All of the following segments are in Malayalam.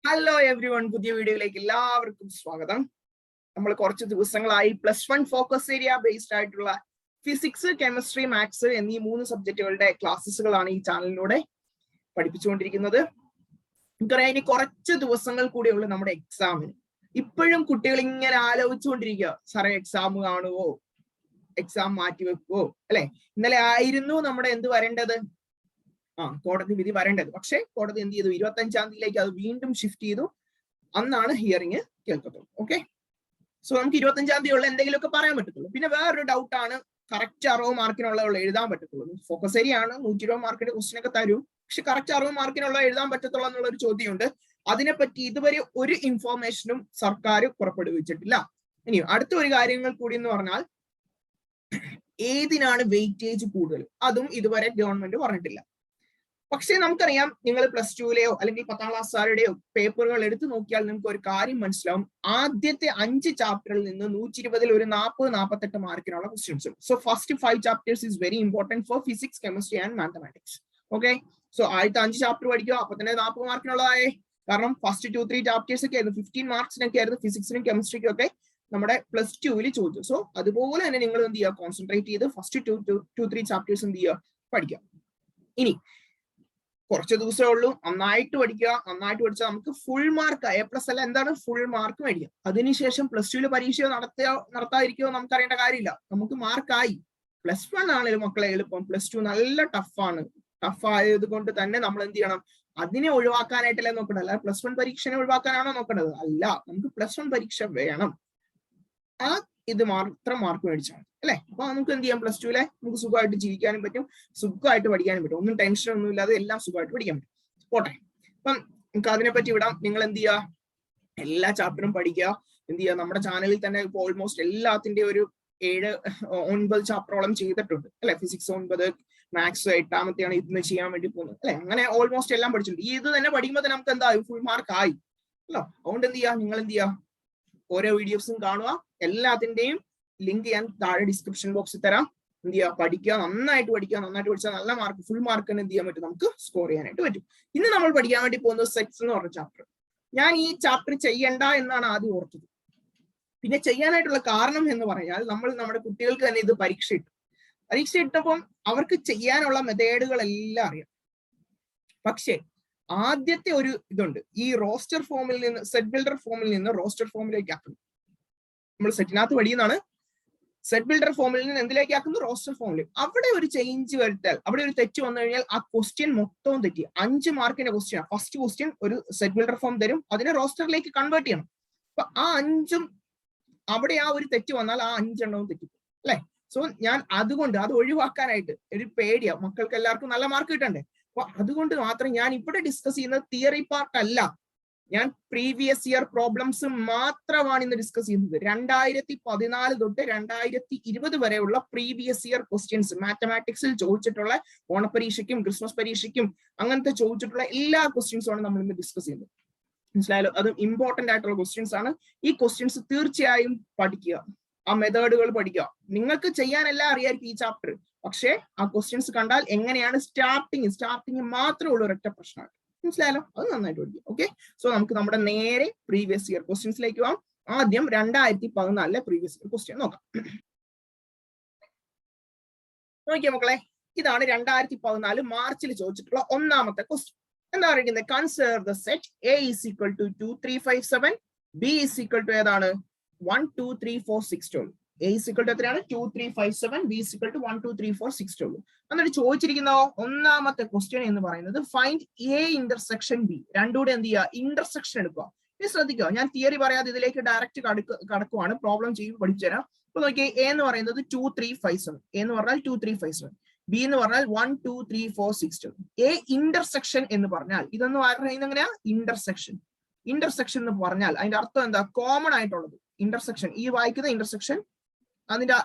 ഹലോ എവ്രി വൺ, പുതിയ വീഡിയോയിലേക്ക് എല്ലാവർക്കും സ്വാഗതം. നമ്മൾ കുറച്ച് ദിവസങ്ങളായി +1 ഫോക്കസ് ഏരിയ ബേസ്ഡ് ആയിട്ടുള്ള ഫിസിക്സ്, കെമിസ്ട്രി, മാത്സ് എന്നീ 3 സബ്ജക്റ്റുകളുടെ ക്ലാസ്സുകളാണ് ഈ ചാനലിലൂടെ പഠിപ്പിച്ചുകൊണ്ടിരിക്കുന്നത്. നമുക്കറിയാം, ഇനി കുറച്ച് ദിവസങ്ങൾ കൂടിയുള്ളൂ നമ്മുടെ എക്സാമിന്. ഇപ്പോഴും കുട്ടികൾ ഇങ്ങനെ ആലോചിച്ചുകൊണ്ടിരിക്കുക, സാറേ എക്സാം കാണുവോ, എക്സാം മാറ്റിവെക്കുവോ, അല്ലെ? ഇന്നലെ ആയിരുന്നു നമ്മുടെ എന്ത് വരേണ്ടത്, കോടതി വിധി വരേണ്ടത്. പക്ഷെ കോടതി എന്ത് ചെയ്തു, 25-ാം തീയതിയിലേക്ക് അത് വീണ്ടും ഷിഫ്റ്റ് ചെയ്തു. അന്നാണ് ഹിയറിംഗ് കേൾക്കത്തുള്ളൂ. ഓക്കെ, സോ നമുക്ക് 25-ാം തീയതി ഉള്ള എന്തെങ്കിലുമൊക്കെ പറയാൻ പറ്റത്തുള്ളൂ. പിന്നെ വേറൊരു ഡൗട്ടാണ്, കറക്റ്റ് 60 മാർക്കിനുള്ള എഴുതാൻ പറ്റത്തുള്ളൂ. ഫോക്കസ് ഏരിയ ആണ്, 120 മാർക്കിന്റെ ക്വസ്റ്റ്യൻ ഒക്കെ തരും, പക്ഷെ കറക്റ്റ് 60 മാർക്കിനുള്ള എഴുതാൻ പറ്റത്തുള്ളൂ എന്നുള്ള ഒരു ചോദ്യമുണ്ട്. അതിനെപ്പറ്റി ഇതുവരെ ഒരു ഇൻഫോർമേഷനും സർക്കാർ പുറപ്പെടുവിച്ചിട്ടില്ല. ഇനി അടുത്ത ഒരു കാര്യങ്ങൾ കൂടി എന്ന് പറഞ്ഞാൽ, ഏതിനാണ് വെയിറ്റേജ് കൂടുതൽ, അതും ഇതുവരെ ഗവൺമെന്റ് പറഞ്ഞിട്ടില്ല. പക്ഷെ നമുക്കറിയാം, നിങ്ങൾ +2-ലെയോ അല്ലെങ്കിൽ 10ാം ക്ലാസ്സുകാരുടെയോ പേപ്പറുകൾ എടുത്തു നോക്കിയാൽ നിങ്ങൾക്ക് ഒരു കാര്യം മനസ്സിലാവും. ആദ്യത്തെ 5 ചാപ്റ്ററിൽ നിന്ന് 120-ൽ ഒരു 40-48 മാർക്കിനുള്ള questions. So first 5 chapters is very important for physics, chemistry and mathematics. Okay, so ആദ്യത്തെ 5 ചാപ്റ്റർ പഠിക്കുക, അപ്പൊ തന്നെ 40 മാർക്കിനുള്ളതായേ. കാരണം ഫസ്റ്റ് 2-3 ചാപ്റ്റേഴ്സ് ഒക്കെ ആയിരുന്നു, 15 മാർക്സിനൊക്കെ ആയിരുന്നു ഫിസിക്സിനും കെമിസ്ട്രിക്കും ഒക്കെ നമ്മുടെ +2-ൽ ചോദിച്ചു. സോ അതുപോലെ തന്നെ നിങ്ങൾ എന്ത് ചെയ്യുക, കോൺസെൻട്രേറ്റ് ചെയ്ത് ഫസ്റ്റ് 2-3 ചാപ്റ്റേഴ്സ് എന്ത് ചെയ്യുക, പഠിക്കുക. ഇനി കുറച്ച് ദിവസമേ ഉള്ളൂ, നന്നായിട്ട് പഠിക്കുക. നന്നായിട്ട് പഠിച്ചാൽ നമുക്ക് ഫുൾ മാർക്ക്, A+ അല്ല, എന്താണ് ഫുൾ മാർക്ക് മേടിക്കാം. അതിനുശേഷം +2-ൽ പരീക്ഷയോ നടത്താതിരിക്കോ നമുക്കറിയേണ്ട കാര്യമില്ല, നമുക്ക് മാർക്കായി. +1 ആണെങ്കിലും മക്കളെ എളുപ്പം, +2 നല്ല ടഫാണ്. ടഫ് ആയത് കൊണ്ട് തന്നെ നമ്മൾ എന്ത് ചെയ്യണം, അതിനെ ഒഴിവാക്കാനായിട്ടല്ലേ നോക്കേണ്ടത്, അല്ല +1 പരീക്ഷനെ ഒഴിവാക്കാനാണോ നോക്കേണ്ടത്? അല്ല, നമുക്ക് +1 പരീക്ഷ വേണം. ആ ഇത് മാത്രം മാർക്ക് മേടിച്ചാൽ മതി, അല്ലെ? അപ്പൊ നമുക്ക് എന്ത് ചെയ്യാം, +2-ലെ നമുക്ക് സുഖമായിട്ട് ജീവിക്കാനും പറ്റും, സുഖമായിട്ട് പഠിക്കാനും പറ്റും. ഒന്നും ടെൻഷൻ ഒന്നും ഇല്ലാതെ എല്ലാം സുഖമായിട്ട് പഠിക്കാൻ പറ്റും. പോട്ടെ, അപ്പം നമുക്ക് അതിനെപ്പറ്റി വിടാം. നിങ്ങൾ എന്ത് ചെയ്യുക, എല്ലാ ചാപ്റ്ററും പഠിക്കുക. എന്ത് ചെയ്യുക, നമ്മുടെ ചാനലിൽ തന്നെ ഇപ്പോൾ ഓൾമോസ്റ്റ് എല്ലാത്തിന്റെ ഒരു 7-9 ചാപ്റ്ററോളം ചെയ്തിട്ടുണ്ട്, അല്ലെ? ഫിസിക്സ് 9, മാത്സ് 8-ാമത്തെയാണ് ഇന്ന് ചെയ്യാൻ വേണ്ടി പോകുന്നത്, അല്ലെ? അങ്ങനെ ഓൾമോസ്റ്റ് എല്ലാം പഠിച്ചിട്ടുണ്ട്. ഇത് തന്നെ പഠിക്കുമ്പോൾ തന്നെ നമുക്ക് എന്തായി, ഫുൾ മാർക്ക് ആയി അല്ലോ. അതുകൊണ്ട് എന്ത് ചെയ്യുക, നിങ്ങൾ എന്ത് ചെയ്യുക, ഓരോ വീഡിയോസും കാണുക. എല്ലാത്തിന്റെയും ലിങ്ക് ഞാൻ താഴെ ഡിസ്ക്രിപ്ഷൻ ബോക്സിൽ തരാം. എന്ത് ചെയ്യുക, പഠിക്കുക, നന്നായിട്ട് പഠിക്കുക. നന്നായിട്ട് പഠിച്ചാൽ നല്ല മാർക്ക്, ഫുൾ മാർക്ക് തന്നെ എന്ത് ചെയ്യാൻ പറ്റും, നമുക്ക് സ്കോർ ചെയ്യാനായിട്ട് പറ്റും. ഇന്ന് നമ്മൾ പഠിക്കാൻ വേണ്ടി പോകുന്നത് സെറ്റ്സ് എന്ന് പറഞ്ഞ ചാപ്റ്റർ. ഞാൻ ഈ ചാപ്റ്റർ ചെയ്യണ്ട എന്നാണ് ആദ്യം ഓർത്തത്. പിന്നെ ചെയ്യാനായിട്ടുള്ള കാരണം എന്ന് പറഞ്ഞാൽ, നമ്മൾ നമ്മുടെ കുട്ടികൾക്ക് തന്നെ ഇത് പരീക്ഷ ഇട്ടപ്പം അവർക്ക് ചെയ്യാനുള്ള മെത്തേഡുകളെല്ലാം അറിയാം. പക്ഷേ ആദ്യത്തെ ഒരു ഇതുണ്ട്, ഈ റോസ്റ്റർ ഫോമിൽ നിന്ന്, സെറ്റ് ബിൽഡർ ഫോമിൽ നിന്ന് റോസ്റ്റർ ഫോമിലേക്ക് ആക്കുന്നു. നമ്മൾ സെറ്റിനകത്ത് പഠിക്കുന്നതാണ്, സെറ്റ് ബിൽഡർ ഫോമിൽ നിന്ന് എന്തിലേക്ക് ആക്കുന്നു, റോസ്റ്റർ ഫോമിൽ. അവിടെ ഒരു ചേഞ്ച് വരുത്താൽ, അവിടെ ഒരു തെറ്റ് വന്നു കഴിഞ്ഞാൽ ആ ക്വസ്റ്റ്യൻ മൊത്തവും തെറ്റി. 5 മാർക്കിന്റെ ക്വസ്റ്റ്യൻ, ഫസ്റ്റ് ക്വസ്റ്റ്യൻ ഒരു സെറ്റ് ബിൽഡർ ഫോം തരും, അതിനെ റോസ്റ്ററിലേക്ക് കൺവേർട്ട് ചെയ്യണം. അപ്പൊ ആ 5ഉം അവിടെ ആ ഒരു തെറ്റ് വന്നാൽ ആ 5 എണ്ണവും തെറ്റി, അല്ലെ? സോ ഞാൻ അതുകൊണ്ട് അത് ഒഴിവാക്കാനായിട്ട് ഒരു പേടിയാ, മക്കൾക്ക് എല്ലാവർക്കും നല്ല മാർക്ക് കിട്ടണ്ടേ. അപ്പൊ അതുകൊണ്ട് മാത്രം ഞാൻ ഇവിടെ ഡിസ്കസ് ചെയ്യുന്നത് തിയറി പാർട്ട് അല്ല, ഞാൻ പ്രീവിയസ് ഇയർ പ്രോബ്ലംസ് മാത്രമാണ് ഇന്ന് ഡിസ്കസ് ചെയ്യുന്നത്. 2014 തൊട്ട് 2020 വരെയുള്ള പ്രീവിയസ് ഇയർ ക്വസ്റ്റ്യൻസ്, മാത്തമാറ്റിക്സിൽ ചോദിച്ചിട്ടുള്ള ഓണപരീക്ഷയ്ക്കും ക്രിസ്മസ് പരീക്ഷയ്ക്കും അങ്ങനത്തെ ചോദിച്ചിട്ടുള്ള എല്ലാ ക്വസ്റ്റ്യൻസും ആണ് നമ്മൾ ഇന്ന് ഡിസ്കസ് ചെയ്യുന്നത്. മനസ്സിലായാലോ? അത് ഇമ്പോർട്ടന്റ് ആയിട്ടുള്ള ക്വസ്റ്റ്യൻസ് ആണ്. ഈ ക്വസ്റ്റ്യൻസ് തീർച്ചയായും പഠിക്കുക, ആ മെത്തേഡുകൾ പഠിക്കുക. നിങ്ങൾക്ക് ചെയ്യാനെല്ലാം അറിയായിരിക്കും ഈ ചാപ്റ്റർ, പക്ഷേ ആ ക്വസ്റ്റ്യൻസ് കണ്ടാൽ എങ്ങനെയാണ് സ്റ്റാർട്ടിങ് മാത്രമേ ഉള്ളൂ ഒരൊറ്റ പ്രശ്നമാണ്. മനസ്സിലായാലോ? അത് നന്നായിട്ട് പഠിക്കുക. ഓക്കെ, സോ നമുക്ക് നമ്മുടെ നേരെ പ്രീവിയസ് ഇയർ ക്വസ്റ്റ്യൻസിലേക്ക് പോകാം. ആദ്യം 2014-ലെ പ്രീവിയസ് ഇയർ ക്വസ്റ്റ്യൻ നോക്കാം. നോക്കിയ മക്കളെ, ഇതാണ് 2014 മാർച്ചിൽ ചോദിച്ചിട്ടുള്ള ഒന്നാമത്തെ ക്വസ്റ്റ്യൻ. എന്താ പറയുന്നത്, consider the set A is equal to 2, 3, 5, 7, B is equal to ഏതാണ് 1, 2, 3, 4, 6, 12. A is equal to എത്രയാണ്, 2, 3, 5, 7, B is equal to 1, 2, 3, 4, 6, 12. എന്നിട്ട് ചോദിച്ചിരിക്കുന്ന ഒന്നാമത്തെ ക്വസ്റ്റ്യൻ എന്ന് പറയുന്നത് ഫൈൻഡ് A ഇന്റർസെക്ഷൻ B. രണ്ടുകൂടെ എന്ത് ചെയ്യുക, ഇന്റർസെക്ഷൻ എടുക്കുക. ഇത് ശ്രദ്ധിക്കുക, ഞാൻ തിയറി പറയാതെ ഇതിലേക്ക് ഡയറക്റ്റ് കടക്കുവാണ്, പ്രോബ്ലം ചെയ്ത് പഠിച്ചു തരാം. അപ്പൊ നോക്കിയേ, A എന്ന് പറയുന്നത് 2, 3, 5, 7. A എന്ന് പറഞ്ഞാൽ 2, 3, 5, 7. B എന്ന് പറഞ്ഞാൽ 1, 2, 3, 4, 6, 12. A ഇന്റർസെക്ഷൻ എന്ന് പറഞ്ഞാൽ, ഇതെന്ന് പറയുന്നത് എങ്ങനെയാ, ഇന്റർസെക്ഷൻ എന്ന് പറഞ്ഞാൽ അതിന്റെ അർത്ഥം എന്താ, കോമൺ ആയിട്ടുള്ളത്. ഇന്റർസെക്ഷൻ, ഈ വായിക്കുന്ന ഇന്റർസെക്ഷൻ, അതിന്റെ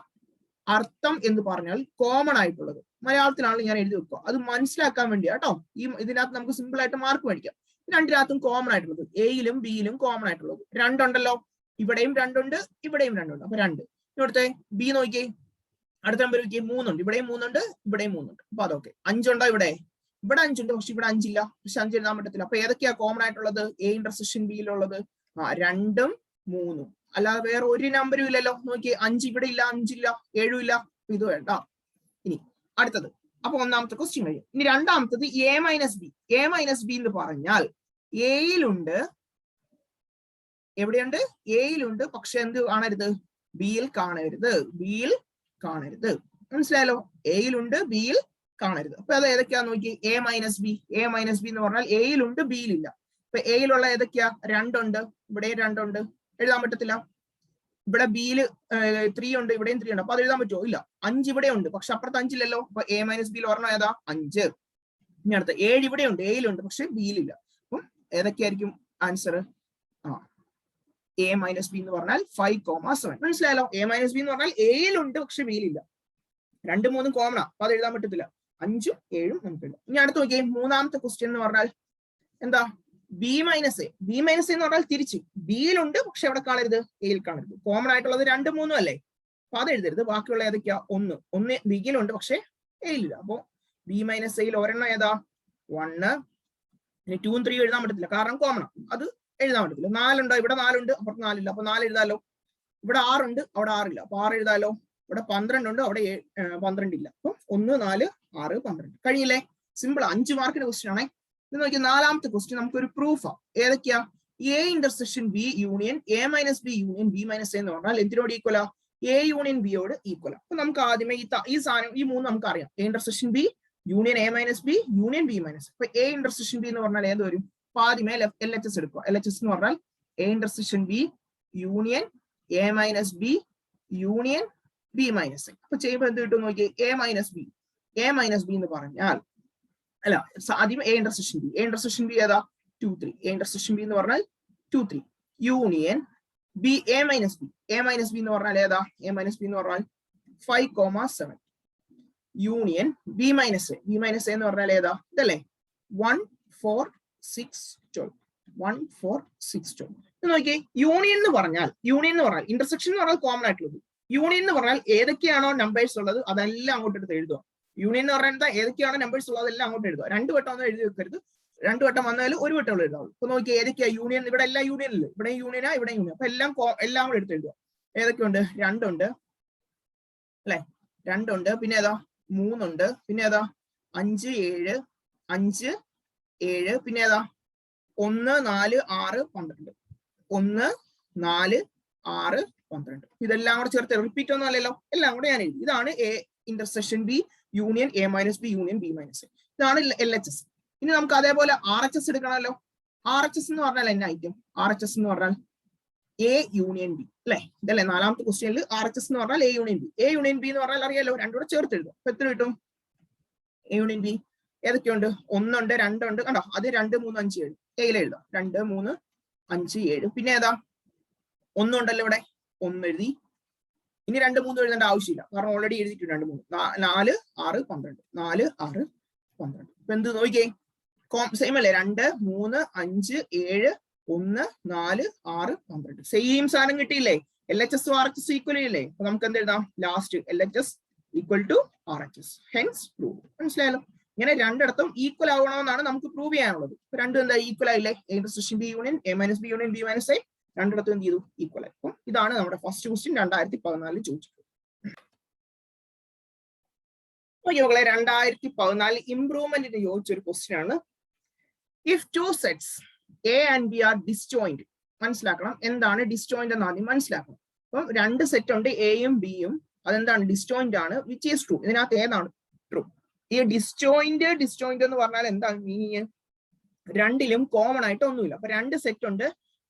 അർത്ഥം എന്ന് പറഞ്ഞാൽ കോമൺ ആയിട്ടുള്ളത്. മലയാളത്തിലാണ് ഞാൻ എഴുതി വെക്കുക, അത് മനസ്സിലാക്കാൻ വേണ്ടിയാ കേട്ടോ. ഇതിനകത്ത് നമുക്ക് സിമ്പിൾ ആയിട്ട് മാർക്ക് മേടിക്കാം. രണ്ടിനകത്തും കോമൺ ആയിട്ടുള്ളത്, എയിലും ബിയിലും കോമൺ ആയിട്ടുള്ളത് 2 ഉണ്ടല്ലോ. ഇവിടെയും 2 ഉണ്ട്, ഇവിടെയും 2 ഉണ്ട്. അപ്പൊ 2. ഇവിടുത്തെ ബി നോക്കിയേ, അടുത്ത നമ്പർ നോക്കിയേ, 3 ഉണ്ട്. ഇവിടെയും 3 ഉണ്ട്, ഇവിടെയും 3 ഉണ്ട്. അപ്പൊ അതൊക്കെ 5 ഉണ്ടോ ഇവിടെ, ഇവിടെ 5 ഉണ്ട്, പക്ഷെ ഇവിടെ 5 ഇല്ല, പക്ഷെ 5 എഴുതാൻ പറ്റത്തില്ല. അപ്പൊ ഏതൊക്കെയാ കോമൺ ആയിട്ടുള്ളത് എ ഇന്റർസെക്ഷൻ ബിയിലുള്ളത്? 2ഉം 3ഉം, അല്ലാതെ വേറെ ഒരു നമ്പരും ഇല്ലല്ലോ. നോക്കി 5 ഇവിടെ ഇല്ല, 5 ഇല്ല, 7 ഇല്ല, ഇത് വേണ്ട. ഇനി അടുത്തത്, അപ്പൊ ഒന്നാമത്തെ ക്വസ്റ്റ്യൻ കഴിയും. ഇനി രണ്ടാമത്തത് A minus B. A minus B എന്ന് പറഞ്ഞാൽ എയിലുണ്ട്, എവിടെയുണ്ട്? എയിലുണ്ട്, പക്ഷെ എന്ത് കാണരുത്? ബിയിൽ കാണരുത്, ബിയിൽ കാണരുത്. മനസ്സിലായല്ലോ? എയിലുണ്ട്, ബിയിൽ കാണരുത്. അപ്പൊ അത് ഏതൊക്കെയാ നോക്കി, A minus B. A minus B എന്ന് പറഞ്ഞാൽ എയിലുണ്ട്, ബിയിലില്ല. ഇപ്പൊ എയിലുള്ള ഏതൊക്കെയാ? 2 ഉണ്ട്, ഇവിടെ 2 ഉണ്ട്, എഴുതാൻ പറ്റത്തില്ല. ഇവിടെ ബിയിൽ 3 ഉണ്ട്, ഇവിടെയും 3 ഉണ്ട്, അപ്പൊ അത് എഴുതാൻ പറ്റുമോ? ഇല്ല. 5 ഇവിടെ ഉണ്ട്, പക്ഷെ അപ്പുറത്ത് 5 ഇല്ലല്ലോ. അപ്പൊ എ മൈനസ് ബിയിൽ ഒരെണ്ണം ഏതാ? 5. ഇനി അടുത്ത 7 ഇവിടെ ഉണ്ട്, എയിലുണ്ട്, പക്ഷെ ബിയിലില്ല. അപ്പം ഏതൊക്കെയായിരിക്കും ആൻസർ? എ മൈനസ് ബി എന്ന് പറഞ്ഞാൽ 5,7. മനസ്സിലായല്ലോ? എ മൈനസ് ബി എന്ന് പറഞ്ഞാൽ എയിലുണ്ട്, പക്ഷെ ബിയിലില്ല. 2, 3 കോമണാ, അപ്പൊ അത് എഴുതാൻ പറ്റത്തില്ല. 5ഉം 7ഉം നമുക്കില്ല. ഇനി അടുത്ത് നോക്കിയേ, മൂന്നാമത്തെ ക്വസ്റ്റ്യൻ എന്ന് പറഞ്ഞാൽ എന്താ? B minus A. B minus A എന്ന് പറഞ്ഞാൽ തിരിച്ച് ബിയിലുണ്ട്, പക്ഷെ എവിടെ കാണരുത്? എയിൽ കാണരുത്. കോമൺ ആയിട്ടുള്ളത് 2, 3 അല്ലേ? അപ്പൊ അത് എഴുതരുത്. ബാക്കിയുള്ള ഏതൊക്കെയാ? 1 ബിയിലുണ്ട്, പക്ഷെ എയിലില്ല. അപ്പൊ ബി മൈനസ് എയിൽ ഒരെണ്ണം ഏതാ? 1. ഇനി 2ഉം 3ഉം എഴുതാൻ പറ്റത്തില്ല, കാരണം കോമൺ, അത് എഴുതാൻ പറ്റത്തില്ല. 4 ഉണ്ടോ? ഇവിടെ 4 ഉണ്ട്, അപ്പുറത്ത് 4 ഇല്ല, അപ്പൊ 4 എഴുതാലോ. ഇവിടെ 6 ഉണ്ട്, അവിടെ 6 ഇല്ല, അപ്പൊ 6 എഴുതാലോ. ഇവിടെ 12 ഉണ്ട്, അവിടെ 12 ഇല്ല. അപ്പൊ 1, 4, 6, 12 കഴിഞ്ഞില്ലേ? സിമ്പിൾ. 5 മാർക്കിന്റെ ക്വസ്റ്റ്യൻ ആണേ. ഇത് നോക്കി, നാലാമത്തെ ക്വസ്റ്റ്യൻ നമുക്കൊരു പ്രൂഫാ. ഏതൊക്കെയാ? A intersection B union A minus B union B minus A എന്ന് പറഞ്ഞാൽ എന്തിനോട് ഈക്വലാ? A union ബിയോട് ഈക്വലാ. അപ്പൊ നമുക്ക് ആദ്യമേ ഈ സാധനം, ഈ 3 നമുക്ക് അറിയാം. A intersection B union A minus B union B minus. അപ്പൊ എ ഇന്റർസെക്ഷൻ ബി എന്ന് പറഞ്ഞാൽ ഏത് വരും? അപ്പൊ ആദ്യമേ LHS എടുക്കുക. LHS എന്ന് പറഞ്ഞാൽ A intersection B union A minus B union B minus A. അപ്പൊ ചെയ്യുമ്പോൾ എന്ത് കിട്ടും നോക്കി, A minus B. A minus B എന്ന് പറഞ്ഞാൽ അല്ല, ആദ്യം A intersection B. A intersection B ഏതാ? 2, 3. എ ഇന്റർസെക്ഷൻ ബി എന്ന് പറഞ്ഞാൽ 2, 3 union B A minus B. A minus B എന്ന് പറഞ്ഞാൽ ഏതാ? എ മൈനസ് ബി എന്ന് പറഞ്ഞാൽ 5,7 union B minus A. B minus A എന്ന് പറഞ്ഞാൽ ഏതാ? ഇതല്ലേ? 1, 4, 6, 12. 1, 4, 6, 12. നോക്കിയേ, യൂണിയൻ എന്ന് പറഞ്ഞാൽ ഇന്റർസെക്ഷൻ എന്ന് പറഞ്ഞാൽ കോമൺ ആയിട്ടുള്ളത്. യൂണിയൻ എന്ന് പറഞ്ഞാൽ ഏതൊക്കെയാണോ നമ്പേഴ്സ് ഉള്ളത് അതെല്ലാം അങ്ങോട്ട് എടുത്ത് എഴുതുക. യൂണിയൻ എന്ന് പറയുന്നത് ഏതൊക്കെയാണോ നമ്പേഴ്സ് ഉള്ളത് അതെല്ലാം അങ്ങോട്ട് എഴുതുക. 2 വട്ടം ഒന്നും എഴുതി വെക്കരുത്. 2 വട്ടം വന്നാലും 1 വട്ടം എഴുതാവുള്ളൂ. അപ്പൊ നോക്കി, ഏതൊക്കെയാ യൂണിയൻ? ഇവിടെ എല്ലാം യൂണിയൻ ഇല്ല, ഇവിടെ യൂണിയനാ, ഇവിടെ യൂണിയൻ. അപ്പൊ എല്ലാം കൂടെ എടുത്ത് എഴുതുക. ഏതൊക്കെയുണ്ട്? 2 ഉണ്ട് അല്ലെ? 2 ഉണ്ട്, പിന്നെ ഏതാ? 3 ഉണ്ട്, പിന്നെ ഏതാ? 5, 7, 5, 7, പിന്നെ ഏതാ? 1, 4, 6, 12. 1, 4, 6, 12. ഇതെല്ലാം കൂടെ ചേർത്ത് റിപ്പീറ്റ് ഒന്നും അല്ലല്ലോ, എല്ലാം കൂടെ ഞാൻ എഴുതി. ഇതാണ് A intersection B union A minus B union B minus A. ഇതാണ് LHS. ഇനി നമുക്ക് അതേപോലെ RHS എടുക്കണമല്ലോ. RHS എന്ന് പറഞ്ഞാൽ എന്നാ ഐറ്റം? RHS എന്ന് പറഞ്ഞാൽ എ യൂണിയൻ ബി അല്ലെ? ഇതല്ലേ നാലാമത്തെ ക്വസ്റ്റ്യനിൽ RHS എന്ന് പറഞ്ഞാൽ A union B. A union B എന്ന് പറഞ്ഞാൽ അറിയാലോ, 2 കൂടെ ചേർത്ത് എഴുതും. അപ്പൊ എത്ര കിട്ടും? A union B ഏതൊക്കെയുണ്ട്? 1 ഉണ്ട്, 2 ഉണ്ട്, കണ്ടോ? അത് 2, 3, 5, 7 എയിൽ എഴുതാം. 2, 3, 5, 7. പിന്നെ ഏതാ? 1 ഉണ്ടല്ലോ ഇവിടെ, 1 എഴുതി. ഇനി 2, 3 എഴുതേണ്ട ആവശ്യമില്ല, കാരണം ഓൾറെഡി എഴുതിയിട്ടുണ്ട്. 2, 3, 4, 6, 12. 4, 6, 12. ഇപ്പൊ എന്ത് നോക്കിയേ, സെയിം അല്ലേ? 2, 3, 5, 7, 1, 4, 6, 12. സെയിം സാധനം കിട്ടിയില്ലേ? LHS RHS ഈക്വൽ ഇല്ലേ? അപ്പൊ നമുക്ക് എന്ത് എഴുതാം? Last LHS equal to RHS. Hence prove. മനസ്സിലായല്ലോ? ഇങ്ങനെ 2 ഇടത്തും ഈക്വൽ ആവണമെന്നാണ് നമുക്ക് പ്രൂവ് ചെയ്യാനുള്ളത്. ഇപ്പൊ 2 എന്താ? ഈക്വൽ ആയില്ലേ? A intersection B union A minus B union B minus A. 2 ഇടത്തും എന്ത് ചെയ്തു? ഈക്വൽ ആയി. അപ്പം ഇതാണ് നമ്മുടെ ഫസ്റ്റ് ക്വസ്റ്റ്യൻ 2014 ചോദിച്ചത്. ഓക്കെ മക്കളെ, 2014 ഇംപ്രൂവ്മെന്റിന് ചോദിച്ച ഒരു ക്വസ്റ്റ്യൻ ആണ്. If 2 sets A and B are disjoint. മനസ്സിലാക്കണം, എന്താണ് ഡിസ്ജോയിന്റ് എന്ന് ആദ്യം മനസ്സിലാക്കണം. അപ്പം 2 സെറ്റ് ഉണ്ട്, എയും ബിയും. അതെന്താണ്? ഡിസ്ജോയിന്റ് ആണ്, വിച്ച് ഈസ് ട്രൂ. ഇതിനകത്ത് ഏതാണ് ട്രൂ? ഈ ഡിസ്ജോയിന്റ് എന്ന് പറഞ്ഞാൽ എന്താണ് മീനിങ്? 2ലും കോമൺ ആയിട്ട് ഒന്നുമില്ല. അപ്പൊ 2 സെറ്റ് ഉണ്ട്,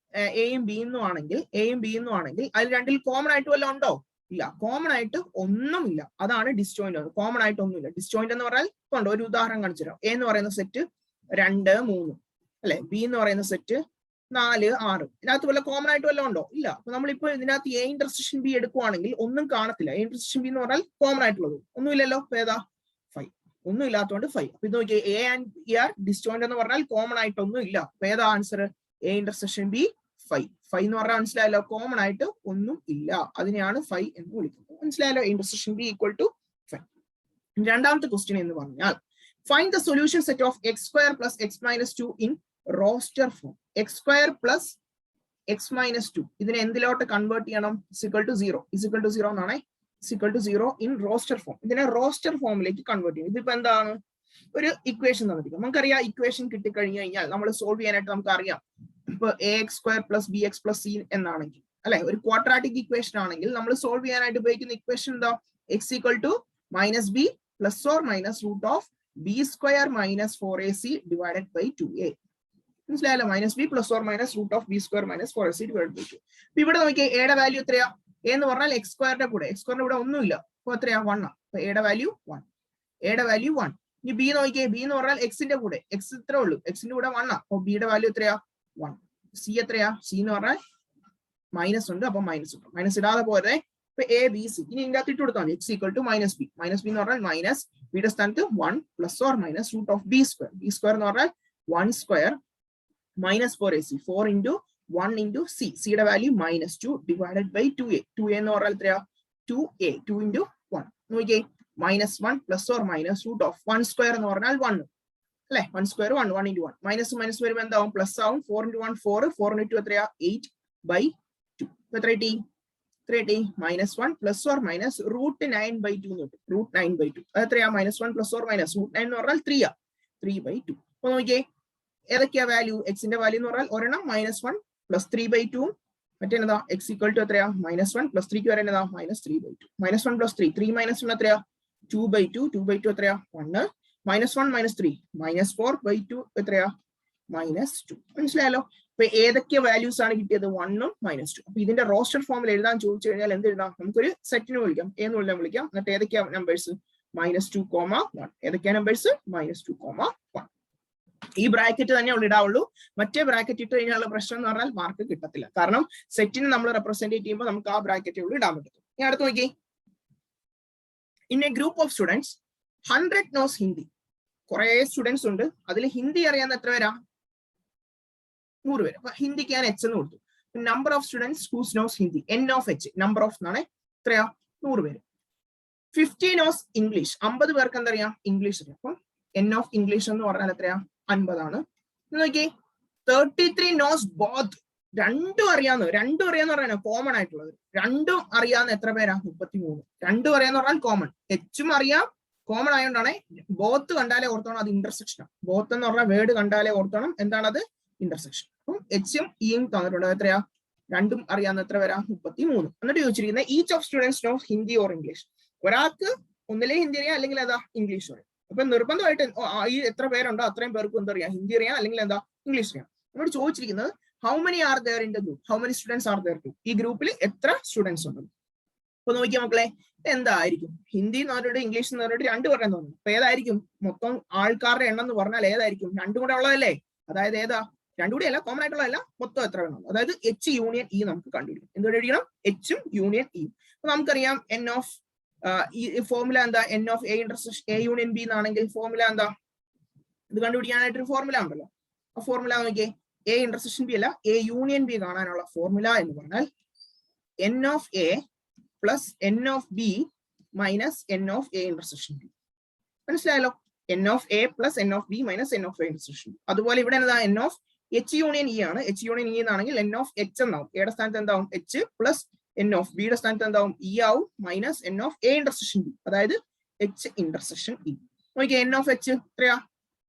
എയും ബിന്നും ആണെങ്കിൽ അതിൽ 2ൽ കോമൺ ആയിട്ട് വല്ലതും ഉണ്ടോ? ഇല്ല, കോമൺ ആയിട്ട് ഒന്നുമില്ല. അതാണ് ഡിസ്ജോയിന്റ്. കോമൺ ആയിട്ട് ഒന്നുമില്ല. ഡിസ്ജോയിന്റ് എന്ന് പറഞ്ഞാൽ ഉണ്ടോ? ഒരു ഉദാഹരണം കാണിച്ചു തരാം. എ എന്ന് പറയുന്ന സെറ്റ് 2, 3 അല്ലെ? ബി എന്ന് പറയുന്ന സെറ്റ് 4, 6. ഇതിനകത്ത് വല്ല കോമൺ ആയിട്ട് വല്ലതും ഉണ്ടോ? ഇല്ല. അപ്പൊ നമ്മളിപ്പോ ഇതിനകത്ത് എ ഇന്റർസെക്ഷൻ ബി എടുക്കുവാണെങ്കിൽ ഒന്നും കാണത്തില്ല. എ ഇന്റർസെക്ഷൻ ബി എന്ന് പറഞ്ഞാൽ കോമൺ ആയിട്ടുള്ളത് ഒന്നുമില്ലല്ലോ. അപ്പൊ ഏതാ? 5. ഒന്നും ഇല്ലാത്തതുകൊണ്ട് 5. അപ്പൊ ഇത് നോക്കിയേ, A and B are disjoint എന്ന് പറഞ്ഞാൽ കോമൺ ആയിട്ടൊന്നും ഇല്ല. അപ്പൊ ഏതാ ആൻസർ? A intersection B 5. 5 എന്ന് പറഞ്ഞാൽ മനസ്സിലായല്ലോ, കോമൺ ആയിട്ട് ഒന്നും ഇല്ല. അതിനെയാണ് 5 എന്ന് വിളിക്കുന്നത്. മനസ്സിലായല്ലോ? Intersection B equal to 5. രണ്ടാമത്തെ ക്വസ്റ്റ്യൻ എന്ന് പറഞ്ഞാൽ Find the solution set of x square plus x minus 2 in roster form. X square plus x minus 2. ഇതിനെ എന്തിലോട്ട് കൺവേർട്ട് ചെയ്യണം? is equal to 0. is equal to 0 എന്നാണ്. is equal to 0 in roster form. ഇതിനെ റോസ്റ്റർ ഫോമിലേക്ക് കൺവേർട്ട് ചെയ്യും. ഇതിപ്പോ എന്താണ്? ഒരു ഇക്വേഷൻ തന്നിരിക്കും. നമുക്കറിയാം ഇക്വേഷൻ കിട്ടിക്കഴിഞ്ഞു കഴിഞ്ഞാൽ നമ്മൾ സോൾവ് ചെയ്യാനായിട്ട് നമുക്ക് അറിയാം. ഇപ്പൊ ax² + bx + c എന്നാണെങ്കിൽ അല്ലെ, ഒരു ക്വാഡ്രാറ്റിക് ഇക്വേഷൻ ആണെങ്കിൽ നമ്മൾ സോൾവ് ചെയ്യാനായിട്ട് ഉപയോഗിക്കുന്ന ഇക്വേഷൻ എന്താ? x = -b ± √b² - 4ac divided by 2a. മനസ്സിലായല്ലോ? -b ± √b² - 4ac divided by 2. അപ്പൊ ഇവിടെ നോക്കിയേ, എയുടെ വാല്യൂ എത്രയാ? എ എന്ന് പറഞ്ഞാൽ x² കൂടെ, x² ഇവിടെ ഒന്നുമില്ല, അപ്പൊ എത്രയാ? 1. അപ്പൊ എയുടെ വാല്യൂ 1. എയുടെ വാല്യൂ 1. ഇനി ബി നോക്കിയേ, ബി എന്ന് പറഞ്ഞാൽ എക്സിന്റെ കൂടെ, എക്സ് ഇത്രേ ഉള്ളൂ, എക്സിന്റെ കൂടെ 1 അപ്പൊ ബിയുടെ വാല്യൂ എത്രയാ? 1. സി എത്രയാ? സി എന്ന് പറഞ്ഞാൽ മൈനസ് ഉണ്ട്, അപ്പൊ മൈനസ് ഉണ്ട്. മൈനസ് ഇടാതെ പോരെ. ഇപ്പൊ എ ബി സി ഇനി ഇതിന്റെ അകത്ത് ഇട്ട് കൊടുത്താൽ മതി. x = -b. -b എന്ന് പറഞ്ഞാൽ മൈനസ് ബിയുടെ സ്ഥാനത്ത് 1 ± √b². b² എന്ന് പറഞ്ഞാൽ 1² - 4ac. 4 × 1 × c. സിയുടെ value -2 divided by 2a. 2a എന്ന് പറഞ്ഞാൽ എത്രയാ? 2a. 2 × 1 നോക്കിയേ, -1 ± √1² എന്ന് പറഞ്ഞാൽ 1 അല്ലെ. 1² 1 1 × 1 മൈനസ് മൈനസ് വരുമ്പോൾ എന്താവും? പ്ലസ് ആവും. 4 × 1 4, 4 × 2 എത്രയാ? 8/2. എത്ര കിട്ടി? -1 ± √9/2 √9/2. അത് എത്രയാ? -1 ± √9 എന്ന് പറഞ്ഞാൽ 3 ആ. 3/2. അപ്പൊ നോക്കിയേ ഏതൊക്കെയാ വാല്യൂ? എക്സിന്റെ വാല്യൂ എന്ന് പറഞ്ഞാൽ ഒരെണ്ണം -1 + 3/2, മറ്റേതാ x = എത്രയാ? -1 + 3 വരേണ്ടതാ -3/2. -1 + 3, 3 - 1 എത്രയാ? 2/2. 2/2 എത്രയാ? 1. -1 - 3 -4/2 എത്രയാ? -2. മനസ്സിലായല്ലോ? അപ്പൊ ഏതൊക്കെ വാല്യൂസ് ആണ് കിട്ടിയത്? 1 ഉം -2. അപ്പൊ ഇതിന്റെ റോസ്റ്റർ ഫോമിൽ എഴുതാൻ ചോദിച്ചു കഴിഞ്ഞാൽ എന്ത് എഴുതാം? നമുക്കൊരു സെറ്റിന് വിളിക്കാം, എന്ന് വിളിക്കാം. എന്നിട്ട് ഏതൊക്കെയാ നമ്പേഴ്സ്? -2, 1. ഏതൊക്കെയാ നമ്പേഴ്സ്? -2, 1. ഈ ബ്രാക്കറ്റ് തന്നെ ഇടാവുള്ളൂ. മറ്റേ ബ്രാക്കറ്റ് ഇട്ട് കഴിഞ്ഞാൽ പ്രശ്നം എന്ന് പറഞ്ഞാൽ മാർക്ക് കിട്ടത്തില്ല. കാരണം സെറ്റിന് നമ്മൾ റെപ്രസെന്റ് ചെയ്യുമ്പോൾ നമുക്ക് ആ ബ്രാക്കറ്റ് ഇടാൻ പറ്റും. ഇനി അടുത്ത് നോക്കി, in A group of students 100 knows Hindi. കുറെ സ്റ്റുഡൻസ് ഉണ്ട്, അതിൽ ഹിന്ദി അറിയാവുന്ന എത്ര പേരാ? 100 പേര്. അപ്പൊ ഹിന്ദിക്ക് ഞാൻ h എന്ന് കൊടുത്തു. Number of students whose knows Hindi, n(h), number of എന്നാണ്. എത്രയാ? 100 പേര്. 50 knows ഇംഗ്ലീഷ്. 50 പേർക്ക് എന്തറിയാം? ഇംഗ്ലീഷ് അറിയാം. അപ്പൊ n ഓഫ് ഇംഗ്ലീഷ് എന്ന് പറഞ്ഞാൽ എത്രയാ? 50 ആണ്. നോക്കി, 33 knows both. രണ്ടും അറിയാന്ന് പറഞ്ഞാൽ കോമൺ ആയിട്ടുള്ളത്. രണ്ടും അറിയാവുന്ന എത്ര പേരാ? 33. രണ്ടും അറിയാന്ന് പറഞ്ഞാൽ കോമൺ. എച്ചും അറിയാം, കോമൺ ആയതുകൊണ്ടാണ്. ബോത്ത് കണ്ടാലേ ഓർത്തോണം അത് ഇന്റർസെക്ഷൻ ആണ്. ബോത്ത് എന്ന് പറഞ്ഞ വേർഡ് കണ്ടാലേ ഓർത്തോണം എന്താണത്? ഇന്റർസെക്ഷൻ. അപ്പം എച്ചും ഇയും തന്നിട്ടുണ്ട്. എത്രയാ? രണ്ടും അറിയാവുന്ന എത്ര പേരാ? 33. എന്നിട്ട് ചോദിച്ചിരിക്കുന്നത് each of students knows Hindi or English. ഒരാൾക്ക് ഒന്നിലെ ഹിന്ദി അറിയാം, അല്ലെങ്കിൽ എന്താ? ഇംഗ്ലീഷ് അറിയാം. അപ്പൊ നിർബന്ധമായിട്ട് ഈ എത്ര പേരുണ്ടോ അത്രയും പേർക്കും എന്തറിയാം? ഹിന്ദി അറിയാം, അല്ലെങ്കിൽ എന്താ? ഇംഗ്ലീഷ് അറിയാം. എന്നോട് ചോദിച്ചിരിക്കുന്നത് how many are there in the group, how many students are there too. ഈ ഗ്രൂപ്പിൽ എത്ര സ്റ്റുഡൻസ് ഉണ്ട്? അപ്പൊ നോക്കിയാൽ മക്കളെ എന്തായിരിക്കും? ഹിന്ദി എന്ന് പറഞ്ഞിട്ട് ഇംഗ്ലീഷ് എന്ന് പറഞ്ഞിട്ട് 2 പറയാൻ തോന്നുന്നു. അപ്പൊ ഏതായിരിക്കും? മൊത്തം ആൾക്കാരുടെ എണ്ണം എന്ന് പറഞ്ഞാൽ ഏതായിരിക്കും? 2 കൂടെ ഉള്ളതല്ലേ. അതായത് ഏതാ? 2 കൂടെ അല്ല, കോമൺ ആയിട്ടുള്ളതല്ല, മൊത്തം എത്ര വേണം? അതായത് H യൂണിയൻ E നമുക്ക് കണ്ടുപിടിക്കും. എന്ത് കണ്ടുപിടിക്കണം? Hഉം യൂണിയൻ E. അപ്പൊ നമുക്കറിയാം n ഓഫ് ഈ ഫോർമുല എന്താ? n of A intersection A union B എന്നാണെങ്കിൽ ഫോർമുല എന്താ? ഇത് കണ്ടുപിടിക്കാനായിട്ടൊരു ഫോർമുല ഉണ്ടല്ലോ. ആ ഫോർമുല നോക്കിയേ, A ഇന്റർസെക്ഷൻ B അല്ല, A യൂണിയൻ B കാണാനുള്ള ഫോർമുല എന്ന് പറഞ്ഞാൽ n of A plus n of B minus n of A intersection B. മനസ്സിലായല്ലോ? n of A plus n of B minus n of A intersection. അതുപോലെ ഇവിടെ എന്താ? n of H union E ആണ്. H യൂണിയൻ E എന്നാണെങ്കിൽ n ഓഫ് H എന്നാവും. എയുടെ സ്ഥാനത്ത് എന്താവും? H പ്ലസ് n ഓഫ് ബിയുടെ സ്ഥാനത്ത് എന്താവും? E ആവും minus n of A intersection B, അതായത് H ഇന്റർസെക്ഷൻ E. നോക്കിയേ, n ഓഫ് H എത്രയാ?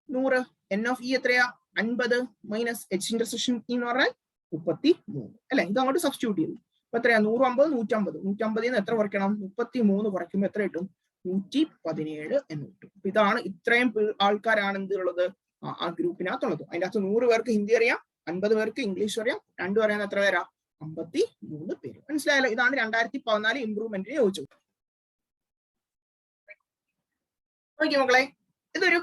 100. n ഓഫ് E എത്രയാ? 50 മൈനസ് H ഇന്റർസെക്ഷൻ E എന്ന് പറഞ്ഞാൽ 33 അല്ലെ. ഇത് അങ്ങോട്ട് സബ്സ്റ്റിറ്റ്യൂട്ട് ചെയ്തു. അപ്പൊ എത്രയാ? 150 150. 150 എത്ര കുറയ്ക്കണം? 33 കുറയ്ക്കുമ്പോൾ എത്ര കിട്ടും? 117 എന്ന് കിട്ടും. അപ്പൊ ഇതാണ് ഇത്രയും ആൾക്കാരാണ് എന്തുള്ളത്? ആ ഗ്രൂപ്പിനകത്തുള്ളത്. അതിന്റെ അകത്ത് 100 പേർക്ക് ഹിന്ദി അറിയാം, 50 പേർക്ക് ഇംഗ്ലീഷ് അറിയാം, 2 അറിയാൻ എത്ര പേരാ? 53 പേര്. മനസ്സിലായല്ലോ? ഇതാണ് 2014 ഇംപ്രൂവ്മെന്റിന് ചോദിച്ചത്. നോക്കിയ മക്കളെ, ഇതൊരു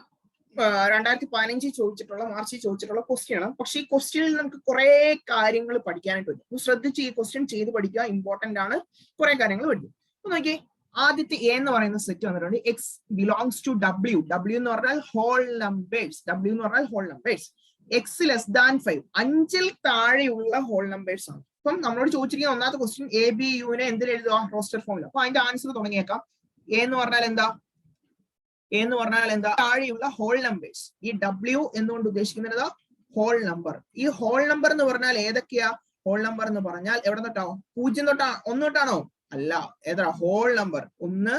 2015 ചോദിച്ചിട്ടുള്ള, മാർച്ചിൽ ചോദിച്ചിട്ടുള്ള ക്വസ്റ്റ്യൻ ആണ്. പക്ഷെ ഈ ക്വസ്റ്റ്യനിൽ നമുക്ക് കുറെ കാര്യങ്ങൾ പഠിക്കാനായിട്ട് പറ്റും. ശ്രദ്ധിച്ച് ഈ ക്വസ്റ്റ്യൻ ചെയ്ത് പഠിക്കുക, ഇമ്പോർട്ടന്റ് ആണ്. കുറെ കാര്യങ്ങൾ പഠിക്കും. അപ്പൊ നോക്കിയേ, ആദ്യത്തെ എ എന്ന് പറയുന്ന സെറ്റ് വന്നിട്ടുണ്ട്. X belongs to W. W എന്ന് പറഞ്ഞാൽ ഹോൾ നമ്പേഴ്സ്. ഡബ്ല്യു എന്ന് പറഞ്ഞാൽ whole numbers. X less than 5, 5ൽ താഴെയുള്ള ഹോൾ നമ്പേഴ്സ് ആണ്. അപ്പം നമ്മളോട് ചോദിച്ചിരിക്കുന്ന ഒന്നാമത്തെ ക്വസ്റ്റ്യൻ എ ബി യുവിനെ എന്തിൽ എഴുതുക? റോസ്റ്റർ ഫോമിൽ. അപ്പൊ അതിന്റെ ആൻസർ തുടങ്ങിയേക്കാം. എ എന്ന് പറഞ്ഞാൽ എന്താ? എന്ന് പറഞ്ഞാൽ എന്താ, താഴെയുള്ള ഹോൾ നമ്പേഴ്സ്. ഈ W എന്നുകൊണ്ട് ഉദ്ദേശിക്കുന്നത് ഹോൾ നമ്പർ. ഈ ഹോൾ നമ്പർ എന്ന് പറഞ്ഞാൽ ഏതൊക്കെയാ? ഹോൾ നമ്പർ എന്ന് പറഞ്ഞാൽ എവിടെ തൊട്ടാവും? 0 തൊട്ടാ? 1 തൊട്ടാണോ? അല്ല, ഏതാ ഹോൾ നമ്പർ? 1,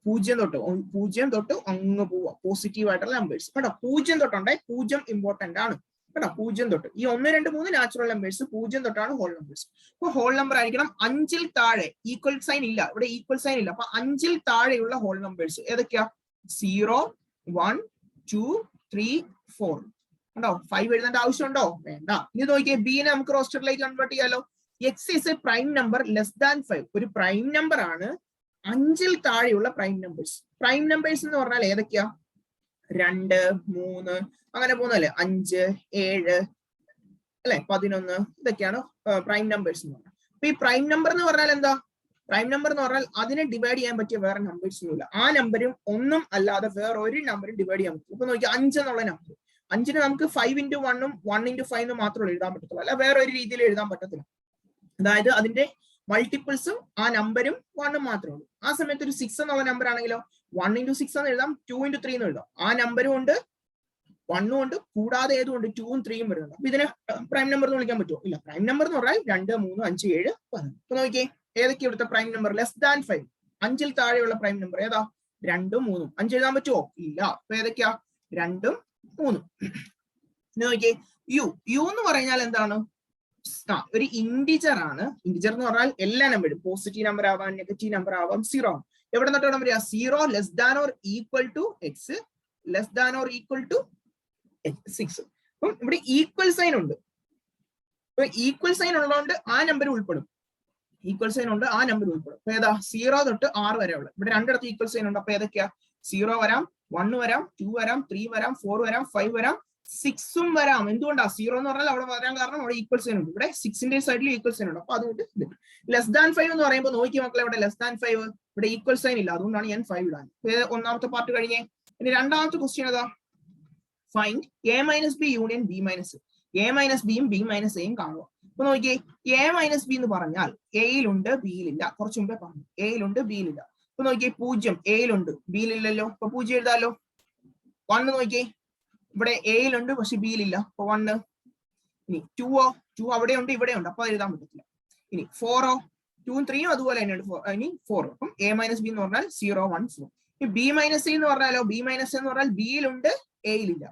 0 തൊട്ട് അങ്ങ് പോവാ, പോസിറ്റീവ് ആയിട്ടുള്ള നമ്പേഴ്സ് കേട്ടോ. 0 തൊട്ടുണ്ടേ, 0 ഇമ്പോർട്ടന്റ് ആണ് കേട്ടോ. 0 തൊട്ട് ഈ 1, 2, 3 നാച്ചുറൽ നമ്പേഴ്സ്, 0 തൊട്ടാണ് ഹോൾ നമ്പേഴ്സ്. അപ്പൊ ഹോൾ നമ്പർ ആയിരിക്കണം 5ൽ താഴെ. ഈക്വൽ സൈൻ ഇല്ല ഇവിടെ, ഈക്വൽ സൈൻ ഇല്ല. അപ്പൊ 5ൽ താഴെയുള്ള ഹോൾ നമ്പേഴ്സ് ഏതൊക്കെയാ? 0, 1, 2, 3, 4 ഉണ്ടോ? 5 എഴുതേണ്ട ആവശ്യമുണ്ടോ? വേണ്ട. ഇനി നോക്കിയേ, ബിനെ നമുക്ക് റോസ്റ്ററിലേക്ക് കൺവേർട്ട് ചെയ്യാലോ. X is A prime number less than 5. ഒരു പ്രൈം നമ്പർ ആണ് 5ൽ താഴെയുള്ള പ്രൈം നമ്പേഴ്സ്. പ്രൈം നമ്പേഴ്സ് എന്ന് പറഞ്ഞാൽ ഏതൊക്കെയാ? 2, 3 അങ്ങനെ പോകുന്നല്ലേ. 5, 7 അല്ലെ, 11 ഇതൊക്കെയാണ് പ്രൈം നമ്പേഴ്സ് എന്ന് പറഞ്ഞാൽ. അപ്പൊ ഈ പ്രൈം നമ്പർ എന്ന് പറഞ്ഞാൽ എന്താ? പ്രൈം നമ്പർ എന്ന് പറഞ്ഞാൽ അതിനെ ഡിവൈഡ് ചെയ്യാൻ പറ്റിയ വേറെ നമ്പേഴ്സ് ഒന്നുമില്ല. ആ നമ്പരും ഒന്നും അല്ലാതെ വേറെ ഒരു നമ്പറും ഡിവൈഡ് ചെയ്യാൻ പറ്റും. ഇപ്പൊ നോക്കി 5 എന്നുള്ള നമ്പർ, 5ന് നമുക്ക് 5 into 1 1 into 5 മാത്രമേ എഴുതാൻ പറ്റത്തുള്ളൂ, അല്ല വേറെ ഒരു രീതിയിൽ എഴുതാൻ പറ്റത്തില്ല. അതായത് അതിന്റെ മൾട്ടിപ്പിൾസും ആ നമ്പരും 1 മാത്രമേ ഉള്ളൂ. ആ സമയത്ത് ഒരു 6 എന്നുള്ള നമ്പർ ആണെങ്കിലോ 1 into 6 എന്ന് എഴുതാം, 2 into 3 എന്ന് എഴുതാം. ആ നമ്പരും ഉണ്ട്, 1 ഉണ്ട്, കൂടാതെ ഏതുകൊണ്ട് 2ഉം 3ഉം വരുന്നുണ്ട്. അപ്പൊ ഇതിനെ പ്രൈം നമ്പർ എന്ന് വിളിക്കാൻ പറ്റുമോ? ഇല്ല. പ്രൈം നമ്പർ എന്ന് പറഞ്ഞാൽ 2, 3, 5, 7, 11. അപ്പൊ നോക്കിയേ, ഏതൊക്കെ ഇവിടുത്തെ പ്രൈം നമ്പർ? ലെസ് ദാൻ 5, 5ൽ താഴെയുള്ള പ്രൈം നമ്പർ ഏതാ? 2ഉം 3ഉം. 5 എഴുതാൻ പറ്റുമോ? ഇല്ല. അപ്പൊ ഏതൊക്കെയാ? 2ഉം 3ഉം. നോക്കിയേ, യു എന്ന് പറഞ്ഞാൽ എന്താണ്? ഒരു ഇന്റിജർ ആണ്. ഇന്റിജർ എന്ന് പറഞ്ഞാൽ എല്ലാ നമ്പറും പോസിറ്റീവ് നമ്പർ ആവാം, നെഗറ്റീവ് നമ്പർ ആവാം, 0 ആവാം. എവിടെ നിന്നിട്ടാണ് വരിക? 0 less than or equal to x, less than or equal to 6. അപ്പം ഇവിടെ ഈക്വൽ സൈൻ ഉണ്ട്. അപ്പൊ ഈക്വൽ സൈൻ ഉള്ളതുകൊണ്ട് ആ നമ്പർ ഉൾപ്പെടും. ഈക്വൽ സൈൻ ഉണ്ട്, ആ നമ്പർ ഉൾപ്പെടും. അപ്പൊ ഏതാ? 0 തൊട്ട് 6 വരെ ഉള്ളത്. ഇവിടെ രണ്ടിടത്ത് ഈക്വൽ സൈൻ ഉണ്ട്. അപ്പൊ ഏതൊക്കെയാ? 0 വരാം, 1 വരാം, 2 വരാം, 3 വരാം, 4 വരാം, 5 വരാം, 6ഉം വരാം. എന്തുകൊണ്ടാ? 0 എന്ന് പറഞ്ഞാൽ അവിടെ വരാൻ കാരണം അവിടെ ഈക്വൽ സൈൻ ഉണ്ട്. ഇവിടെ 6ന്റെ സൈഡിൽ ഈക്വൽ സൈൻ ഉണ്ട്. അപ്പൊ അതുകൊണ്ട് ലെസ് ദാൻ 5 എന്ന് പറയുമ്പോൾ നോക്കി മക്കളെ, ഇവിടെ ലെസ് ദാൻ 5, ഇവിടെ ഈക്വൽ സൈൻ ഇല്ല. അതുകൊണ്ടാണ് ഞാൻ 5 ഇടാൻ. ഒന്നാമത്തെ പാർട്ട് കഴിഞ്ഞേ. ഇനി രണ്ടാമത്തെ ക്വസ്റ്റ്യൻ ഏതാ? Find A minus B union B minus A. A minus ബിയും ബി മൈനസ് എയും കാണുക. അപ്പൊ നോക്കിയേ, എ മൈനസ് ബി എന്ന് പറഞ്ഞാൽ എയിലുണ്ട് ബിയിലില്ല. കുറച്ചു മുമ്പേ പറഞ്ഞു എയിലുണ്ട് ബിയിലില്ല. അപ്പൊ നോക്കിയേ, 0 എയിലുണ്ട് ബിയിലില്ലല്ലോ. അപ്പൊ 0 എഴുതാലോ. 1 നോക്കിയേ, ഇവിടെ എയിലുണ്ട് പക്ഷെ ബിയിലില്ല. അപ്പൊ 1. ഇനി 2 അവിടെ ഉണ്ട് ഇവിടെ ഉണ്ട്, അപ്പൊ എഴുതാൻ പറ്റത്തില്ല. ഇനി 4 2ഉം 3ഉം അതുപോലെ തന്നെയുണ്ട്. ഇനി 4. അപ്പം എ മൈനസ് ബി എന്ന് പറഞ്ഞാൽ 0, 1, 4. ഈ ബി മൈനസ് എ എന്ന് പറഞ്ഞാലോ, ബി മൈനസ് എന്ന് പറഞ്ഞാൽ ബിയിലുണ്ട് എയിലില്ല.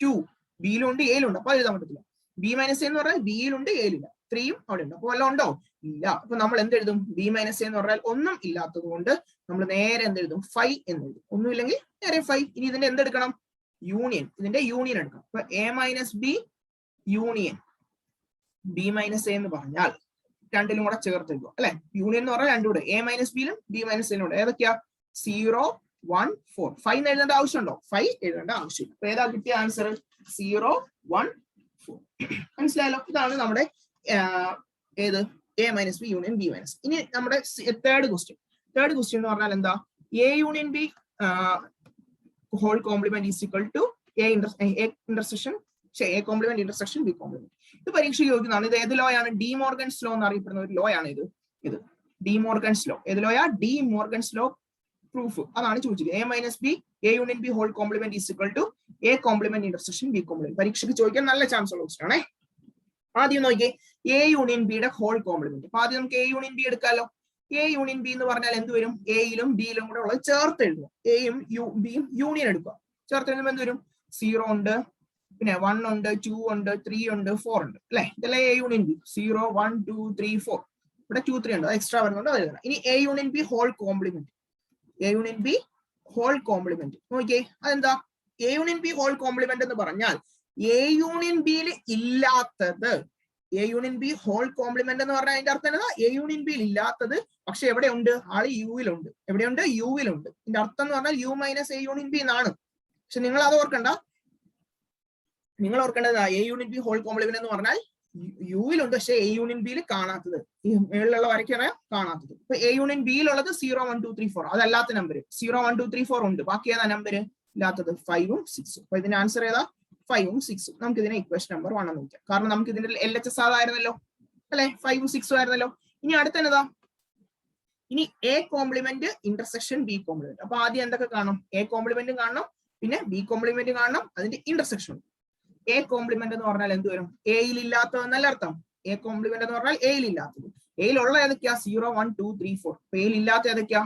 2 ബിയിലുണ്ട് എയിലുണ്ട്, അപ്പൊ എഴുതാൻ പറ്റത്തില്ല. ബി മൈനസ് എന്ന് പറഞ്ഞാൽ ബിയിലുണ്ട് എയിലില്ല. 3ഉം അവിടെ ഉണ്ട്, അപ്പൊ വല്ലതും ഉണ്ടോ? ഇല്ല. അപ്പൊ നമ്മൾ എന്തെഴുതും? ബി മൈനസ് എന്ന് പറഞ്ഞാൽ ഒന്നും ഇല്ലാത്തത് കൊണ്ട് നമ്മൾ നേരെ എന്തെഴുതും? 5 എന്ന് എഴുതും. ഒന്നും ഇല്ലെങ്കിൽ നേരെ 5. ഇനി ഇതിന്റെ എന്തെടുക്കണം? യൂണിയൻ. ഇതിന്റെ യൂണിയൻ എടുക്കണം. അപ്പൊ A minus B union B minus A എന്ന് പറഞ്ഞാൽ രണ്ടിലും കൂടെ ചേർത്ത് എഴുതുക അല്ലെ. യൂണിയൻ എന്ന് പറഞ്ഞാൽ രണ്ടും കൂടെ, എ മൈനസ് ബിയിലും ബി മൈനസ് എയിലും കൂടെ. ഏതൊക്കെയാ? 0, 1, 4. 5 എഴുതേണ്ട ആവശ്യമുണ്ടോ? 5 എഴുതേണ്ട ആവശ്യമില്ല. അപ്പൊ ഏതാ കിട്ടിയ ആൻസർ? 0, 1, 4. മനസ്സിലായല്ലോ? ഇതാണ് നമ്മുടെ ഏത്? A minus B union B minus. ഇനി നമ്മുടെ തേർഡ് ക്വസ്റ്റ്യൻ എന്ന് പറഞ്ഞാൽ എന്താ? A union B whole complement is equal to A intersection A complement intersection B complement. ഇത് പരീക്ഷയ്ക്ക് ചോദിക്കുന്നതാണ്. ഇത് ഏത് ലോ ആണ്? ഡി മോർഗൻസ് ലോ എന്ന് അറിയപ്പെടുന്ന ഒരു ലോ ആണ് ഇത് ഡി മോർഗൻസ് ലോ. ഏത് ലോയാ? De Morgan's law proof. അതാണ് ചോദിച്ചത്. A minus B A union B whole complement is equal to A complement intersection B complement. പരീക്ഷയ്ക്ക് ചോദിക്കാൻ നല്ല ചാൻസ് ഉള്ള ക്വസ്റ്റൻ ആണേ. ആദ്യം നോക്കിയേ, എ യൂണിയൻ ബിയുടെ ഹോൾ കോംപ്ലിമെന്റ്. അപ്പൊ ആദ്യം നമുക്ക് എ യൂണിയൻ ബി എടുക്കാമല്ലോ. എ യൂണിയൻ ബി എന്ന് പറഞ്ഞാൽ എന്ത് വരും? എയിലും ബിയിലും കൂടെ ഉള്ളത് ചേർത്ത് എഴുതുക. എയും ബിയും യൂണിയൻ എടുക്കുക. ചേർത്ത് എഴുതുമ്പോൾ എന്ത് വരും? 0 ഉണ്ട്, പിന്നെ 1 ഉണ്ട്, 2 ഉണ്ട്, 3 ഉണ്ട്, 4 ഉണ്ട് അല്ലെ. ഇതല്ലേ എ യൂണിയൻ ബി. 0, 1, 2, 3, 4. ഇവിടെ 2, 3 ഉണ്ട്, അത് എക്സ്ട്രാ വരുന്നുണ്ട്, അത് എഴുതണം. ഇനി A union B whole complement. A union B whole complement നോക്കിയേ, അതെന്താ? A union B whole complement എന്ന് പറഞ്ഞാൽ എ യൂണിയൻ ബിയിൽ ഇല്ലാത്തത്. A union B whole complement എന്ന് പറഞ്ഞാൽ അതിന്റെ അർത്ഥം എന്താ? എ യൂണിയൻ ബിയിൽ ഇല്ലാത്തത് പക്ഷെ എവിടെയുണ്ട്? ആള് യുവിലുണ്ട്. എവിടെയുണ്ട്? യുവിലുണ്ട്. ഇതിന്റെ അർത്ഥം എന്ന് പറഞ്ഞാൽ U minus A union B എന്നാണ്. പക്ഷെ നിങ്ങൾ അത് ഓർക്കണ്ട. നിങ്ങൾ ഓർക്കേണ്ടത് A union B whole complement എന്ന് പറഞ്ഞാൽ യുവിലുണ്ട് പക്ഷെ എ യൂണിയൻ ബിയിൽ കാണാത്തത്. ഈ മേളിലുള്ള വരയ്ക്കാണ് കാണാത്തത്. ഇപ്പൊ എ യൂണിയൻ ബിയിലുള്ളത് 0, 1, 2, 3, 4 അതല്ലാത്ത നമ്പർ. 0, 1, 2, 3, 4 ഉണ്ട്. ബാക്കി ഏതാ നമ്പർ ഇല്ലാത്തത്? 5ഉം 6ഉം. അപ്പൊ ഇതിന്റെ ആൻസർ ഏതാ? 5ഉം 6ഉം. നമുക്ക് ഇതിനെ ഇക്വേഷൻ നമ്പർ 1 എന്ന് നോക്കാം. കാരണം നമുക്ക് ഇതിന്റെ LHS ആയിരുന്നല്ലോ അല്ലെ, 5ഉം 6ഉം ആയിരുന്നല്ലോ. ഇനി അടുത്തതാ ഇനി A complement intersection B complement. അപ്പൊ ആദ്യം എന്തൊക്കെ കാണണം? എ കോംപ്ലിമെന്റ് കാണണം, പിന്നെ ബി കോംപ്ലിമെന്റ് കാണണം, അതിന്റെ ഇന്റർസെക്ഷൻ. എ കോംപ്ലിമെന്റ് എന്ന് പറഞ്ഞാൽ എന്ത് വരും? എയിൽ ഇല്ലാത്തതെന്നല്ല അർത്ഥം. എ കോംപ്ലിമെന്റ് എന്ന് പറഞ്ഞാൽ എയിൽ ഇല്ലാത്തത്. എയിലുള്ള ഏതൊക്കെയാ? 0 1 2 3 4. എയിൽ ഇല്ലാത്ത ഏതൊക്കെയാ?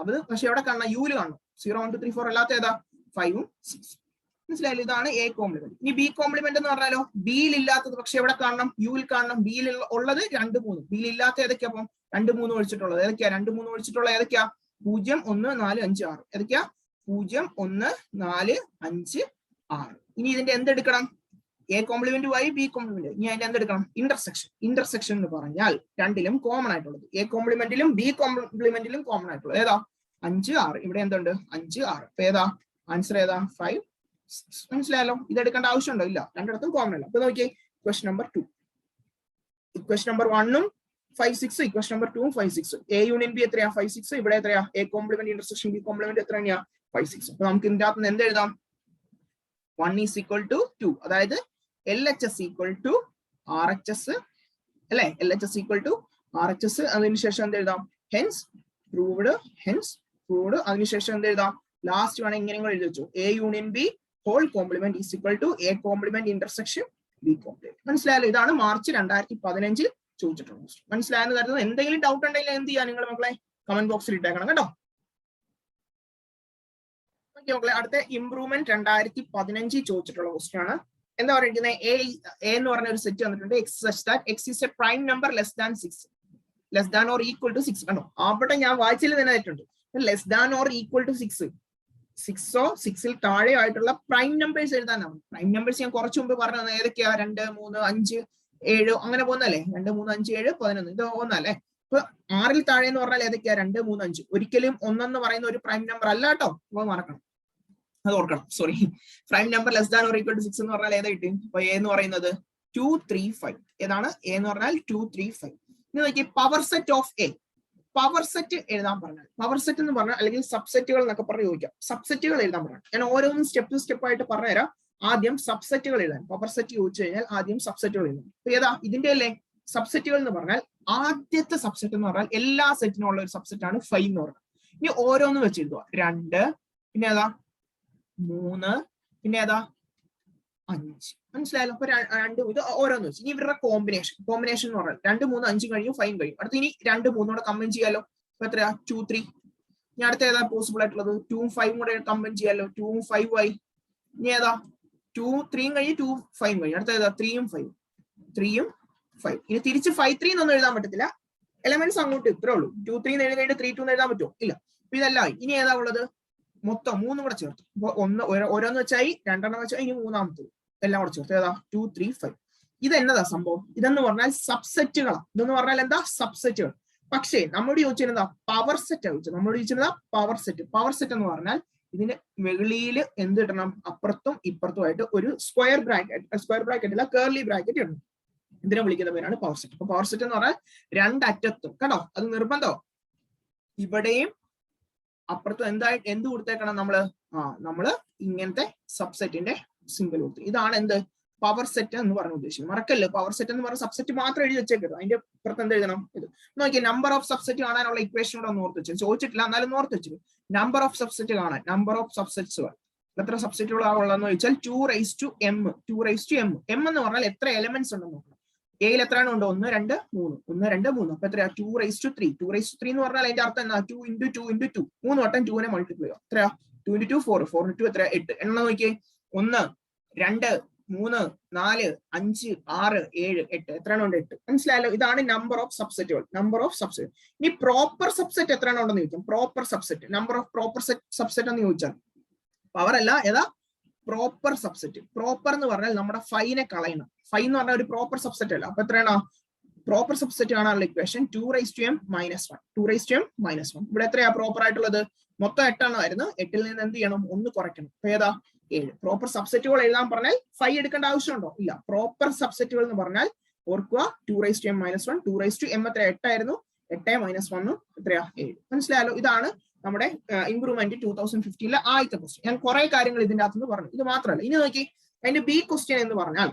അത് പക്ഷെ എവിടെ കാണണം? യുവിൽ കാണണം. 0 1 2 3 4 അല്ലാത്ത ഏതാ? 5 6. മനസ്സിലായാലും ഇതാണ് എ കോംപ്ലിമെന്റ്. ഇനി ബി കോംപ്ലിമെന്റ് എന്ന് പറഞ്ഞാലോ? ബിയിൽ ഇല്ലാത്തത് പക്ഷെ എവിടെ കാണണം? യുവിൽ കാണണം. ബിയിൽ ഉള്ളത് 2 3. ബിയിൽ ഇല്ലാത്ത ഏതൊക്കെയാ? അപ്പം 2 3 ഒഴിച്ചിട്ടുള്ളത് ഏതൊക്കെയാ? 2 3 ഒഴിച്ചിട്ടുള്ള ഏതൊക്കെയാ? 0 1 4 5 6. ഏതൊക്കെയാ? 0 1 4 5 6. ഇനി ഇതിന്റെ എന്തെടുക്കണം? എ കോംപ്ലിമെന്റ് ആയി ബി കോംപ്ലിമെന്റ്. ഇനി അതിന്റെ എന്തെടുക്കണം? ഇന്റർസെക്ഷൻ. ഇന്റർസെക്ഷൻ എന്ന് പറഞ്ഞാൽ രണ്ടിലും കോമൺ ആയിട്ടുള്ളത്. എ കോംപ്ലിമെന്റിലും ബി കോംപ്ലിമെന്റിലും കോമൺ ആയിട്ടുള്ളത് ഏതാ? 5 6. ഇവിടെ എന്തുണ്ട്? 5 6. അപ്പൊ ഏതാ ആൻസർ? ഏതാ? 5 6. മനസ്സിലായല്ലോ? ഇത് എടുക്കേണ്ട ആവശ്യമുണ്ടോ? ഇല്ല, രണ്ടിടത്തും കോമൺ അല്ല. അപ്പൊ നോക്കിയേ, equation number 2. Equation number 1 5 6, equation number 2 5 6. A union B എത്രയാ? 5 6. ഇവിടെ എത്രയാ? A complement intersection B complement എത്ര തന്നെയാ? 5 6. അപ്പൊ നമുക്ക് ഇതിന്റെ അകത്ത് എന്ത് എഴുതാം? 1 is equal to 2. അതായത് LHS equal to RHS അല്ലെ? LHS equal to RHS. അതിനുശേഷം എന്ത് എഴുതാം? hence proved. അതിനുശേഷം എന്ത് എഴുതാം? ലാസ്റ്റ് വേണം ഇങ്ങനെ എഴുതി വെച്ചു. A union B whole complement is equal to A complement intersection B complement. മനസ്സിലായല്ലോ? ഇതാണ് മാർച്ച് 2015 ചോദിച്ചിട്ടുള്ളത്. മനസ്സിലായെന്ന് കരുതുന്നു. എന്തെങ്കിലും ഡൗട്ട് ഉണ്ടെങ്കിൽ എന്ത് ചെയ്യാം? നിങ്ങൾ മക്കളെ കമന്റ് ബോക്സിൽ ഇട്ടേക്കണം കേട്ടോ. മക്കളെ അടുത്ത ഇംപ്രൂവ്മെന്റ് 2015 ചോദിച്ചിട്ടുള്ള ക്വസ്റ്റ്യൻ ആണ്. എന്താ പറയുന്നത്? എ എന്ന് പറഞ്ഞ ഒരു സെറ്റ് വന്നിട്ടുണ്ട്. X such that x is a prime number less than 6, less than or equal to 6. കണ്ടോ? അവിടെ ഞാൻ വായിച്ചതിൽ തന്നെ ആയിട്ടുണ്ട്. Less than or equal to 6, 6ഓ 6ൽ താഴെ ആയിട്ടുള്ള പ്രൈം നമ്പേഴ്സ് എഴുതാനാണ്. പ്രൈം നമ്പേഴ്സ് ഞാൻ കുറച്ചു മുമ്പ് പറഞ്ഞത് ഏതൊക്കെയാ? 2 3 5 7 അങ്ങനെ പോകുന്നല്ലേ? 2 3 5 7 11 ഇത് ഒന്നല്ലേ? അപ്പൊ 6ൽ താഴെ എന്ന് പറഞ്ഞാൽ ഏതൊക്കെയാ? 2 3 5. ഒരിക്കലും 1 എന്ന് പറയുന്ന ഒരു പ്രൈം നമ്പർ അല്ല കേട്ടോ. അപ്പൊ മറക്കണം, അത് ഓർക്കണം. Sorry, prime number less than or equal to 6 എന്ന് പറഞ്ഞാൽ ഏതാ കിട്ടും? അപ്പൊ എ എന്ന് പറയുന്നത് 2 3 5. ഏതാണ് എ എന്ന് പറഞ്ഞാൽ? 2 3 5. ഇനി നോക്കി, power set of A. Power set എഴുതാൻ പറഞ്ഞാൽ, പവർ സെറ്റ് എന്ന് പറഞ്ഞാൽ അല്ലെങ്കിൽ സബ്സെറ്റുകൾ എന്നൊക്കെ പറഞ്ഞ് ചോദിക്കാം. സബ്സെറ്റുകൾ എഴുതാൻ പറഞ്ഞാൽ ഞാൻ ഓരോന്നും സ്റ്റെപ്പ് ആയിട്ട് പറഞ്ഞുതരാം. ആദ്യം സബ്സെറ്റുകൾ എഴുതാൻ. പവർ സെറ്റ് ചോദിച്ചു കഴിഞ്ഞാൽ ആദ്യം സബ്സെറ്റുകൾ എഴുതാം. ഏതാ ഇതിന്റെ അല്ലേ സബ്സെറ്റുകൾ എന്ന് പറഞ്ഞാൽ? ആദ്യത്തെ സബ്സെറ്റ് എന്ന് പറഞ്ഞാൽ എല്ലാ സെറ്റിനും ഉള്ള ഒരു സബ്സെറ്റ് ആണ് 5 എന്ന് പറഞ്ഞാൽ. ഇനി ഓരോന്ന് വെച്ച് എഴുതുക. 2, പിന്നെ ഏതാ 3, പിന്നെ ഏതാ 5. മനസ്സിലായല്ലോ? അപ്പൊ 2 ഇത് ഓരോന്ന് വെച്ച്. ഇനി ഇവരുടെ കോമ്പിനേഷൻ എന്ന് പറഞ്ഞാൽ 2 3 5 കഴിയും, 5 കഴിയും. അടുത്ത് ഇനി 2 3 കൂടെ കമ്പൈൻ ചെയ്യാലോ. അപ്പൊ എത്രയാ? 2 3. ഇനി അടുത്ത ഏതാ പോസിബിൾ ആയിട്ടുള്ളത്? 2 5 കൂടെ കമ്പൈൻ ചെയ്യാലോ. 2 5 ആയി. ഇനി ഏതാ? 2 3 കഴിയും, 2 5 കഴിയും. അടുത്ത ഏതാ? 3 5. ഇനി തിരിച്ച് 5 3 എന്നൊന്നും എഴുതാൻ പറ്റത്തില്ല. എലമെന്റ്സ് അങ്ങോട്ട് ഇത്രേ ഉള്ളൂ. 2 3 എന്ന് എഴുതി 3 2 എന്ന് എഴുതാൻ പറ്റുമോ? ഇല്ല. അപ്പൊ ഇതല്ല. ഇനി ഏതാ ഉള്ളത്? മൊത്തം 3 കൂടെ ചേർത്ത്. അപ്പൊ ഓരോന്ന് വെച്ചായി, 2 വെച്ചായി, ഇനി മൂന്നാമത്തത് എല്ലാം കൂടെ ചേർത്ത്. ഏതാ? 2 3 5. ഇത് എന്നതാ സംഭവം? ഇതെന്ന് പറഞ്ഞാൽ സബ്സെറ്റുകളാണ്. ഇതെന്ന് പറഞ്ഞാൽ എന്താ? സബ്സെറ്റുകൾ. പക്ഷേ നമ്മോട് ചോദിച്ചിരുന്ന പവർ സെറ്റ് ചോദിച്ചത്. നമ്മളോട് ചോദിച്ചിരുന്ന പവർ സെറ്റ്. പവർ സെറ്റ് എന്ന് പറഞ്ഞാൽ ഇതിന് വെളിയിൽ എന്ത് ഇടണം? അപ്പുറത്തും ഇപ്പുറത്തുമായിട്ട് ഒരു സ്ക്വയർ ബ്രാക്കറ്റില്ല, കേർലി ബ്രാക്കറ്റ് ഇടണം. ഇതിനെ വിളിക്കുന്ന പേരാണ് പവർ സെറ്റ്. അപ്പൊ പവർ സെറ്റ് എന്ന് പറഞ്ഞാൽ രണ്ടറ്റത്തും, കണ്ടോ? അത് നിർബന്ധം. ഇവിടെയും അപ്പുറത്തും എന്ത് കൊടുത്തേക്കണം? നമ്മള് ഇങ്ങനത്തെ സബ്സെറ്റിന്റെ സിംബൽ കൊടുത്തു. ഇതാണ് എന്ത്? പവർ സെറ്റ് എന്ന് പറഞ്ഞ ഉദ്ദേശിക്കുന്നത്. മറക്കല്ലേ, പവർ സെറ്റ് എന്ന് പറഞ്ഞ സബ്സെറ്റ് മാത്രം എഴുതി വെച്ചേക്കരുത്. അതിന്റെ പുറത്ത് എന്ത് എഴുതണം? ഇത് നോക്കിയാൽ നമ്പർ ഓഫ് സബ്സെറ്റ് കാണാനുള്ള ഇക്വേഷനോട് ഒന്ന് ഓർത്ത് വെച്ചു. ചോദിച്ചിട്ടില്ല, എന്നാലും ഓർത്ത് വെച്ചു. നമ്പർ ഓഫ് സബ്സെറ്റ് കാണാൻ, നമ്പർ ഓഫ് സബ്സെറ്റ്സുകൾ എത്ര സബ്സെറ്റുകളാണുള്ളതെന്ന് ചോദിച്ചാൽ 2m. 2m. m എന്ന് പറഞ്ഞാൽ എത്ര എലമെന്റ്സ് ഉണ്ടെന്ന് നോക്കണം. എയിൽ എത്രയാണ് ഉണ്ട്? 1 2 3. 1 2 3. അപ്പൊ എത്രയാ? 2^3. 2^3 എന്ന് പറഞ്ഞാൽ അതിന്റെ അർത്ഥം എന്താ? 2 × 2 × 2. 3 വട്ടം 2നെ മൾട്ടിപ്ലൈ ചെയ്യുക. എത്രയാ? 2 × 2 4. 4 × 2 എത്രയാ? 8. എണ്ണം നോക്കിയേ. 1 2 3 4 5 6 7 8. എത്രയാണ് ഉണ്ട്? 8. മനസ്സിലായല്ലോ? ഇതാണ് നമ്പർ ഓഫ് സബ്സെറ്റുകൾ. Number of subset. ഇനി പ്രോപ്പർ സബ്സെറ്റ് എത്രയാണ് ഉണ്ടെന്ന് ചോദിക്കും. Proper subset, number of proper subset എന്ന് ചോദിച്ചാൽ പവർ അല്ല, ഏതാ? Proper subset. പ്രോപ്പർ എന്ന് പറഞ്ഞാൽ നമ്മുടെ 5നെ കളയണം. 5 എന്ന് പറഞ്ഞാൽ ഒരു പ്രോപ്പർ സബ്സെറ്റ് അല്ല. അപ്പൊ എത്രയാണ് പ്രോപ്പർ സബ്സെറ്റ് കാണാനുള്ള ഇക്വേഷൻ? 2m - 1. 2m - 1. ഇവിടെ എത്രയാ പ്രോപ്പർ ആയിട്ടുള്ളത്? മൊത്തം 8 ആയിരുന്നു. 8ൽ നിന്ന് എന്ത് ചെയ്യണം? 1 കുറയ്ക്കണം. അപ്പൊ ഏതാ? 7. പ്രോപ്പർ സബ്സെറ്റുകൾ എഴുതാൻ പറഞ്ഞാൽ 5 എടുക്കേണ്ട ആവശ്യമുണ്ടോ? ഇല്ല. പ്രോപ്പർ സബ്സെറ്റുകൾ എന്ന് പറഞ്ഞാൽ ഓർക്കുക, 2m - 1. 2m എത്ര? 8 ആയിരുന്നു. 8 - 1 എത്രയാ? 7. മനസ്സിലായല്ലോ? ഇതാണ് നമ്മുടെ ഇംപ്രൂവ്മെന്റ് 2015 ആദ്യത്തെ ക്വസ്റ്റ്യൻ. ഞാൻ കുറെ കാര്യങ്ങൾ ഇതിന്റെ അകത്തുനിന്ന് പറഞ്ഞു. ഇത് മാത്രമല്ല, ഇനി നോക്കി അതിന്റെ ബി ക്വസ്റ്റ്യൻ എന്ന് പറഞ്ഞാൽ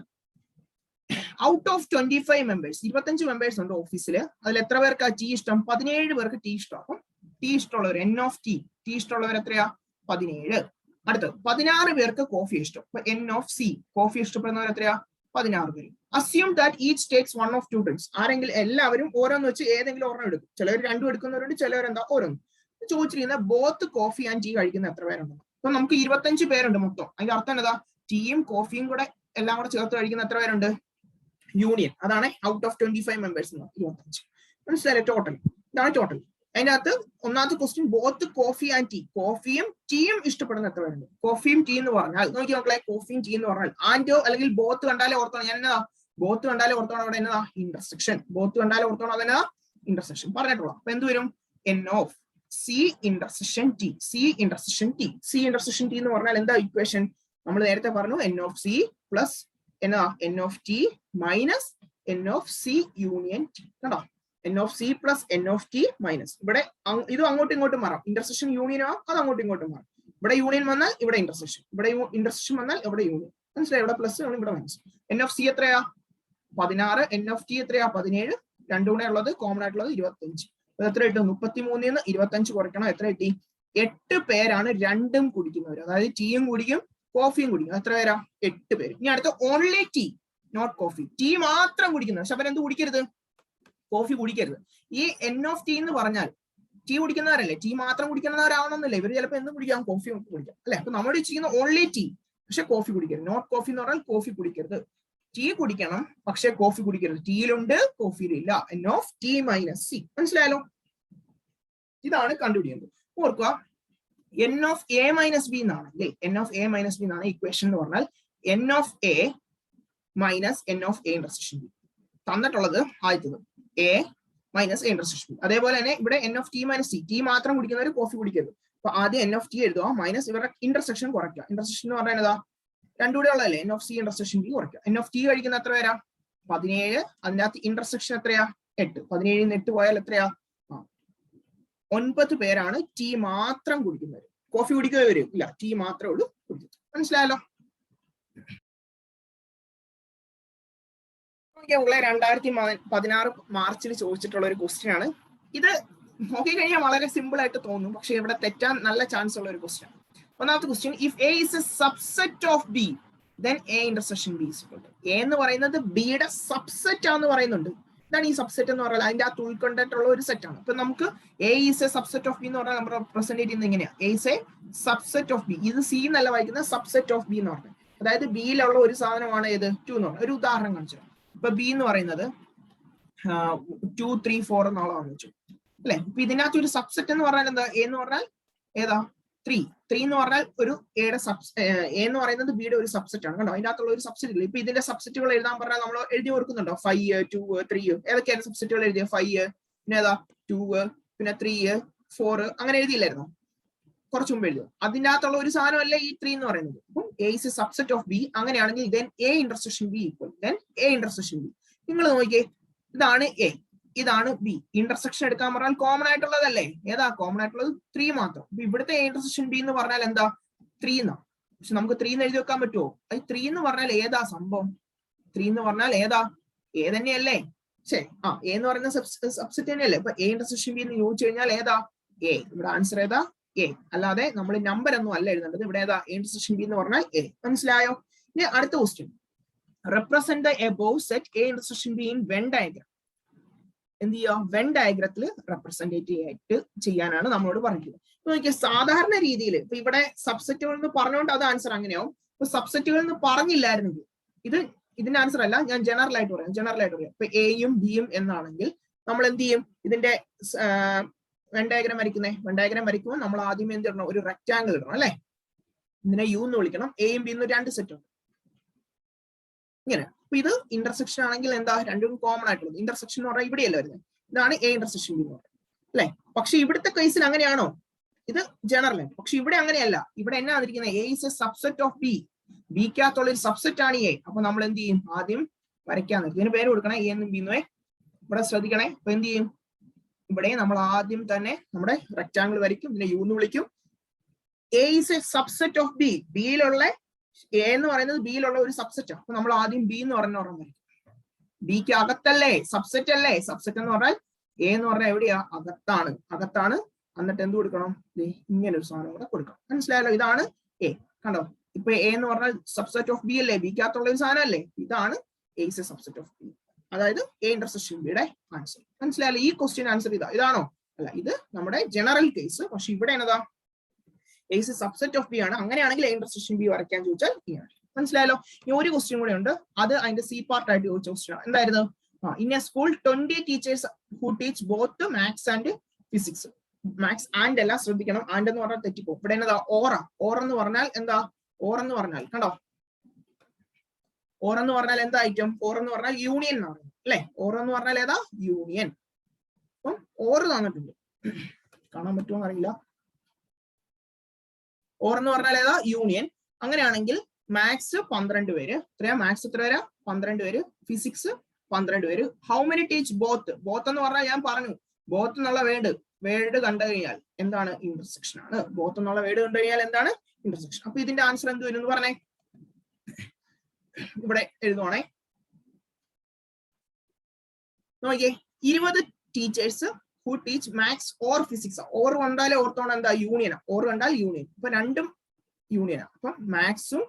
ഔട്ട് ഓഫ് 25 മെമ്പേഴ്സ് 25 മെമ്പേഴ്സ് ഉണ്ട് ഓഫീസിൽ. അതിൽ എത്ര പേർക്ക് ടീ ഇഷ്ടം? 17 പേർക്ക് ടീ ഇഷ്ടം. അപ്പം ടീ ഇഷ്ടമുള്ളവർ എൻ ഓഫ് ടി, ടീ ഇഷ്ടമുള്ളവർ എത്രയാ? 17. അടുത്തത് 16 പേർക്ക് കോഫി ഇഷ്ടം. അപ്പൊ എൻ ഓഫ് സി, കോഫി ഇഷ്ടപ്പെടുന്നവർ എത്രയാ? 16 പേര്. Assume that each takes 1 of 2 drinks. ആരെങ്കിലും എല്ലാവരും ഓരോന്ന് വെച്ച് ഏതെങ്കിലും ഒരെണ്ണം എടുക്കും. ചിലവർ രണ്ടും എടുക്കുന്നവരുണ്ട്, ചിലവർ എന്താ ഓരോന്ന്. ചോദിച്ചിരിക്കുന്ന ബോത്ത് കോഫി ആൻഡ് ടീ കഴിക്കുന്ന എത്ര പേരുണ്ട്? അപ്പൊ നമുക്ക് 25 പേരുണ്ട് മൊത്തം. അതിന്റെ അർത്ഥം എന്താ? ടീയും കോഫിയും കൂടെ എല്ലാം കൂടെ ചേർത്ത് കഴിക്കുന്ന എത്ര പേരുണ്ട്? യൂണിയൻ. അതാണ് ഔട്ട് ഓഫ് 25 മെമ്പേഴ്സ് 25. മനസ്സിലായി? ടോട്ടൽ. ഇതാണ് ടോട്ടൽ. അതിന്റെ അകത്ത് ഒന്നാമത്തെ question both coffee and tea, കോഫിയും ടീയും ഇഷ്ടപ്പെടുന്ന എത്ര പേരുണ്ട്? കോഫിയും ടീ എന്ന് പറഞ്ഞാൽ നോക്കി നോക്കളെ, കോഫിയും ടീ എന്ന് പറഞ്ഞാൽ ആൻഡോ അല്ലെങ്കിൽ ബോത്ത് കണ്ടാലേ ഓർത്തോണം. ഞാൻ എന്നതാ ബോത്ത് കണ്ടാലേ ഓർത്തോണം. അവിടെ എന്നതാ? ഇന്റർസെക്ഷൻ. ബോത്ത് കണ്ടാലേ ഓർത്തോണം. അതെന്നതാ? ഇന്റർസെക്ഷൻ പറഞ്ഞിട്ടുള്ള. അപ്പൊ എന്ത് വരും? N of C intersection T. C intersection T. C intersection T എന്ന് പറഞ്ഞാൽ എന്താ ഇക്വേഷൻ? നമ്മൾ നേരത്തെ പറഞ്ഞു എൻ ഓഫ് സി പ്ലസ് എന്നാ N of T minus N of C union T. കണ്ടോ? N of C plus N of T minus. ഇവിടെ ഇത് അങ്ങോട്ടും ഇങ്ങോട്ടും മാറാം. ഇന്റർസെക്ഷൻ യൂണിയൻ ആവും, അത് അങ്ങോട്ടും ഇങ്ങോട്ടും മാറും. ഇവിടെ യൂണിയൻ വന്നാൽ ഇവിടെ ഇന്റർസെക്ഷൻ, ഇവിടെ ഇന്റർസെക്ഷൻ വന്നാൽ ഇവിടെ യൂണിയൻ. മനസ്സിലായി? ഇവിടെ പ്ലസ് ഇവിടെ മൈനസ്. എൻ ഓഫ് സി എത്രയാ? 16. എൻ ഓഫ് ടി എത്രയാ? 17. രണ്ടും കൂടെ ഉള്ളത് കോമൺ ആയിട്ടുള്ളത് 25. എത്ര കിട്ടും? 33 25 കുറയ്ക്കണം. എത്ര കിട്ടി? 8 പേരാണ് രണ്ടും കുടിക്കുന്നവർ. അതായത് ടീയും കുടിക്കും കോഫിയും കുടിക്കും. എത്ര പേരാ? 8 പേര്. ഇനി അടുത്ത only tea not coffee. Tea മാത്രം കുടിക്കുന്നത്. പക്ഷെ അവരെന്ത് കുടിക്കരുത്? കോഫി കുടിക്കരുത്. ഈ എൻ ഓഫ് ടി എന്ന് പറഞ്ഞാൽ ടീ കുടിക്കുന്നവരല്ലേ, ടീ മാത്രം കുടിക്കുന്നവരാവണമെന്നില്ല. ഇവർ ചിലപ്പോൾ എന്തും കുടിക്കാം, കോഫി കുടിക്കാം അല്ലെ. അപ്പൊ നമ്മൾ ചെയ്യുന്ന ഓൺലി ടീ, പക്ഷെ കോഫി കുടിക്കരുത്. നോട്ട് കോഫി എന്ന് പറഞ്ഞാൽ കോഫി കുടിക്കരുത്. ടീ കുടിക്കണം പക്ഷെ കോഫി കുടിക്കരുത്. ടീയിലുണ്ട് കോഫിയിലില്ല. N of T minus C. മനസ്സിലായാലോ? ഇതാണ് കണ്ടുപിടിക്കുന്നത്. ഓർക്കുക, N of A minus B എന്നാണെങ്കിൽ N of A minus B എന്നാണ് ഇക്വേഷൻ എന്ന് പറഞ്ഞാൽ N of A minus N of A intersection B. തന്നിട്ടുള്ളത് ആദ്യത്തത് A minus A intersection B. അതേപോലെ തന്നെ ഇവിടെ N of T minus C. Tea മാത്രം കുടിക്കുന്നവർ കോഫി കുടിക്കരുത്. അപ്പൊ ആദ്യം എൻ ഓഫ് ടി എഴുതുക മൈനസ് ഇവരുടെ ഇന്റർസെക്ഷൻ കുറയ്ക്കുക. ഇന്റർസെക്ഷൻ എന്ന് പറഞ്ഞാൽ ഏതാ? രണ്ടുകൂടെ ഉള്ളതല്ലേ? N of C intersection B കുറയ്ക്കുക. എൻ ഓഫ് ടി കഴിക്കുന്ന എത്ര പേരാ? 17. അതിന്റെ അകത്ത് ഇന്റർസെക്ഷൻ എത്രയാ? 8. 17 8 പോയാൽ എത്രയാ? 9 പേരാണ് ടീ മാത്രം കുടിക്കുന്നവർ. കോഫി കുടിക്കുന്നവര് ഇല്ല, ടീ മാത്രമേ ഉള്ളൂ കുടിക്കുന്നത്. മനസ്സിലായല്ലോ? 2016 മാർച്ചിൽ ചോദിച്ചിട്ടുള്ള ഒരു ക്വസ്റ്റ്യൻ ആണ് ഇത്. നോക്കിക്കഴിഞ്ഞാൽ വളരെ സിമ്പിൾ ആയിട്ട് തോന്നും, പക്ഷെ ഇവിടെ തെറ്റാൻ നല്ല ചാൻസ് ഉള്ള ഒരു ക്വസ്റ്റ്യൻ. ഒന്നാമത്തെ question, if A is a subset of B then A intersection B is equal to. A എന്ന് പറയുന്നത് ബിയുടെ സബ്സെറ്റ് ആണെന്ന് പറയുന്നുണ്ട്. ഇതാണ് ഈ സബ്സെറ്റ് എന്ന് പറഞ്ഞാൽ അതിന്റെ അകത്ത് ഉൾക്കൊണ്ടിട്ടുള്ള ഒരു സെറ്റ് ആണ്. ഇപ്പൊ നമുക്ക് A is A subset of B എന്ന് പറഞ്ഞാൽ നമ്മൾ റെപ്രസെന്റ് ചെയ്യുന്നത് ഇങ്ങനെയാ, A is A subset of B. ഇത് സി എന്നല്ല വായിക്കുന്ന സബ്സെറ്റ് ഓഫ് ബി എന്ന് പറഞ്ഞത്. അതായത് ബിയിലുള്ള ഒരു സാധനമാണ് ഏത്? 2 എന്ന് പറഞ്ഞത്. ഒരു ഉദാഹരണം കാണിച്ചു. ഇപ്പൊ ബി എന്ന് പറയുന്നത് 2 3 4 എന്നുള്ളതാണ് വെച്ചു അല്ലെ. ഇപ്പൊ ഇതിനകത്ത് ഒരു സബ്സെറ്റ് എന്ന് പറഞ്ഞാൽ എന്താ? എ എന്ന് പറഞ്ഞാൽ ഏതാ? 3 എന്ന് പറഞ്ഞാൽ ഒരു എയുടെ എ എന്ന് പറയുന്നത് ബിയുടെ ഒരു സബ്സെറ്റ് ആണ്. കണ്ടോ? അതിന്റെ അകത്തുള്ള ഒരു സബ്സെറ്റ് ഇല്ല. ഇപ്പൊ ഇതിന്റെ സബ്സെറ്റുകൾ എഴുതാൻ പറഞ്ഞാൽ നമ്മൾ എഴുതി കൊടുക്കുന്നുണ്ടോ? 5 2 3 ഏതൊക്കെയാണ് സബ്സെറ്റുകൾ എഴുതിയ? 5 പിന്നെ ഏതാ? 2 പിന്നെ 3 4 അങ്ങനെ എഴുതിയില്ലായിരുന്നു? കുറച്ചു മുമ്പ് എഴുതും. അതിന്റെ അകത്തുള്ള ഒരു സാധനമല്ല ഈ 3 എന്ന് പറയുന്നത്. അപ്പം A is a subset of B. അങ്ങനെയാണെങ്കിൽ then A intersection B equal then A intersection B. നിങ്ങൾ നോക്കിയേ, ഇതാണ് എ, ഇതാണ് ബി. ഇന്റർസെക്ഷൻ എടുക്കാൻ പറഞ്ഞാൽ കോമൺ ആയിട്ടുള്ളതല്ലേ? ഏതാ കോമൺ ആയിട്ടുള്ളത്? 3 മാത്രം. അപ്പൊ ഇവിടുത്തെ ഇന്റർസെക്ഷൻ ബി എന്ന് പറഞ്ഞാൽ എന്താ? 3 എന്നാണ്. പക്ഷെ നമുക്ക് 3 എന്ന് എഴുതി വെക്കാൻ പറ്റുമോ? അത് 3 എന്ന് പറഞ്ഞാൽ ഏതാ സംഭവം? 3 എന്ന് പറഞ്ഞാൽ ഏതാ? എ തന്നെയല്ലേ? ശരി, എ എന്ന് പറയുന്ന സബ്സെറ്റ് തന്നെയല്ലേ? അപ്പൊ എ ഇന്റർസെക്ഷൻ ബി എന്ന് ചോദിച്ചു കഴിഞ്ഞാൽ ഏതാ? എ. ഇവിടെ ആൻസർ ഏതാ? എ. അല്ലാതെ നമ്മൾ നമ്പർ ഒന്നും അല്ല എഴുതേണ്ടത്. ഇവിടെ ഏതാ? ഇന്റർസെക്ഷൻ ബി എന്ന് പറഞ്ഞാൽ എ. മനസ്സിലായോ? ഇനി അടുത്ത question, represent the above set A intersection be in when diagram. എന്ത് ചെയ്യുക? വെൻ ഡയഗ്രത്തിൽ റെപ്രസെന്റേറ്റീവ് ആയിട്ട് ചെയ്യാനാണ് നമ്മളോട് പറഞ്ഞിട്ടുള്ളത്. നോക്കിയാൽ സാധാരണ രീതിയിൽ ഇപ്പൊ ഇവിടെ സബ്സെറ്റുകൾ എന്ന് പറഞ്ഞുകൊണ്ട് അത് ആൻസർ അങ്ങനെയാവും. ഇപ്പൊ സബ്സെറ്റുകൾ എന്ന് പറഞ്ഞില്ലായിരുന്നെങ്കിൽ ഇതിന്റെ ആൻസർ അല്ല, ഞാൻ ജനറൽ ആയിട്ട് പറയാം. ഇപ്പൊ എയും ബിയും എന്നാണെങ്കിൽ നമ്മൾ എന്ത് ചെയ്യും? ഇതിന്റെ വെൻ ഡയഗ്രാം വരയ്ക്കുമ്പോൾ നമ്മൾ ആദ്യം എന്ത് ഇടണം? ഒരു റെക്ടാങ്കിൾ ഇടണം അല്ലെ. ഇതിനെ യു എന്ന് വിളിക്കണം. എയും ബിയും 2 സെറ്റ് ഉണ്ട് ഇങ്ങനെ. അപ്പൊ ഇത് ഇന്റർസെക്ഷൻ ആണെങ്കിൽ എന്താ? രണ്ടും കോമൺ ആയിട്ടുള്ളത്. ഇന്റർസെക്ഷൻ എന്ന് പറഞ്ഞാൽ ഇവിടെയല്ല വരുന്നത്. ഇതാണ് എ ഇന്റർസെക്ഷൻ ബി എന്ന് പറയുന്നത് അല്ലെ. പക്ഷെ ഇവിടുത്തെ കേസിൽ അങ്ങനെയാണോ? ഇത് ജനറൽ ആണ്. പക്ഷെ ഇവിടെ അങ്ങനെയല്ല. ഇവിടെ എന്നാ വന്നിരിക്കുന്നത്? A is a subset of B. ബിക്കകത്തുള്ള ഒരു സബ്സെറ്റ് ആണ് എ. അപ്പൊ നമ്മൾ എന്ത് ചെയ്യും? ആദ്യം വരയ്ക്കാൻ നിർത്തും. ഇതിന് പേര് കൊടുക്കണം, എ എന്നും ബി എന്നുവേ. ഇവിടെ ശ്രദ്ധിക്കണേ. അപ്പൊ എന്ത് ചെയ്യും? ഇവിടെ നമ്മൾ ആദ്യം തന്നെ നമ്മുടെ റെക്ടാങ്കിൾ വരയ്ക്കും. ഇതിനെ യു എന്ന് വിളിക്കും. A is a subset of B. ബിയിലുള്ള എ എന്ന് പറയുന്നത് ബിയിലുള്ള ഒരു സബ്സെറ്റ് ആണ്. അപ്പൊ നമ്മൾ ആദ്യം ബി എന്ന് പറഞ്ഞ ഒരെണ്ണം വരയ്ക്കും. ബിക്ക് അകത്തല്ലേ, സബ്സെറ്റ് അല്ലേ. സബ്സെറ്റ് എന്ന് പറഞ്ഞാൽ എ എന്ന് പറഞ്ഞാൽ എവിടെയാ, അകത്താണ്. എന്നിട്ട് എന്ത് കൊടുക്കണം, ഇങ്ങനെ ഒരു സാധനം കൂടെ കൊടുക്കണം. മനസ്സിലായല്ലോ, ഇതാണ് എ. കണ്ടോ, ഇപ്പൊ എ എന്ന് പറഞ്ഞാൽ സബ്സെറ്റ് ഓഫ് ബി അല്ലേ, ബിക്ക് അകത്തുള്ള ഒരു സാധനം അല്ലേ, ഇതാണ് A is a subset of B. അതായത് എ ഇന്റർസെക്ഷൻ ബിയുടെ ആൻസർ. മനസ്സിലായല്ലോ, ഈ ക്വസ്റ്റ്യൻ ആൻസർ ഇതാണോ, അല്ല, ഇത് നമ്മുടെ ജനറൽ കേസ്. പക്ഷെ ഇവിടെ എന്നതാ, A is a subset of B ആണ്. അങ്ങനെയാണെങ്കിൽ എ ഇന്റർസെക്ഷൻ ബി വരയ്ക്കാൻ ചോദിച്ചാൽ ഇങ്ങനെ. മനസ്സിലായല്ലോ. ഈ ഒരു ക്വസ്റ്റ്യൻ കൂടെ ഉണ്ട്, അത് അതിന്റെ സി പാർട്ട് ആയിട്ട് ചോദിച്ച ക്വസ്റ്റ്യൻ ആണ്. എന്തായിരുന്നു, in a school 20 teachers who teach both maths and physics. Maths and എല്ലാം ശ്രദ്ധിക്കണം, ആൻഡ് എന്ന് പറഞ്ഞാൽ തെറ്റിപ്പോ. ഇവിടെ എന്നതാ, ഓർ എന്ന് പറഞ്ഞാൽ എന്താ, ഓർ എന്ന് പറഞ്ഞാൽ കണ്ടോ, ഓർ എന്ന് പറഞ്ഞാൽ എന്താ ഐറ്റം, ഓർ എന്ന് പറഞ്ഞാൽ യൂണിയൻ എന്നാണ് അല്ലെ. ഓർ എന്ന് പറഞ്ഞാൽ ഏതാ, യൂണിയൻ. അപ്പം ഓർ തന്നിട്ടുണ്ട്, കാണാൻ പറ്റുമോ അറിയില്ല. ഓർ എന്ന് പറഞ്ഞാൽ ഏതാ, യൂണിയൻ. അങ്ങനെയാണെങ്കിൽ മാത്സ് 12 പേര്, എത്രയാ മാത്സ്, എത്ര പേരാ, 12 പേര്. ഫിസിക്സ് 12 പേര്. How many teach both. Both എന്ന് പറഞ്ഞാൽ ഞാൻ പറഞ്ഞു, ബോത്ത് എന്നുള്ള വേർഡ് കണ്ടു കഴിഞ്ഞാൽ എന്താണ്, ഇന്റർസെക്ഷൻ ആണ്. ബോത്ത് എന്നുള്ള വേർഡ് കണ്ടു കഴിഞ്ഞാൽ എന്താണ്, ഇന്റർസെക്ഷൻ. അപ്പൊ ഇതിന്റെ ആൻസർ എന്ത് വരും എന്ന് പറഞ്ഞേ, ഇവിടെ എഴുതുവാണേ. നോക്കിയേ, 20 teachers who teach maths or physics. Or കണ്ടാലേ ഓർത്തോണം എന്താ, യൂണിയനാ. ഓർ കണ്ടാൽ യൂണിയൻ, ഇപ്പൊ രണ്ടും യൂണിയനാ. അപ്പൊ മാത്സും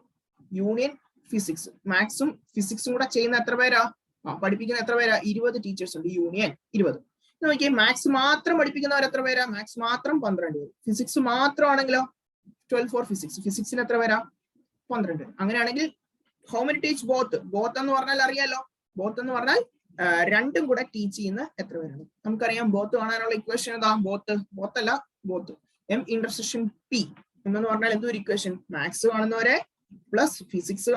യൂണിയൻ ഫിസിക്സ്, മാത്സും ഫിസിക്സും കൂടെ ചെയ്യുന്ന എത്ര പേരാ, പഠിപ്പിക്കുന്ന എത്ര പേരാ, 20 ടീച്ചേഴ്സ് ഉണ്ട്. യൂണിയൻ 20. നോക്കിയേ, മാത്സ് മാത്രം പഠിപ്പിക്കുന്നവർ എത്ര പേരാ, മാത്സ് മാത്രം 12 പേര്. ഫിസിക്സ് മാത്രമാണെങ്കിലോ 12 ഫോർ ഫിസിക്സ്, ഫിസിക്സിന് എത്ര പേരാ, 12. അങ്ങനെയാണെങ്കിൽ how many teach both. Both എന്ന് പറഞ്ഞാൽ അറിയാലോ, ബോത്ത് എന്ന് പറഞ്ഞാൽ രണ്ടും കൂടെ ടീച്ച് ചെയ്യുന്ന എത്ര പേരാണ്. നമുക്കറിയാം ബോത്ത് കാണാനുള്ള ഇക്വേഷൻ ഏതാ, ബോത്തല്ല ബോത്ത്, എം ഇന്റർസെക്ഷൻ പി എന്ന് പറഞ്ഞാൽ എന്തൊരു ഇക്വേഷൻ, മാത്സ് കാണുന്നവരെ പ്ലസ് ഫിസിക്സ്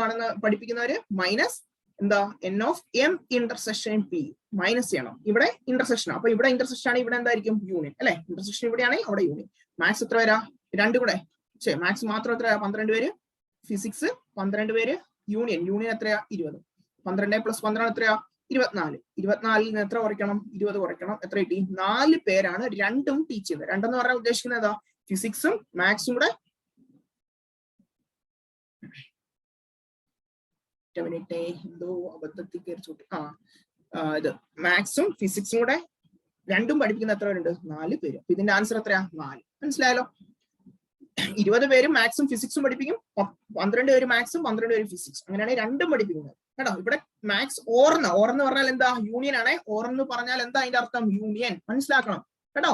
പഠിപ്പിക്കുന്നവര് മൈനസ് എന്താ, N of M intersection P minus ചെയ്യണം. ഇവിടെ ഇന്റർസെക്ഷൻ, അപ്പൊ ഇവിടെ ഇന്റർസെക്ഷൻ ആണ്, ഇവിടെ എന്തായിരിക്കും, യൂണിയൻ അല്ലെ. ഇന്റർസെക്ഷൻ ഇവിടെയാണെങ്കിൽ അവിടെ യൂണിയൻ. മാത്സ് എത്ര പേരാ, രണ്ടും കൂടെ, മാത്സ് മാത്രം എത്രയാ, 12 പേര്. ഫിസിക്സ് 12 പേര്. യൂണിയൻ എത്രയാ, 20. 12 + 12 എത്രയാ, 24. 24 നിന്ന് എത്ര കുറയ്ക്കണം, 20 കുറയ്ക്കണം. എത്ര കിട്ടി, 4 പേരാണ് രണ്ടും ടീച്ച് ചെയ്യുന്നത്. രണ്ടെന്ന് പറഞ്ഞാൽ ഉദ്ദേശിക്കുന്നത് ഏതാ, ഫിസിക്സും മാത്സും കൂടെ. എന്തോ അബദ്ധത്തിൽ കയറിച്ചോട്ടി, ഇത് മാത്സും ഫിസിക്സും കൂടെ രണ്ടും പഠിപ്പിക്കുന്ന എത്ര പേരുണ്ട്, 4 പേര്. അപ്പൊ ഇതിന്റെ ആൻസർ എത്രയാ, 4. മനസ്സിലായല്ലോ. 20 പേരും മാത്സും ഫിസിക്സും പഠിപ്പിക്കും, 12 പേര് മാത്സും 12 പേര് ഫിസിക്സ്. അങ്ങനെയാണ് രണ്ടും പഠിപ്പിക്കുന്നത് കേട്ടോ. ഇവിടെ മാത്സ് ഓർ എന്ന് പറഞ്ഞാൽ എന്താ, യൂണിയൻ ആണ്. ഓർ എന്ന് പറഞ്ഞാൽ എന്താ അതിന്റെ അർത്ഥം, യൂണിയൻ. മനസ്സിലാക്കണം കേട്ടോ.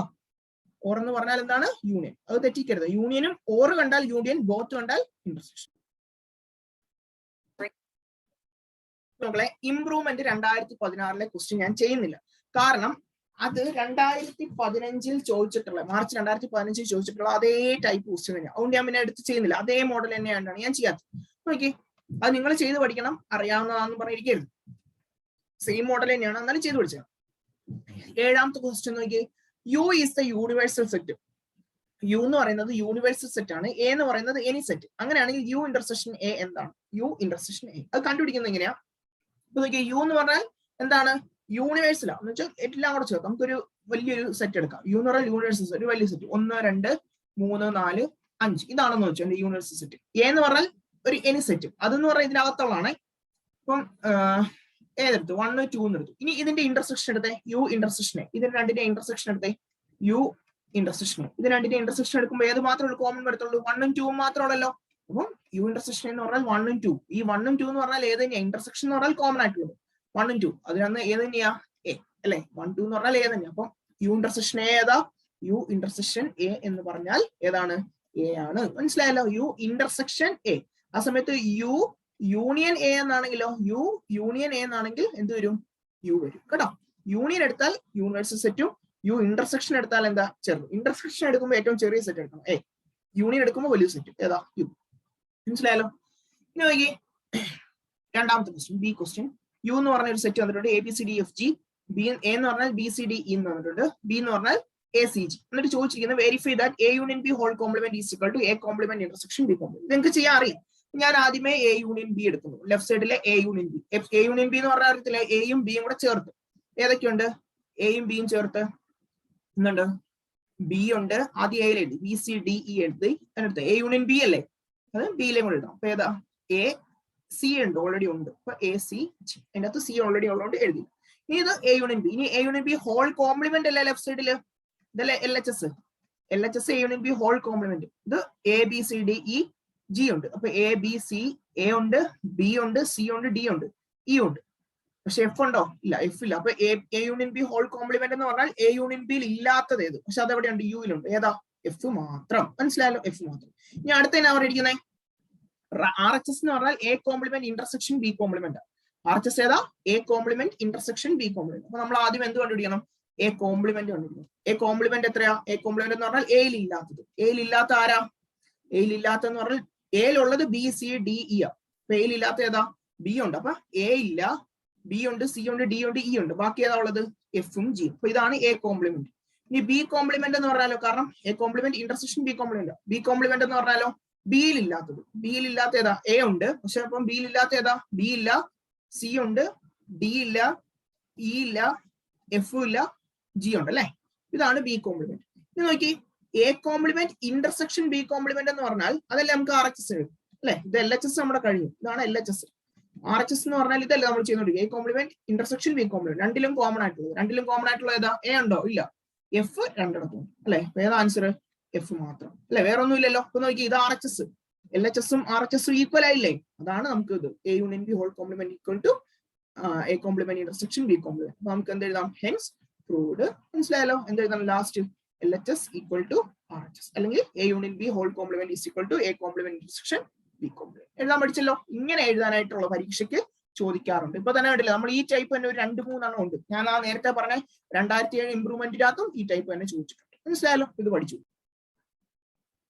ഓർ എന്ന് പറഞ്ഞാൽ എന്താണ്, യൂണിയൻ. അത് തെറ്റിക്കരുത്. യൂണിയനും ഓർ കണ്ടാൽ യൂണിയൻ, ബോത്ത് കണ്ടാൽ ഇന്റർസെക്ഷൻ. മക്കളെ, ഇംപ്രൂവ്മെന്റ് 2016 ക്വസ്റ്റ്യൻ ഞാൻ ചെയ്യുന്നില്ല. കാരണം അത് 2015 ചോദിച്ചിട്ടുള്ള, മാർച്ച് 2015 ചോദിച്ചിട്ടുള്ള അതേ ടൈപ്പ് ക്വസ്റ്റ്യൻ തന്നെയാണ്. അതുകൊണ്ട് ഞാൻ പിന്നെ എടുത്ത് ചെയ്യുന്നില്ല. അതേ മോഡൽ തന്നെയാണ് ഞാൻ ചെയ്യാത്തത്. നോക്കി, അത് നിങ്ങൾ ചെയ്ത് പഠിക്കണം, അറിയാവുന്നതാണെന്ന് പറഞ്ഞിരിക്കരുത്. സെയിം മോഡൽ തന്നെയാണ്, എന്നാലും ചെയ്ത് പഠിച്ചത്. 7ാമത്തെ ക്വസ്റ്റ്യൻ നോക്കി, U is the universal set. U എന്ന് പറയുന്നത് യൂണിവേഴ്സൽ സെറ്റ് ആണ്, എ എന്ന് പറയുന്നത് എനി സെറ്റ്. അങ്ങനെയാണെങ്കിൽ യു ഇന്റർസെക്ഷൻ എ എന്താണ്, യു ഇന്റർസെക്ഷൻ എ. അത് കണ്ടുപിടിക്കുന്നത് എങ്ങനെയാ, അപ്പൊ നോക്കിയാൽ യു എന്ന് പറഞ്ഞാൽ എന്താണ്, യൂണിവേഴ്സലാ എന്ന് വെച്ചാൽ എല്ലാം കൂടെ ചേർത്ത് നമുക്കൊരു വലിയൊരു സെറ്റ് എടുക്കാം. യു എന്ന് പറഞ്ഞാൽ യൂണിവേഴ്സൽ ഒരു വലിയ സെറ്റ്, 1 2 3 4 5 ഇതാണെന്ന് വെച്ചാൽ എന്റെ യൂണിവേഴ്സൽ സെറ്റ്. എ എന്ന് പറഞ്ഞാൽ ഒരു എനി സെറ്റ്, അതെന്ന് പറഞ്ഞാൽ ഇതിനകത്തുള്ളതാണ്. അപ്പം ഏതെടുത്തു, 1 2 എടുത്തു. ഇനി ഇതിന്റെ ഇന്റർസെക്ഷൻ എടുത്തേ, യു ഇന്റർസെക്ഷൻ. ഇതിന് രണ്ടിന്റെ ഇന്റർസെക്ഷൻ എടുത്തേ, യു ഇന്റർസെക്ഷൻ. ഇത് രണ്ടിന്റെ ഇന്റർസെക്ഷൻ എടുക്കുമ്പോൾ ഏത് മാത്രമേ കോമൺ വരത്തുള്ളൂ, 1 2 മാത്രമല്ലല്ലോ. അപ്പം യു ഇന്റർസെക്ഷൻ എന്ന് പറഞ്ഞാൽ 1 2. ഈ 1 2 എന്ന് പറഞ്ഞാൽ ഏത് തന്നെയാ, ഇന്റർസെക്ഷൻ എന്ന് പറഞ്ഞാൽ കോമൺ ആയിട്ടുള്ളത് 1 2. അതിനകത്ത് ഏത് തന്നെയാ, എ അല്ലെ. 1 2 എന്ന് പറഞ്ഞാൽ ഏത് തന്നെയാ. അപ്പം യു ഇന്റർസെക്ഷൻ എ ഏതാ, യു ഇന്റർസെക്ഷൻ എ എന്ന് പറഞ്ഞാൽ ഏതാണ്, എ ആണ്. മനസ്സിലായല്ലോ, യു ഇന്റർസെക്ഷൻ എ. ആ സമയത്ത് യു യൂണിയൻ എ എന്നാണെങ്കിലോ, യു യൂണിയൻ എ എന്നാണെങ്കിൽ എന്ത് വരും, യു വരും കേട്ടോ. യൂണിയൻ എടുത്താൽ യൂണിവേഴ്സൽ സെറ്റും, യു ഇന്റർസെക്ഷൻ എടുത്താൽ എന്താ, ചെറുത്. ഇന്റർസെക്ഷൻ എടുക്കുമ്പോൾ ഏറ്റവും ചെറിയ സെറ്റ് എടുക്കണം, എ. യൂണിയൻ എടുക്കുമ്പോൾ വലിയ സെറ്റ് ഏതാ, യു. മനസ്സിലായല്ലോ. ഇനി നോക്കി 2ാമത്തെ ക്വസ്റ്റ്യൻ, ബി ക്വസ്റ്റ്യൻ. യു എന്ന് പറഞ്ഞ ഒരു സെറ്റ് വന്നിട്ടുണ്ട്, A B C D F G. B A എന്ന് പറഞ്ഞാൽ ബി സി ഡി എന്ന് വന്നിട്ടുണ്ട്, ബി എന്ന് പറഞ്ഞാൽ എ സി ജി. എന്നിട്ട് ചോദിച്ചിരിക്കുന്നത് verify that A union B whole complement is equal to A complement intersection B complement. നിങ്ങൾക്ക് ചെയ്യാൻ അറിയാം. ഞാൻ ആദ്യമേ എ യൂണിയൻ ബി എടുക്കുന്നു, ലെഫ്റ്റ് സൈഡിലെ A union B. A union B എന്ന് പറഞ്ഞാൽ അറിയത്തില്ല, എയും ബിയും കൂടെ ചേർത്ത് ഏതൊക്കെയുണ്ട്, എയും ബിയും ചേർത്ത് എന്നുണ്ട്, ബി ഉണ്ട്. ആദ്യം എയിൽ എഴുതി, ബി സി ഡി ഇ എഴുതി. അതിനടുത്ത് എ യൂണിയൻ ബി അല്ലേ, അത് ബിയിലേയും കൂടെ എഴുതാം. അപ്പൊ ഏതാ, എ സി ഉണ്ട്, ഓൾറെഡി ഉണ്ട്. അപ്പൊ എ സി ജി, അതിന്റെ അകത്ത് സി ഓൾറെഡി ഉള്ളതുകൊണ്ട് എഴുതി. ഇനി ഇത് എ യൂണിയൻ ബി. ഇനി A union B whole complement അല്ലേ ലെഫ്റ്റ് സൈഡില്, ഇതല്ലേ L H S. L H S A union B whole complement. ഇത് A B C D E G ഉണ്ട്. അപ്പൊ എ ബി സി, എ ഉണ്ട്, ബി ഉണ്ട്, സി ഉണ്ട്, ഡി ഉണ്ട്, ഇ ഉണ്ട്. പക്ഷെ എഫ് ഉണ്ടോ? ഇല്ല, എഫ് ഇല്ല. അപ്പൊ A union B whole complement എന്ന് പറഞ്ഞാൽ എ യൂണിയൻ ബിയിൽ ഇല്ലാത്തത് ഏത്? പക്ഷെ അത് എവിടെയുണ്ട്? യുയിലുണ്ട്. ഏതാ? എഫ് മാത്രം. മനസ്സിലായല്ലോ? എഫ് മാത്രം. ഇനി അടുത്ത എന്നാ പറഞ്ഞിരിക്കുന്നത്? ആർ എച്ച് എസ് എന്ന് പറഞ്ഞാൽ A complement intersection B complement. R H S ഏതാ? A complement intersection B complement. അപ്പൊ നമ്മൾ ആദ്യം എന്ത് കണ്ടുപിടിക്കണം? എ കോംപ്ലിമെന്റ് കണ്ടുപിടിക്കണം. എ കോംപ്ലിമെന്റ് എത്രയാ? എ കോംപ്ലിമെന്റ് എന്ന് പറഞ്ഞാൽ എയിൽ ഇല്ലാത്തത്. എയിൽ ഇല്ലാത്ത ആരാ? എയിൽ ഇല്ലാത്തെന്ന് പറഞ്ഞാൽ എയിലുള്ളത് ബി സി ഡി ഇ ആ. അപ്പൊ എയിൽ ഇല്ലാത്ത ഏതാ? ബി ഉണ്ട്. അപ്പൊ എ ഇല്ല, ബി ഉണ്ട്, സി ഉണ്ട്, ഡി ഉണ്ട്, ഇ ഉണ്ട്. ബാക്കി ഏതാ ഉള്ളത്? എഫും ജിയും. അപ്പൊ ഇതാണ് എ കോംപ്ലിമെന്റ്. ഇനി ബി കോംപ്ലിമെന്റ് എന്ന് പറഞ്ഞാലോ, കാരണം A complement intersection B complement. B complement എന്ന് പറഞ്ഞാലോ ബിയിൽ ഇല്ലാത്തത്. ബിയിൽ ഇല്ലാത്ത ഏതാ? എ ഉണ്ട്. പക്ഷെ അപ്പം ബിയിൽ ഇല്ലാത്ത ഏതാ? ബി ഇല്ല, സി ഉണ്ട്, ഡി ഇല്ല, ഇ ഇല്ല, എഫ് ഇല്ല, ജി ഉണ്ട് അല്ലെ. ഇതാണ് ബി കോംപ്ലിമെന്റ്. ഇത് നോക്കി, A complement intersection B complement എന്ന് പറഞ്ഞാൽ അതല്ലേ നമുക്ക് ആർ എച്ച് എസ് എഴുതും അല്ലെ. ഇത് എൽ എച്ച് എസ് നമ്മുടെ കഴിഞ്ഞു. ഇതാണ് L H S. R H S എന്ന് പറഞ്ഞാൽ ഇതല്ലേ നമ്മൾ ചെയ്യുന്നുണ്ട്. A complement intersection B complement. രണ്ടിലും കോമൺ ആയിട്ടുള്ളത്. രണ്ടിലും കോമൺ ആയിട്ടുള്ള ഏതാ? എ ഉണ്ടോ? ഇല്ല. എഫ് രണ്ടിടത്തും അല്ലെ. ഏതാ ആൻസർ? എഫ് മാത്രം അല്ലെ, വേറെ ഒന്നും ഇല്ലല്ലോ. അപ്പൊ നോക്കി, ഇത് R H S. L H എസും ആർ എച്ച് എസും ഈക്വൽ ആയില്ലേ? അതാണ് നമുക്ക് ഇത് A union B whole complement equal to A complement intersection B complement. അപ്പൊ നമുക്ക് എന്ത് എഴുതാം? Hence proved. മനസ്സിലായല്ലോ? എന്ത് എഴുതാം? Last L H S equal to R H S, അല്ലെങ്കിൽ A union B whole complement is equal to A complement intersection B complement. എഴുതാൻ പഠിച്ചല്ലോ. ഇങ്ങനെ എഴുതാനായിട്ടുള്ള പരീക്ഷയ്ക്ക് ചോദിക്കാറുണ്ട്. ഇപ്പൊ തന്നെ കണ്ടില്ല, നമ്മൾ ഈ ടൈപ്പ് തന്നെ ഒരു 2-3 ഉണ്ട്. ഞാൻ ആ നേരത്തെ പറഞ്ഞ 2007 ഇംപ്രൂവ്മെന്റിനകത്തും ഈ ടൈപ്പ് തന്നെ ചോദിച്ചിട്ടുണ്ട്. മനസ്സിലായല്ലോ? ഇത് പഠിച്ചു.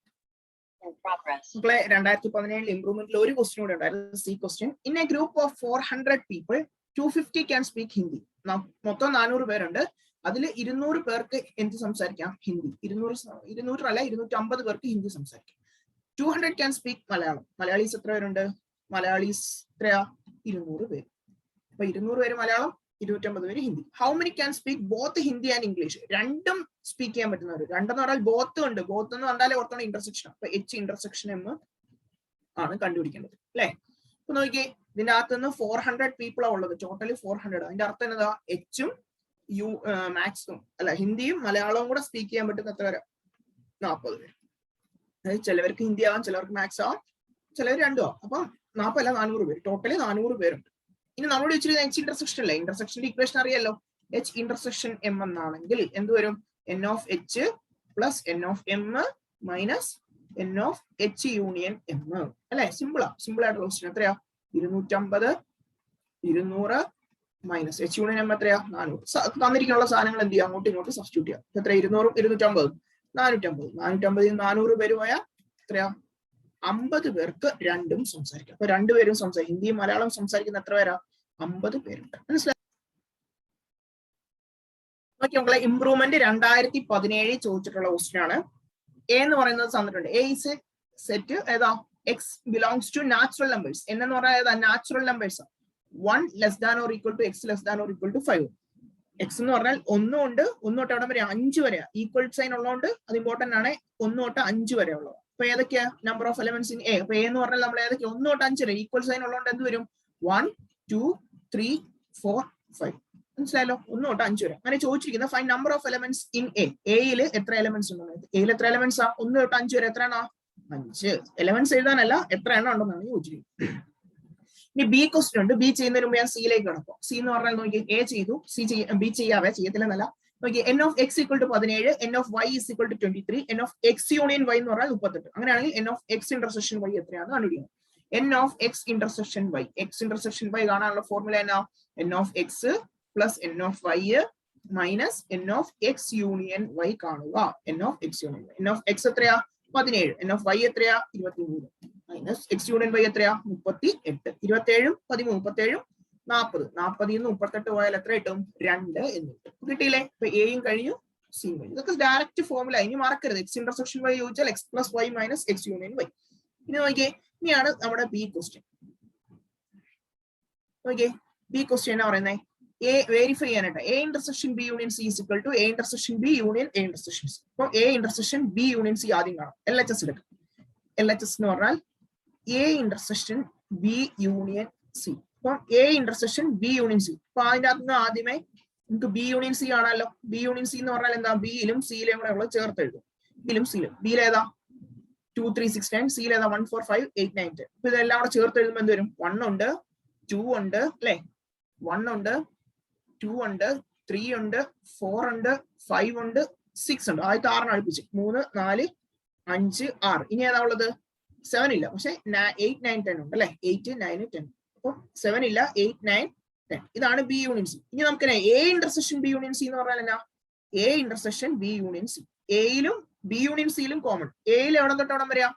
മക്കളെ, 2017 ഇംപ്രൂവ്മെന്റിൽ ഒരു ക്വസ്റ്റ്യൻ കൂടെ ഉണ്ടായിരുന്നു. C question. In A group of 400 people 250 can speak Hindi. മൊത്തം 400 പേരുണ്ട്. അതിൽ 200 പേർക്ക് എന്ത് സംസാരിക്കാം? ഹിന്ദി. 200 അല്ല, 250 പേർക്ക് ഹിന്ദി സംസാരിക്കാം. 200 ക്യാൻ സ്പീക്ക് മലയാളം. മലയാളീസ് എത്ര പേരുണ്ട്? മലയാളീസ് എത്രയാ? 200 പേര്. അപ്പൊ 200 പേര് മലയാളം, 250 പേര് Hindi. How many can speak both Hindi and English? രണ്ടും സ്പീക്ക് ചെയ്യാൻ പറ്റുന്നവർ. രണ്ടെന്ന് പറഞ്ഞാൽ ബോത്ത് ഉണ്ട്. ബോത്ത് എന്ന് പറഞ്ഞാൽ ഓർത്തോണം ഇന്റർസെക്ഷൻ. അപ്പൊ എച്ച് ഇന്റർസെക്ഷൻ എം ആണ് കണ്ടുപിടിക്കേണ്ടത് അല്ലെ. അപ്പൊ നോക്കിയേ, ഇതിന്റെ അകത്ത് നിന്ന് 400 പീപ്പിൾ ആ ഉള്ളത്. ടോട്ടലി 400. അതിന്റെ അർത്ഥം എന്നതാ? എച്ചും മാക്സും അല്ല, ഹിന്ദിയും മലയാളവും കൂടെ സ്പീക്ക് ചെയ്യാൻ പറ്റുന്ന എത്ര പേര്? 40 പേര്. അതായത് ചിലവർക്ക് ഹിന്ദി ആവാം, ചിലവർക്ക് മാത്സ് ആവാം, ചിലവർ രണ്ടും ആവാം. അപ്പൊ 40 അല്ല, 400 പേര്. ടോട്ടലി 400 പേരുണ്ട്. ഇനി നമ്മൾ വെച്ചിരുന്ന എച്ച് ഇന്റർസെക്ഷൻ അല്ലേ, ഇന്റർസെക്ഷന്റെ ഇക്വേഷൻ അറിയാലോ. എച്ച് ഇന്റർസെക്ഷൻ എം എന്നാണെങ്കിൽ എന്ത് വരും? N of H plus N of M minus N of H union M അല്ലെ. സിമ്പിൾ ആയിട്ടുള്ള ക്വസ്റ്റ്യൻ. എത്രയാ? 250 200 മൈനസ് എച്ച് യൂണിയൻ എം എത്രയാ? 400. തന്നിരിക്കാനുള്ള സാധനങ്ങൾ എന്ത് ചെയ്യാം? അങ്ങോട്ടും ഇങ്ങോട്ടും സബ്സ്റ്റിറ്റ്യൂട്ട് ചെയ്യാം. എത്ര? 200 250 450. 450 400 പേര് പോയാൽ എത്രയാ? 50 പേർക്ക് രണ്ടും സംസാരിക്കാം. അപ്പൊ രണ്ടുപേരും സംസാരിക്കും. ഹിന്ദിയും മലയാളം സംസാരിക്കുന്ന എത്ര പേരാ? 50 പേരുണ്ട്. മനസ്സിലായി? നോക്കി മക്കളെ, ഇംപ്രൂവ്മെന്റ് 2017 ചോദിച്ചിട്ടുള്ള ക്വസ്റ്റ്യൻ ആണ്. എ എന്ന് പറയുന്നത് തന്നിട്ടുണ്ട്. എ ഇസ് സെറ്റ് ഏതാ? X belongs to natural numbers. എന്ന് പറഞ്ഞാൽ ഏതാ? Natural numbers. 1 less than or equal to x less than or equal to 5. X എന്ന് പറഞ്ഞാൽ 1 ഉണ്ട്, 1 തൊട്ട് അവിടെ വരെ 5 വരെയാ. ഈക്വൽ സൈൻ ഉള്ളതുകൊണ്ട് അത് ഇമ്പോർട്ടന്റ് ആണ്. 1 തൊട്ട് 5 വരെ ഉള്ളത്. അപ്പൊ ഏതൊക്കെയാ number of elements in A? അപ്പൊ എ എന്ന് പറഞ്ഞാൽ നമ്മൾ ഏതൊക്കെയാ? 1 തൊട്ട് 5 വരെ ഈക്വൽ സൈൻ ഉള്ളതുകൊണ്ട് എന്ത് വരും? 1 2 3 4 5. മനസ്സിലായല്ലോ? 1 തൊട്ട് 5 വരെ. അങ്ങനെ ചോദിച്ചിരിക്കുന്ന fine number of elements in A. എയിൽ എത്ര എലമെന്റ്സ് ഉണ്ട്? എയിൽ എത്ര എലമെന്റ്സ് ആ? 1 തൊട്ട് 5 വരെ എത്രയാണോ? 5 എലമെന്റ്സ് എഴുതാനല്ല, എത്ര എണ്ണം ഉണ്ടെന്നാണ് ചോദിച്ചിരിക്കുന്നത്. ഇനി ബി ക്വസ്റ്റ്യൻ ഉണ്ട്. ബി ചെയ്യുന്നതിന് മുമ്പ് ഞാൻ സിയിലേക്ക് കിടക്കും. സി എന്ന് പറഞ്ഞാൽ നോക്കി, എ ചെയ്തു, ബി ചെയ്യാവേ, ചെയ്യത്തില്ലെന്നല്ല. നോക്കി, N of X equal to 17, N of Y is equal to 23, N of X union Y എന്ന് പറഞ്ഞാൽ 38. അങ്ങനെയാണെങ്കിൽ N of X intersection Y എത്രയാണെന്ന് കണ്ടുപിടിക്കണം. N of X intersection Y. X intersection Y കാണാനുള്ള ഫോർമുല എന്നാ? N of X plus N of Y minus N of X union Y കാണുക. N of X union Y. N of X എത്രയാ? 17. എൻ ഓഫ് വൈ എത്രയാ? 23 മൈനസ് എക്സ് യൂണിയൻ വൈ എത്രയാ? 38. 27 13 37 40. 40 നിന്ന് 38 പോയാൽ എത്ര കിട്ടും? 2 എന്ന് കിട്ടും. കിട്ടിയില്ലേ? ഇപ്പൊ എയും കഴിഞ്ഞു, സിയും കഴിഞ്ഞു. ഇതൊക്കെ ഡയറക്റ്റ് ഫോർമുല. ഇനി മറക്കരുത്, എക്സ് ഇന്റർസെക്ഷൻ വൈ ചോദിച്ചാൽ x plus y minus x union y. ഇനി നോക്കിയേ, ഇനിയാണ് നമ്മുടെ ബി ക്വസ്റ്റ്യൻ. നോക്കിയേ, ബി ക്വസ്റ്റ്യൻ എന്നാ പറയുന്നത്? എ വെരിഫൈ ചെയ്യാനായിട്ട് A intersection B union C is equal to A intersection B union A intersection C. അപ്പൊ A intersection B union C ആദ്യം കാണാം. എൽ എച്ച് എസ് എടുക്കും. എൽ എച്ച് എസ് എന്ന് പറഞ്ഞാൽ A intersection B union C. അപ്പം A intersection B union C. അപ്പൊ അതിന്റെ അകത്ത് ആദ്യമേ നമുക്ക് ബി യൂണിയൻ സി ആണല്ലോ. ബി യൂണിയൻ സി എന്ന് പറഞ്ഞാൽ എന്താ, ബിയിലും സിയിലും കൂടെ ഉള്ളത് ചേർത്ത് എഴുതും. ബിയിലും സിയിലും, ബിയിൽ ഏതാ 2 3 6 9, സിയിൽ ഏതാ 1 4 5 8 9 10. അപ്പൊ ഇതെല്ലാം കൂടെ ചേർത്ത് എഴുതുമ്പോൾ എന്ത് വരും, 1 ഉണ്ട് 2 ഉണ്ട് അല്ലെ, 1 ഉണ്ട് 2 ഉണ്ട് 3 ഉണ്ട് 4 ഉണ്ട് 5 ഉണ്ട് 6 ഉണ്ട്. ആദ്യത്തെ 6 അടുപ്പിച്ച് 3 4 5 6. ഇനി ഏതാ ഉള്ളത്, 7 ഇല്ല, പക്ഷെ 8 9 10 ഉണ്ട് അല്ലെ, 8 9 10. അപ്പൊ 7 ഇല്ല, 8 9 10. ഇതാണ് ബി യൂണിയൻ സി. ഇനി നമുക്ക് A intersection B union C എന്ന് പറഞ്ഞാൽ എന്നാ, A intersection B union C. എയിലും ബി യൂണിയൻ സിയിലും കോമൺ. എയിൽ എവിടെ തൊട്ട് എവിടെ വരെയാ,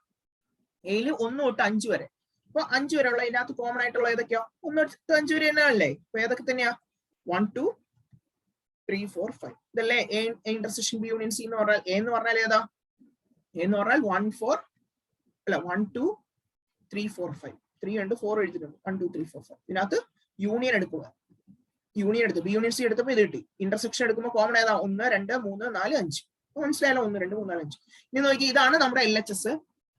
എയിൽ 1 തൊട്ട് 5 വരെ. അപ്പൊ 5 വരെ ഉള്ള ഇതിനകത്ത് കോമൺ ആയിട്ടുള്ള ഏതൊക്കെയാ, 1 തൊട്ട് 5 വരെ തന്നെ അല്ലേ. അപ്പൊ ഏതൊക്കെ തന്നെയാ, 1 2 3 4 5. ഇതല്ലേ A intersection B union C എന്ന് പറഞ്ഞാൽ. എ എന്ന് പറഞ്ഞാൽ ഏതാ, എ എന്ന് പറഞ്ഞാൽ 1 4 അല്ല 1 2 3 4 5. 3 ഉണ്ട് 4 എഴുതിയിട്ടുണ്ട്, 1 2 3 4 5. ഇതിനകത്ത് യൂണിയൻ എടുക്കുക, യൂണിയൻ എടുത്ത് ബി യൂണിയൻ സി എടുത്തപ്പോൾ ഇത് കിട്ടി. ഇന്റർസെക്ഷൻ എടുക്കുമ്പോൾ കോമൺ ഏതാ, 1 2 3 4 5. മനസ്സിലായല്ലോ, 1 2 3 4 5. ഇനി നോക്കി, ഇതാണ് നമ്മുടെ LHS.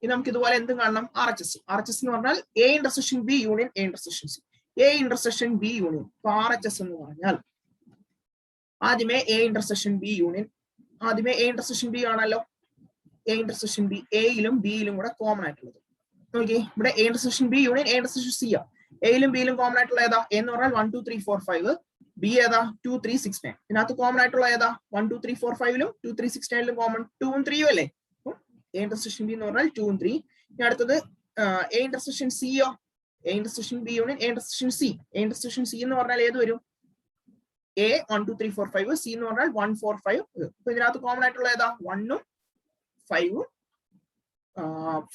ഇനി നമുക്ക് ഇതുപോലെ എന്തും കാണണം, RHS. RHS എന്ന് പറഞ്ഞാൽ A intersection B union A intersection C. A intersection B union. RHS എന്ന് പറഞ്ഞാൽ ആദ്യമേ എ ഇന്റർസെക്ഷൻ ബി യൂണിയൻ, ആദ്യമേ എ ഇന്റർസെക്ഷൻ ബി ആണല്ലോ. എ ഇന്റർസെക്ഷൻ ബി, എയിലും ബിയിലും കൂടെ കോമൺ ആയിട്ടുള്ളത് നോക്കി. ഇവിടെ A intersection B union A intersection C ആ. എയിലും ബിയിലും കോമൺ ആയിട്ടുള്ള ഏതാ, എന്ന് പറഞ്ഞാൽ 1 2 3 4 5. ബി ഏതാ 2 3 6 9. ഇതിനകത്ത് കോമൺ ആയിട്ടുള്ള ഏതാ, 1 2 3 4 5ലും 2 3 6 9ലും കോമൺ 2 3 അല്ലേ. എ ഇന്റർസെക്ഷൻ ബി എന്ന് പറഞ്ഞാൽ 2 3. ഇനി അടുത്തത് എ ഇന്റർസെക്ഷൻ സിയോ, A intersection B union A intersection C. A intersection C എന്ന് പറഞ്ഞാൽ ഏത് വരും, എ 1 2 3 4 5, സി എന്ന് പറഞ്ഞാൽ 1 4 5. അപ്പൊ ഇതിനകത്ത് കോമൺ ആയിട്ടുള്ള ഏതാ, 1ഉം 5ഉം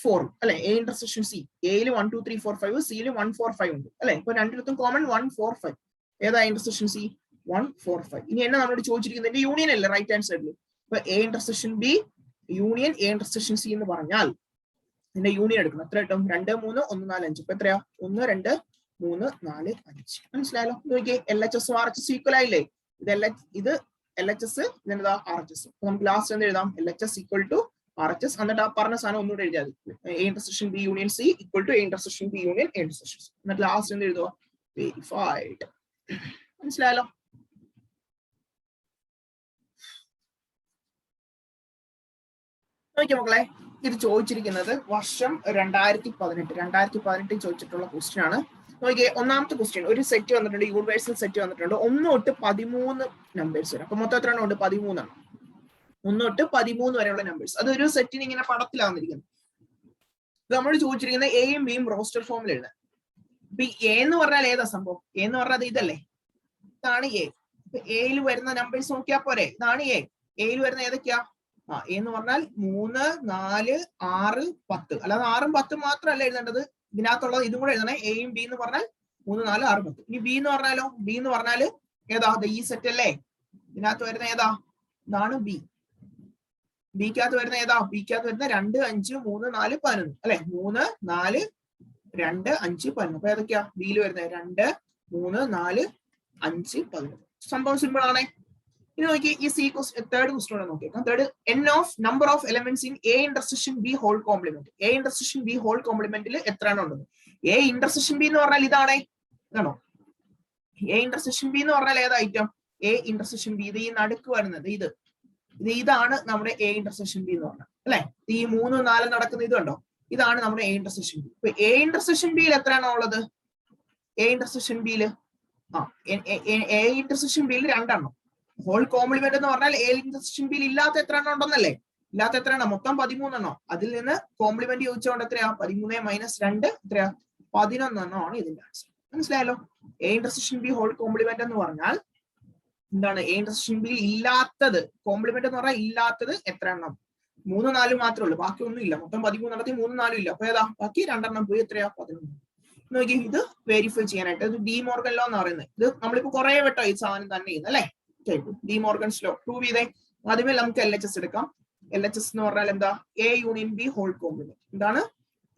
4 അല്ലെ. എ ഇന്റർസെക്ഷൻ സി, എയിൽ 1 2 3 4 5, സിയിൽ 1 4 5 ഉണ്ട് അല്ലെ. ഇപ്പൊ രണ്ടിടത്തും കോമൺ 1 4 5. ഏതാ ഇന്റർസെക്ഷൻ സി, 1 4 5. ഇനി എന്നെ നമ്മളോട് ചോദിച്ചിരിക്കുന്നത് യൂണിയൻ അല്ലേ, റൈറ്റ് ഹാൻഡ് സൈഡിൽ. ഇപ്പൊ A intersection B union A intersection C എന്ന് പറഞ്ഞാൽ ഇതിന്റെ യൂണിയൻ എടുക്കണം. എത്ര കിട്ടും, 2 3 1 4 5. ഇപ്പൊ എത്രയാ, 1 2 3 4 5. മനസ്സിലായല്ലോ. നോക്കിയേ, LHS RHS ഈക്വൽ ആയില്ലേ. ഇത് LHS, ഇതെന്താ RHS. അപ്പൊ നമുക്ക് ലാസ്റ്റ് എന്ത് എഴുതാം, LHS ഈക്വൽ ടു RHS. എന്നിട്ട് ആ പറഞ്ഞ സാധനം ഒന്നുകൂടെ എഴുതിയാൽ മതി. A intersection B union C equal to A intersection B union A intersection C. എന്നിട്ട് ലാസ്റ്റ് എന്ത് എഴുതുക, വെരിഫൈഡ്. മനസ്സിലായല്ലോ. നോക്കിയ മക്കളെ, ഇത് ചോദിച്ചിരിക്കുന്നത് വർഷം 2018 ചോദിച്ചിട്ടുള്ള ക്വസ്റ്റ്യൻ ആണ്. നോക്കിയേ, ഒന്നാമത്തെ ക്വസ്റ്റ്യൻ, ഒരു സെറ്റ് വന്നിട്ടുണ്ട്, യൂണിവേഴ്സൽ സെറ്റ് വന്നിട്ടുണ്ട്. 1 തൊട്ട് 13 നമ്പേഴ്സ് വരെ. അപ്പൊ മൊത്തം എത്ര എണ്ണം ഉണ്ട്, 13 ആണ്. 1 തൊട്ട് 13 വരെയുള്ള നമ്പേഴ്സ്. അതൊരു സെറ്റിന് ഇങ്ങനെ പടത്തിലാവുന്നിരിക്കുന്നത്. നമ്മൾ ചോദിച്ചിരിക്കുന്നത് എയും ബിയും റോസ്റ്റർ ഫോമിൽ എഴുതാൻ. ഇപ്പൊ എ എന്ന് പറഞ്ഞാൽ ഏതാ സംഭവം, എ എന്ന് പറഞ്ഞാൽ ഇതല്ലേ, ഇതാണ് എ. എയിൽ വരുന്ന നമ്പേഴ്സ് നോക്കിയാൽ പോരെ, ഇതാണ് എ. എയിൽ വരുന്ന ഏതൊക്കെയാ, എ എന്ന് പറഞ്ഞാൽ 3 4 6 10. അല്ലാതെ 6ഉം 10ഉം മാത്രമല്ല എഴുതേണ്ടത്, ഇതിനകത്തുള്ളത് ഇതും കൂടെ എഴുതണേ. എയും ബി എന്ന് പറഞ്ഞാൽ 3 4 6 10. ഇനി ബി എന്ന് പറഞ്ഞാലോ, ബി എന്ന് പറഞ്ഞാൽ ഏതാ, ഈ സെറ്റ് അല്ലേ. ഇതിനകത്ത് വരുന്ന ഏതാ, ഇതാണ് ബി. ബിക്കകത്ത് വരുന്ന ഏതാ, ബിക്കകത്ത് വരുന്ന 2 5 3 4 11 അല്ലെ. 3 4 2 5 11. അപ്പൊ ഏതൊക്കെയാ ബിയിൽ വരുന്നത്, 2 3 4 5 11. സംഭവം സിമ്പിൾ ആണേ. ഇനി നോക്കി, ഈ സി തേർഡ് ക്വസ്റ്റ്യൻ നോക്കിയേക്കാം. Third, n of number of elements in A intersection B whole complement. A intersection B whole കോംപ്ലിമെന്റിൽ എത്ര എണ്ണം ഉണ്ടെന്ന്. എ ഇന്റർസെക്ഷൻ ബി എന്ന് പറഞ്ഞാൽ ഇതാണേ, ഇതാണോ എ ഇന്റർസെക്ഷൻ ബി എന്ന് പറഞ്ഞാൽ ഏതാ ഐറ്റം, എ ഇന്റർസെക്ഷൻ ബി. ഇത് ഈ നടുക്ക് വരുന്നത് ഇതാണ് നമ്മുടെ എ ഇന്റർസെക്ഷൻ ബി എന്ന് പറഞ്ഞാൽ അല്ലെ. ഈ 3 4 നടക്കുന്ന ഇത് കണ്ടോ, ഇതാണ് നമ്മുടെ എ ഇന്റർസെക്ഷൻ ബി. ഇപ്പൊ എ ഇന്റർസെക്ഷൻ ബിയിൽ എത്രയാണോ ഉള്ളത്, എ ഇന്റർസെക്ഷൻ ബിയിൽ എ ഇന്റർസെക്ഷൻ ബിയിൽ 2 എണ്ണം. ഹോൾ കോംപ്ലിമെന്റ് എന്ന് പറഞ്ഞാൽ എ ഇന്റർസെക്ഷൻ ബിയിൽ ഇല്ലാത്ത എത്ര എണ്ണം ഉണ്ടെന്നല്ലേ, ഇല്ലാത്ത എത്ര എണ്ണം, മൊത്തം 13 എണ്ണം. അതിൽ നിന്ന് കോംപ്ലിമെന്റ് ചോദിച്ചുകൊണ്ട് എത്രയാ, 13 - 2 എത്രയാ, 11 എണ്ണമാണ് ഇതിന്റെ ആൻസർ. മനസ്സിലായല്ലോ. A intersection B whole complement എന്ന് പറഞ്ഞാൽ എന്താണ്, എ ഇന്റർസെക്ഷൻ ബി ഇല്ലാത്തത്. കോംപ്ലിമെന്റ് എന്ന് പറഞ്ഞാൽ ഇല്ലാത്തത് എത്ര എണ്ണം, 3 4 മാത്രമേ ഉള്ളൂ, ബാക്കി ഒന്നും ഇല്ല. മൊത്തം 13 എണ്ണത്തിൽ 3 4 ഇല്ല. അപ്പൊ ഏതാ, ബാക്കി 2 എണ്ണം പോയി, എത്രയാ, 11. നോക്കി, ഇത് വെരിഫൈ ചെയ്യാനായിട്ട് ഇത് ഡി മോർഗൻ ലോ എന്ന് പറയുന്നത്. ഇത് നമ്മളിപ്പോ കുറെ വട്ടം ഈ സാധനം തന്നെ ചെയ്യുന്നത് അല്ലെ. ഡി മോർഗൻസ് ലോ പ്രൂവ് ചെയ്തേ. ആദ്യമേ നമുക്ക് LHS എടുക്കാം. LHS എന്ന് പറഞ്ഞാൽ എന്താ, A union B whole complement. എന്താണ്,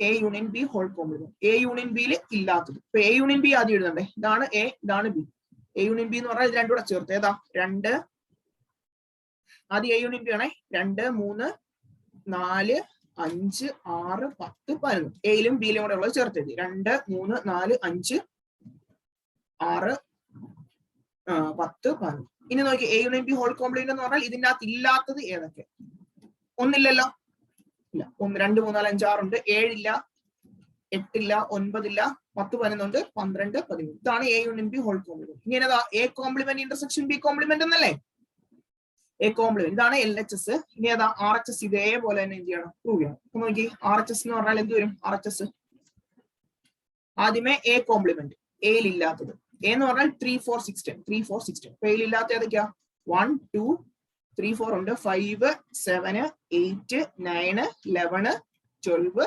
A union B whole complement. A union ബിയിൽ ഇല്ലാത്തത്. ഇപ്പൊ എ യൂണിയൻ ബി ആദ്യം എഴുതണ്ടേ. ഇതാണ് എ, ഇതാണ് ബി. എ യൂണിയൻ ബി എന്ന് പറഞ്ഞാൽ ഇത് രണ്ടും കൂടെ ചേർത്ത് ഏതാ, 2 ആദ്യം എ യൂണിയൻ ബി ആണേ. 2 3 4 5, 6, 10, 11. എയിലും ബിയിലും കൂടെ ഉള്ളത് ചേർത്ത് എഴുതി. 2, 3, 4, 5, 6, 10, 11. ഇനി നോക്കി A union B whole complement എന്ന് പറഞ്ഞാൽ ഇതിന്റെ അകത്ത് ഇല്ലാത്തത് ഏതൊക്കെ? ഒന്നില്ലല്ലോ, ഇല്ല. 1, 2, 3, 4, 5, 6 ഉണ്ട്. 7 ഇല്ല, 8 ഇല്ല, 9 ഇല്ല, 10, 11 ഉണ്ട്, 12, 13. ഇതാണ് A union B whole complement. ഇനി ഏതാ A complement intersection B complement എന്നല്ലേ? A complement. ഇതാണ് LHS. ഇനി ഏതാ RHS? ഇതേപോലെ തന്നെ എന്ത് ചെയ്യണം? പ്രൂവ് ചെയ്യണം. അപ്പൊ നോക്കി RHS എന്ന് പറഞ്ഞാൽ എന്ത് വരും? RHS ആദ്യമേ എ കോംപ്ലിമെന്റ്, എയിൽ ഇല്ലാത്തത്. എ എന്ന് പറഞ്ഞാൽ 3, 4, 6, 10. 3, 4, 6, 10. എയിൽ ഇല്ലാത്ത ഏതൊക്കെയാ? 1, 2, 3, 4 ഉണ്ട്. 5, 7, 8, 9, 11, 12,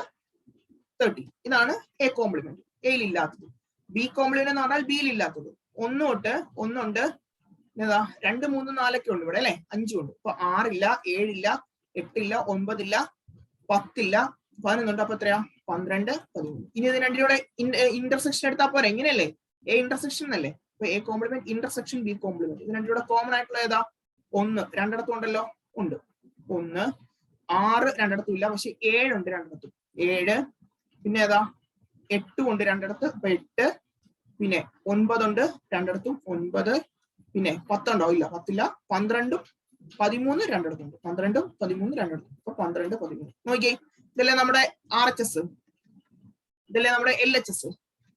13. ഇതാണ് എ കോംപ്ലിമെന്റ്, എയിൽ ഇല്ലാത്തത്. ബി കോംപ്ലിമെന്റ് എന്ന് പറഞ്ഞാൽ ബിയിൽ ഇല്ലാത്തത്. 1 തൊട്ട് 1 ഉണ്ട്, ഏതാ 2, 3, 4 ഒക്കെ ഉണ്ട് ഇവിടെ അല്ലെ? 5 ഉണ്ട്. അപ്പൊ 6 ഇല്ല, 7 ഇല്ല, 8 ഇല്ല, 9 ഇല്ല, 10 ഇല്ല, 11 ഉണ്ട്. അപ്പൊ എത്രയാ? 12, 13. ഇനി ഇത് രണ്ടിലൂടെ ഇന്റർസെക്ഷൻ എടുത്താൽ പോരെ? എങ്ങനെയല്ലേ? എ ഇന്റർസെക്ഷൻ അല്ലേ? അപ്പൊ A complement intersection B complement. ഇത് രണ്ടിലൂടെ കോമൺ ആയിട്ടുള്ള ഏതാ? 1 രണ്ടിടത്തും ഉണ്ടല്ലോ, ഉണ്ട്. 1, 6 രണ്ടിടത്തും ഇല്ല, പക്ഷെ 7 ഉണ്ട് രണ്ടിടത്തും. 7, പിന്നെ ഏതാ? 8 ഉണ്ട് രണ്ടിടത്ത്, അപ്പൊ 8. പിന്നെ 9 ഉണ്ട് രണ്ടിടത്തും, 9. പിന്നെ 10 ഉണ്ടോ? ഇല്ല, 10 ഇല്ല. 12, 13 രണ്ടിടത്തുണ്ട്. 12, 13 രണ്ടിടത്തും. അപ്പൊ 12, 13. നോക്കിയേ, ഇതല്ലേ നമ്മുടെ RHS, ഇതല്ലേ നമ്മുടെ LHS.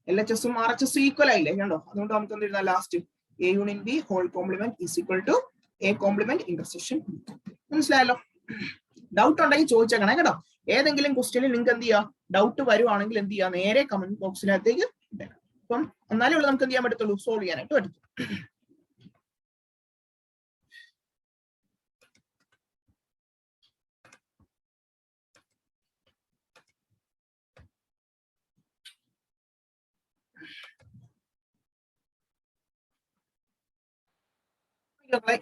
LHS ഉം RHS ഈക്വൽ ആയില്ലേ? കണ്ടോ? അതുകൊണ്ട് നമുക്ക് എന്ത് എഴുതാം? Last A union B whole complement is equal to A complement intersection. മനസ്സിലായല്ലോ? ഡൗട്ട് ഉണ്ടെങ്കിൽ ചോദിച്ചേക്കണേ കേട്ടോ. ഏതെങ്കിലും ക്വസ്റ്റ്യനിൽ നിങ്ങൾക്ക് എന്ത് ചെയ്യാം? ഡൗട്ട് വരുവാണെങ്കിൽ എന്ത് ചെയ്യാം? നേരെ കമന്റ് ബോക്സിനകത്തേക്ക് ഇടണം. അപ്പം എന്നാലേ ഉള്ളൂ നമുക്ക് എന്ത് ചെയ്യാൻ പറ്റത്തുള്ളൂ? സോൾവ് ചെയ്യാനായിട്ട് പറ്റത്തുള്ളൂ.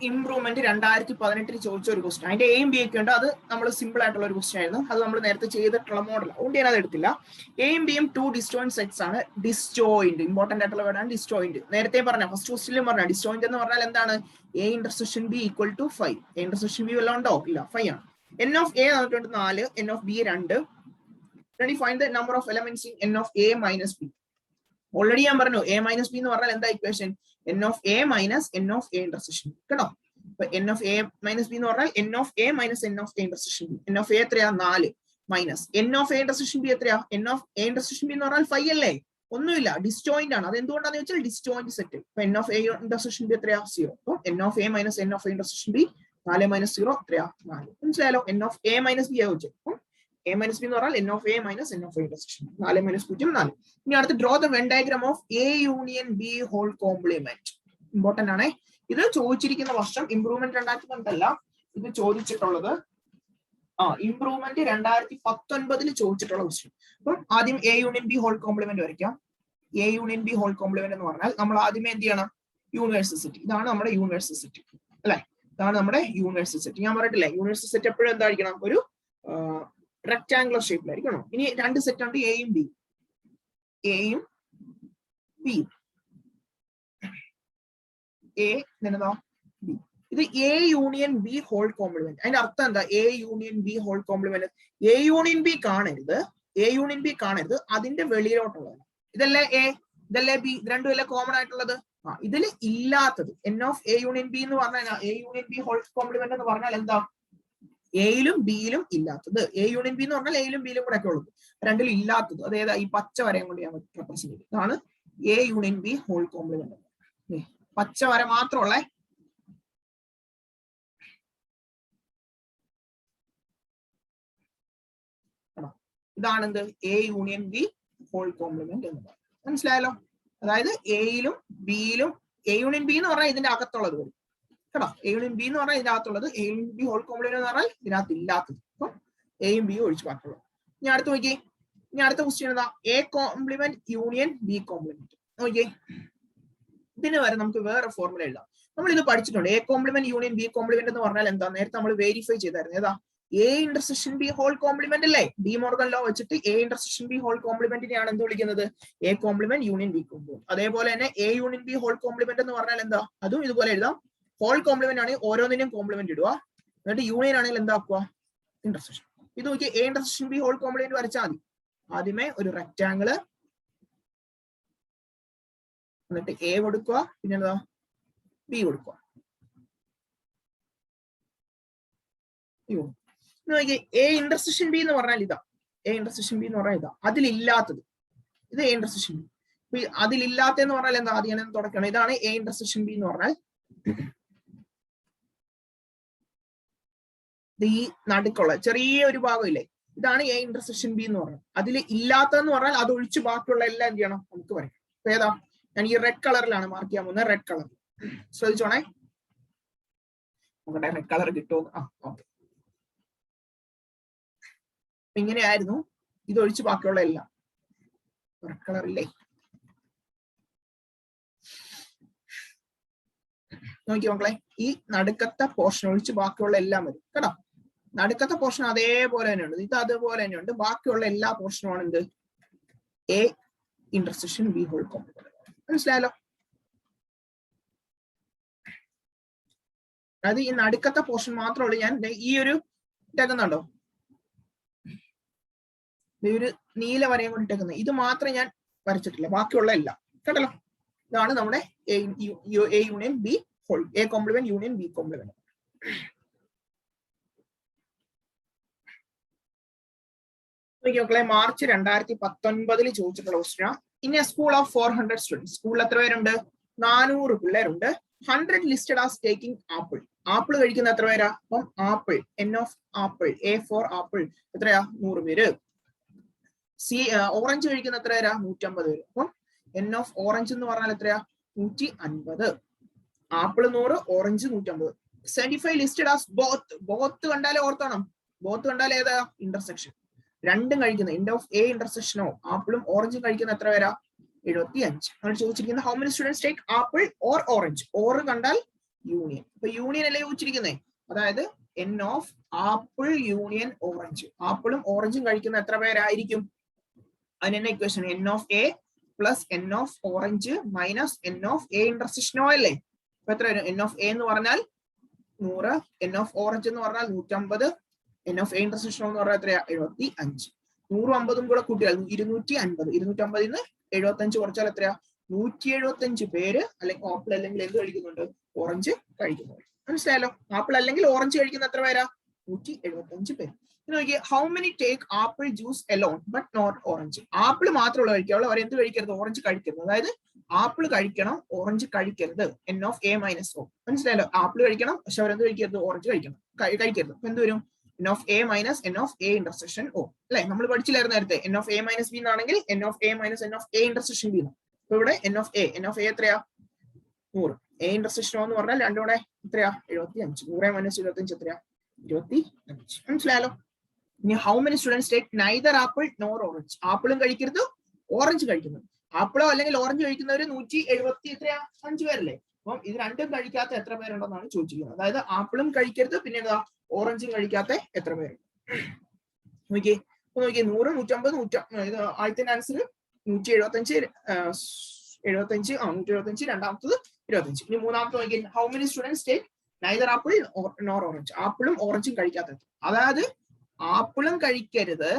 ഇംപ്രൂവ്മെന്റ് 2018 ചോദിച്ച ഒരു ക്വസ്റ്റൻ. അതിന്റെ എയും ബി ഒക്കെ ഉണ്ട്. അത് നമ്മൾ സിമ്പിൾ ആയിട്ടുള്ള ഒരു ക്വസ്റ്റൻ ആയിരുന്നു. അത് നമ്മൾ നേരത്തെ ചെയ്തിട്ടുള്ള മോഡൽ, അതുകൊണ്ട് ഞാൻ അത് എടുത്തില്ല. എയും ബിയും 2 ഡിസ്റ്റോയിന്റ് സെറ്റ്സ് ആണ്. ഡിസ്റ്റോയിന്റ് ഇമ്പോർട്ടന്റ് ആയിട്ടുള്ള വേർഡാണ് ഡിസ്റ്റോയിന്റ്. നേരത്തെ പറഞ്ഞ ഫസ്റ്റ് ക്വസ്റ്റിലും പറഞ്ഞ ഡിസ്റ്റോയിന്റ് എന്ന് പറഞ്ഞാൽ എന്താണ്? A intersection B equal to 5. A intersection B വല്ലതും ഉണ്ടോ? ഇല്ല, 5 ആണ്. എൻ ഓഫ് എ തന്നിട്ടുണ്ട് 4, n of B 2. Find the number of elements in n of A minus B. Already ഞാൻ പറഞ്ഞു എ മൈനസ് ബി എന്ന് പറഞ്ഞാൽ എന്താ equation? N of A minus N of A intersection. കേട്ടോ? അപ്പൊ n of A minus B എന്ന് പറഞ്ഞാൽ N of A minus N of A intersection B. N of A എത്രയാ? 4 minus N of A intersection B എത്രയാ? N of A intersection B എന്ന് പറഞ്ഞാൽ 5 അല്ലേ? ഒന്നുമില്ല, ഡിസ്റ്റോയിന്റ് ആണ്. അത് എന്തുകൊണ്ടാന്ന് വെച്ചാൽ ഡിസ്റ്റോയിന്റ് സെറ്റ്. അപ്പൊ n of A intersection B എത്രയാ? 0. അപ്പൊ n of A minus N of A intersection B 4 minus 0 എത്രയാ? 4. മനസ്സിലായാലോ? N of A minus B ആവുക. എ മൈനസ് ബി എന്ന് പറഞ്ഞാൽ N of A minus N of A intersection. 4 minus 0 4. ഇനി അടുത്ത് draw the Venn diagram of A union B whole complement. Important ആണ്. ഇത് ചോദിച്ചിരിക്കുന്ന വർഷം ഇംപ്രൂവ്മെന്റ് 2012 അല്ല, ഇത് ചോദിച്ചിട്ടുള്ളത് ഇംപ്രൂവ്മെന്റ് 2019 ചോദിച്ചിട്ടുള്ള ക്വസ്റ്റ്യൻ. അപ്പം ആദ്യം A union B whole complement വരയ്ക്കാം. A union B whole complement എന്ന് പറഞ്ഞാൽ നമ്മൾ ആദ്യമേ എന്ത് ചെയ്യണം? Universal set. ഇതാണ് നമ്മുടെ യൂണിവേഴ്സൽ സെറ്റ് അല്ലെ? ഇതാണ് നമ്മുടെ യൂണിവേഴ്സൽ സെറ്റ്. ഞാൻ പറഞ്ഞിട്ടില്ലേ യൂണിവേഴ്സൽ സെറ്റ് എപ്പോഴും എന്തായിരിക്കണം? ഒരു റെക്ടാംഗുലർ ഷേപ്പിലായിരിക്കണം. ഇനി 2 സെറ്റ് ഉണ്ട്, എയും ബി. എയും ബി, എ എന്നതാ ബി. ഇത് A union B whole complement. അതിന്റെ അർത്ഥം എന്താ? A union B whole complement. A union B കാണരുത്, എ യൂണിയൻ ബി കാണരുത്, അതിന്റെ വെളിയിലോട്ടുള്ളത്. ഇതല്ലേ എ, ഇതല്ലേ ബി, ഇത് രണ്ടും അല്ലേ കോമൺ ആയിട്ടുള്ളത്? ഇതിൽ ഇല്ലാത്തത് n of A union B എന്ന് പറഞ്ഞാൽ A union B whole complement എന്ന് പറഞ്ഞാൽ എന്താ? എയിലും ബിയിലും ഇല്ലാത്തത്. എ യൂണിയൻ ബി എന്ന് പറഞ്ഞാൽ എയിലും ബിയിലും കൂടെ ഒക്കെ ഉള്ളത്, രണ്ടിലും ഇല്ലാത്തത്. അതേതാ? ഈ പച്ച വരയും കൊണ്ട് ഞാൻ റെപ്രസെന്റ് ചെയ്തു. ഇതാണ് A union B whole complement. പച്ച വര മാത്രമുള്ള ഇതാണെന്ത്? A union B whole complement എന്ന് പറയുന്നത്. മനസ്സിലായല്ലോ? അതായത് എയിലും ബിയിലും, എ യൂണിയൻ ബി എന്ന് പറഞ്ഞാൽ ഇതിന്റെ അകത്തുള്ളത് വരും കേട്ടോ. എ യൂണിയൻ ബി എന്ന് പറഞ്ഞാൽ ഇതിനകത്തുള്ളത്, A union B whole complement എന്ന് പറഞ്ഞാൽ ഇതിനകത്ത് ഇല്ലാത്തത്. അപ്പം എയും ബിയും ഒഴിച്ചു ബാക്കിയുള്ളത്. ഇനി അടുത്ത് നോക്കിയേ, ഇനി അടുത്ത ക്വസ്റ്റ്യൻ എന്താ? A complement union B complement. നോക്കിയേ, ഇതിന് വരെ നമുക്ക് വേറെ ഫോർമുല എഴുതാം. നമ്മൾ ഇത് പഠിച്ചിട്ടുണ്ട്. A complement union B complement എന്ന് പറഞ്ഞാൽ എന്താ? നേരത്തെ നമ്മൾ വെരിഫൈ ചെയ്തായിരുന്നു. ഏതാ? A intersection B whole complement അല്ലേ? ഡി മോർഗൻ ലോ വെച്ചിട്ട് എ ഇന്റർസെക്ഷൻ ബി ഹോൾ കോംപ്ലിമെന്റിനെയാണ് എന്ത് വിളിക്കുന്നത്? A complement union B complement. അതേപോലെ തന്നെ A union B whole complement എന്ന് പറഞ്ഞാൽ എന്താ? അതും ഇതുപോലെ എഴുതാം. ഹോൾ കോംപ്ലിമെന്റ് ആണെങ്കിൽ ഓരോന്നിനും കോംപ്ലിമെന്റ് ഇടുക, എന്നിട്ട് യൂണിയൻ ആണെങ്കിൽ എന്താക്കുക? ഇന്റർസെക്ഷൻ. ഇത് നോക്കി A intersection B whole complement വരച്ചാൽ മതി. ആദ്യമേ ഒരു റെക്ടാങ്കിള്, എന്നിട്ട് എ കൊടുക്കുക, പിന്നെ എന്താ ബി കൊടുക്കുക. നോക്കി എ ഇന്റർസെക്ഷൻ ബി എന്ന് പറഞ്ഞാൽ ഇതാ, എ ഇന്റർസെക്ഷൻ ബി എന്ന് പറഞ്ഞാൽ ഇതാ, അതിലില്ലാത്തത് ഇത് എ ഇന്റർസെക്ഷൻ ബി. അതിലില്ലാത്തെന്ന് പറഞ്ഞാൽ എന്താ, ആദ്യം ഞാൻ തുടക്കണം. ഇതാണ് എ ഇന്റർസെക്ഷൻ ബി എന്ന് പറഞ്ഞാൽ. ഈ നടുക്കുള്ള ചെറിയ ഒരു ഭാഗമില്ലേ, ഇതാണ് എ ഇന്റർസെക്ഷൻ ബി എന്ന് പറഞ്ഞത്. അതിൽ ഇല്ലാത്തതെന്ന് പറഞ്ഞാൽ അത് ഒഴിച്ച് ബാക്കിയുള്ള എല്ലാം എന്ത് ചെയ്യണം, നമുക്ക് പറയാം. അപ്പൊ ഏതാ, ഞാൻ ഈ റെഡ് കളറിലാണ് മാർക്ക് ചെയ്യാൻ പോകുന്നത്. റെഡ് കളർ ശ്രദ്ധിച്ചോണേ, നോക്കട്ടെ റെഡ് കളർ കിട്ടുമോ. ഓക്കെ, ഇങ്ങനെയായിരുന്നു. ഇതൊഴിച്ച് ബാക്കിയുള്ള എല്ലാം റെഡ് കളറില്ലേ. നോക്കി മക്കളെ, ഈ നടുക്കത്തെ പോർഷൻ ഒഴിച്ച് ബാക്കിയുള്ള എല്ലാം വരും കേട്ടോ. നടുക്കത്തെ പോർഷൻ അതേപോലെ തന്നെയുണ്ട്, ഇത് അതുപോലെ തന്നെയുണ്ട്. ബാക്കിയുള്ള എല്ലാ പോർഷനുമാണ് എന്ത്, A intersection B whole complement. മനസ്സിലായല്ലോ? അതായത് ഈ നടുക്കത്തെ പോർഷൻ മാത്രമുള്ളൂ ഞാൻ ഈ ഒരു ഇട്ടേക്കുന്നുണ്ടോ, ഈ ഒരു നീല വരയും കൊണ്ട് ഇട്ടേക്കുന്നത്. ഇത് മാത്രമേ ഞാൻ വരച്ചിട്ടില്ല, ബാക്കിയുള്ള എല്ലാം കേട്ടല്ലോ. ഇതാണ് നമ്മുടെ A union B whole, A complement union B complement. മക്കളെ, മാർച്ച് 2019 ചോദിച്ചിട്ടുള്ള question. In a school of 400 students, സ്കൂളിൽ എത്ര പേരുണ്ട്, 400 പിള്ളേരുണ്ട്. 100 listed as taking apple. Apple കഴിക്കുന്ന എത്ര പേരാ? അപ്പം apple, n of apple, A for apple എത്രയാ, 100 പേര്. ഓറഞ്ച് കഴിക്കുന്ന എത്ര പേരാ, 150 പേര്. അപ്പം എൻ ഓഫ് ഓറഞ്ച് എന്ന് പറഞ്ഞാൽ എത്രയാ, 150. Apple 100, orange 150. 75 listed as both. Both കണ്ടാലേ ഓർത്തണം, ബോത്ത് കണ്ടാലേ ഏതാ, ഇന്റർസെക്ഷൻ. രണ്ടും കഴിക്കുന്ന, എൻഡ് ഓഫ് എ ഇന്റർസെക്ഷനോ ആപ്പിളും ഓറഞ്ചും കഴിക്കുന്ന എത്ര പേരാ, 75. നമ്മൾ ചോദിച്ചിരിക്കുന്നത് how many students take apple or orange. Or കണ്ടാൽ യൂണിയൻ. ഇപ്പൊ യൂണിയൻ അല്ലേ ചോദിച്ചിരിക്കുന്നേ. അതായത് n of apple union orange. ആപ്പിളും ഓറഞ്ചും കഴിക്കുന്ന എത്ര പേരായിരിക്കും, അതിന് equation n of A plus N of orange minus N of A ഇന്റർസെക്ഷനോ അല്ലേ. അപ്പൊ എത്ര വരും, എൻ ഓഫ് എ എന്ന് പറഞ്ഞാൽ 100, എൻ ഓഫ് ഓറഞ്ച് എന്ന് പറഞ്ഞാൽ 150, എൻ ഓഫ് എ ഇന്റർസെക്ഷൻ എന്ന് പറഞ്ഞാൽ എത്രയാ, 75. 150 കൂടെ കൂട്ടിയാൽ 250. 250 നിന്ന് 75 കുറച്ചാൽ എത്രയാ, 175 പേര് അല്ലെങ്കിൽ ആപ്പിൾ അല്ലെങ്കിൽ എന്ത് കഴിക്കുന്നുണ്ട്, ഓറഞ്ച് കഴിക്കുന്നുണ്ട്. മനസ്സിലായല്ലോ? ആപ്പിൾ അല്ലെങ്കിൽ ഓറഞ്ച് കഴിക്കുന്ന എത്ര പേരാ, 175 പേര്. നോക്കിയേ, how many take apple juice alone but not orange. Apple മാത്രമുള്ള കഴിക്കാവുള്ളൂ, അവർ എന്ത് കഴിക്കരുത്, ഓറഞ്ച് കഴിക്കരുത്. അതായത് ആപ്പിൾ കഴിക്കണം, ഓറഞ്ച് കഴിക്കരുത്. എൻ ഓഫ് എ മൈനസ് ഓ. മനസ്സിലായല്ലോ? ആപ്പിൾ കഴിക്കണം, പക്ഷെ അവരെന്ത് കഴിക്കരുത്, ഓറഞ്ച് കഴിക്കരുത്. അപ്പൊ എന്ത് വരും, N of A minus N of A intersection O അല്ലെ. നമ്മൾ പഠിച്ചില്ലായിരുന്നു നേരത്തെ, n of A minus B എന്നാണെങ്കിൽ N of A minus N of A intersection B. അപ്പൊ ഇവിടെ എൻ ഓഫ് എ എത്രയാ, 100. എ ഇന്റർസെക്ഷൻ എന്ന് പറഞ്ഞാൽ രണ്ടും കൂടെ എത്രയാ, 75. 100 മൈനസ് 25 എത്രയാ, 25. മനസ്സിലായാലോ? ഇനി how many students take neither apple nor orange. ആപ്പിളും കഴിക്കരുത്, ഓറഞ്ച് കഴിക്കുന്നു. ആപ്പിളോ അല്ലെങ്കിൽ ഓറഞ്ച് കഴിക്കുന്നവര് 175 പേരല്ലേ. അപ്പം ഇത് രണ്ടും കഴിക്കാത്ത എത്ര പേരുണ്ടെന്നാണ് ചോദിച്ചിരിക്കുന്നത്. അതായത് ആപ്പിളും കഴിക്കരുത്, പിന്നെ എന്താ, ഓറഞ്ചും കഴിക്കാത്ത എത്ര പേരുണ്ട്. നോക്കിയേ 100, 150, ഇത് ആദ്യത്തെ ആൻസർ 175, 175, രണ്ടാമത്തത് 25. ഇനി മൂന്നാമത്തെ നോക്കിയേ, how many students take neither apple nor orange. ആപ്പിളും ഓറഞ്ചും കഴിക്കാത്ത. അതായത് ആപ്പിളും കഴിക്കരുത്,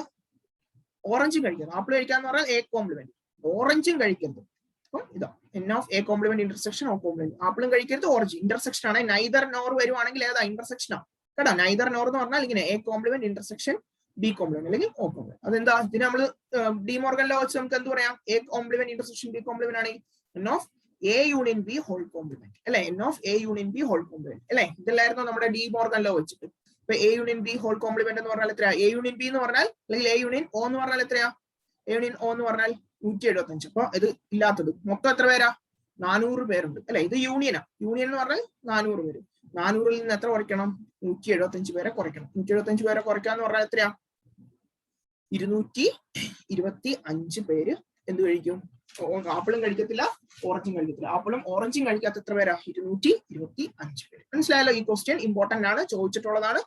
ഓറഞ്ചും കഴിക്കരുത്. ആപ്പിൾ കഴിക്കാന്ന് പറഞ്ഞാൽ എ കോംപ്ലിമെന്റ്, ഓറഞ്ചും കഴിക്കരുത്. അപ്പം ഇതാ n of A complement intersection O complement. ആപ്പിളും കഴിക്കരുത്, ഓറഞ്ച് ഇന്റർസെക്ഷൻ ആണ്. നൈദർ നോർ വരുവാണെങ്കിൽ ഏതാ, ഇന്റർസെക്ഷൻ ആണ് കേട്ടോ. നൈദർ നോർ എന്ന് പറഞ്ഞാൽ ഇങ്ങനെ A complement intersection B complement അല്ലെങ്കിൽ ഓ കോംപ്ലിമെന്റ്. അതെന്താ, ഇതിന് നമ്മൾ ഡി മോർഗൻ ലോ വെച്ച് നമുക്ക് എന്ത് പറയാം, A complement intersection B complement ആണെങ്കിൽ n of A union B whole complement അല്ലെ. N of A union B whole complement അല്ലെ. ഇതല്ലായിരുന്നു നമ്മുടെ ഡി മോർഗൻ ലോ വെച്ചിട്ട്. ഇപ്പൊ A union B whole complement എന്ന് പറഞ്ഞാൽ എത്രയാ, എ യൂണിയൻ ബി എന്ന് പറഞ്ഞാൽ അല്ലെങ്കിൽ എ യൂണിയൻ ഓ എന്ന് പറഞ്ഞാൽ എത്രയാ, എ യൂണിയൻ ഓ എന്ന് പറഞ്ഞാൽ 175. അപ്പൊ ഇത് ഇല്ലാത്തത് മൊത്തം എത്ര പേരാ, 400 പേരുണ്ട് അല്ലെ. ഇത് യൂണിയനാ. യൂണിയൻ എന്ന് പറഞ്ഞാൽ 400 പേര്. 400-ൽ നിന്ന് എത്ര കുറയ്ക്കണം, 175 പേരെ കുറയ്ക്കണം. 175 പേരെ കുറയ്ക്കാന്ന് പറഞ്ഞാൽ എത്രയാ, 225 പേര് എന്ത് കഴിക്കും, ആപ്പിളും കഴിക്കത്തില്ല, ഓറഞ്ചും കഴിക്കത്തില്ല. ആപ്പിളും ഓറഞ്ചും കഴിക്കാത്ത എത്ര പേരാ, 225 പേര്. മനസ്സിലായല്ലോ? ഈ ക്വസ്റ്റ്യൻ ഇമ്പോർട്ടന്റ് ആണ്, ചോദിച്ചിട്ടുള്ളതാണ്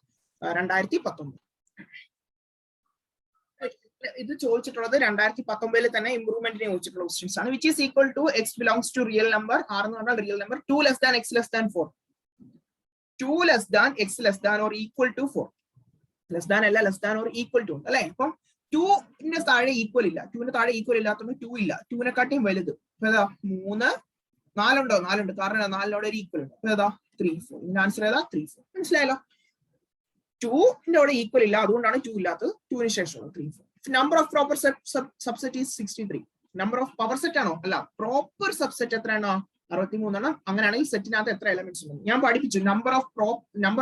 2019. ഇത് ചോദിച്ചിട്ടുള്ളത് 2019 തന്നെ ഇംപ്രൂവ്മെന്റിനെ ചോദിച്ചിട്ടുള്ള ക്വസ്റ്റ്യൻസ് ആണ്. Which is equal to x belongs to real number. R എന്ന് പറഞ്ഞാൽ real number. 2 less than x less than 4. 2 less than x less than or equal to 4. Less than അല്ല, less than or equal to ഉണ്ട് അല്ലെ. അപ്പം 2ന്റെ താഴെ ഈക്വൽ ഇല്ല, 2ന്റെ താഴെ ഈക്വൽ ഇല്ലാത്തതുകൊണ്ട് 2 ഇല്ല, 2നെക്കാട്ടിയും വലുത് ഏതാ 3, 4 ഉണ്ടോ, 4 ഉണ്ട്, കാരണം 4നോടെ ഒരു ഈക്വൽ ഉണ്ട്. അപ്പൊ ഏതാ 3, 4. ഇതിന്റെ ആൻസർ ഏതാ 3, 4. മനസ്സിലായല്ലോ. 2ന്റെ അവിടെ ഈക്വൽ ഇല്ല, അതുകൊണ്ടാണ് 2 ഇല്ലാത്തത്. 2ന് ശേഷമുള്ള 3, 4. Number of proper subset is 63. Number of power set ആണോ, അല്ല, പ്രോപ്പർ സബ്സെറ്റ് എത്രയാണോ 63 എണ്ണം. അങ്ങനെയാണെങ്കിൽ സെറ്റിനകത്ത് എത്ര എലമെന്റ്സ് ഉണ്ട് ഞാൻ പഠിപ്പിച്ചു. നമ്പർ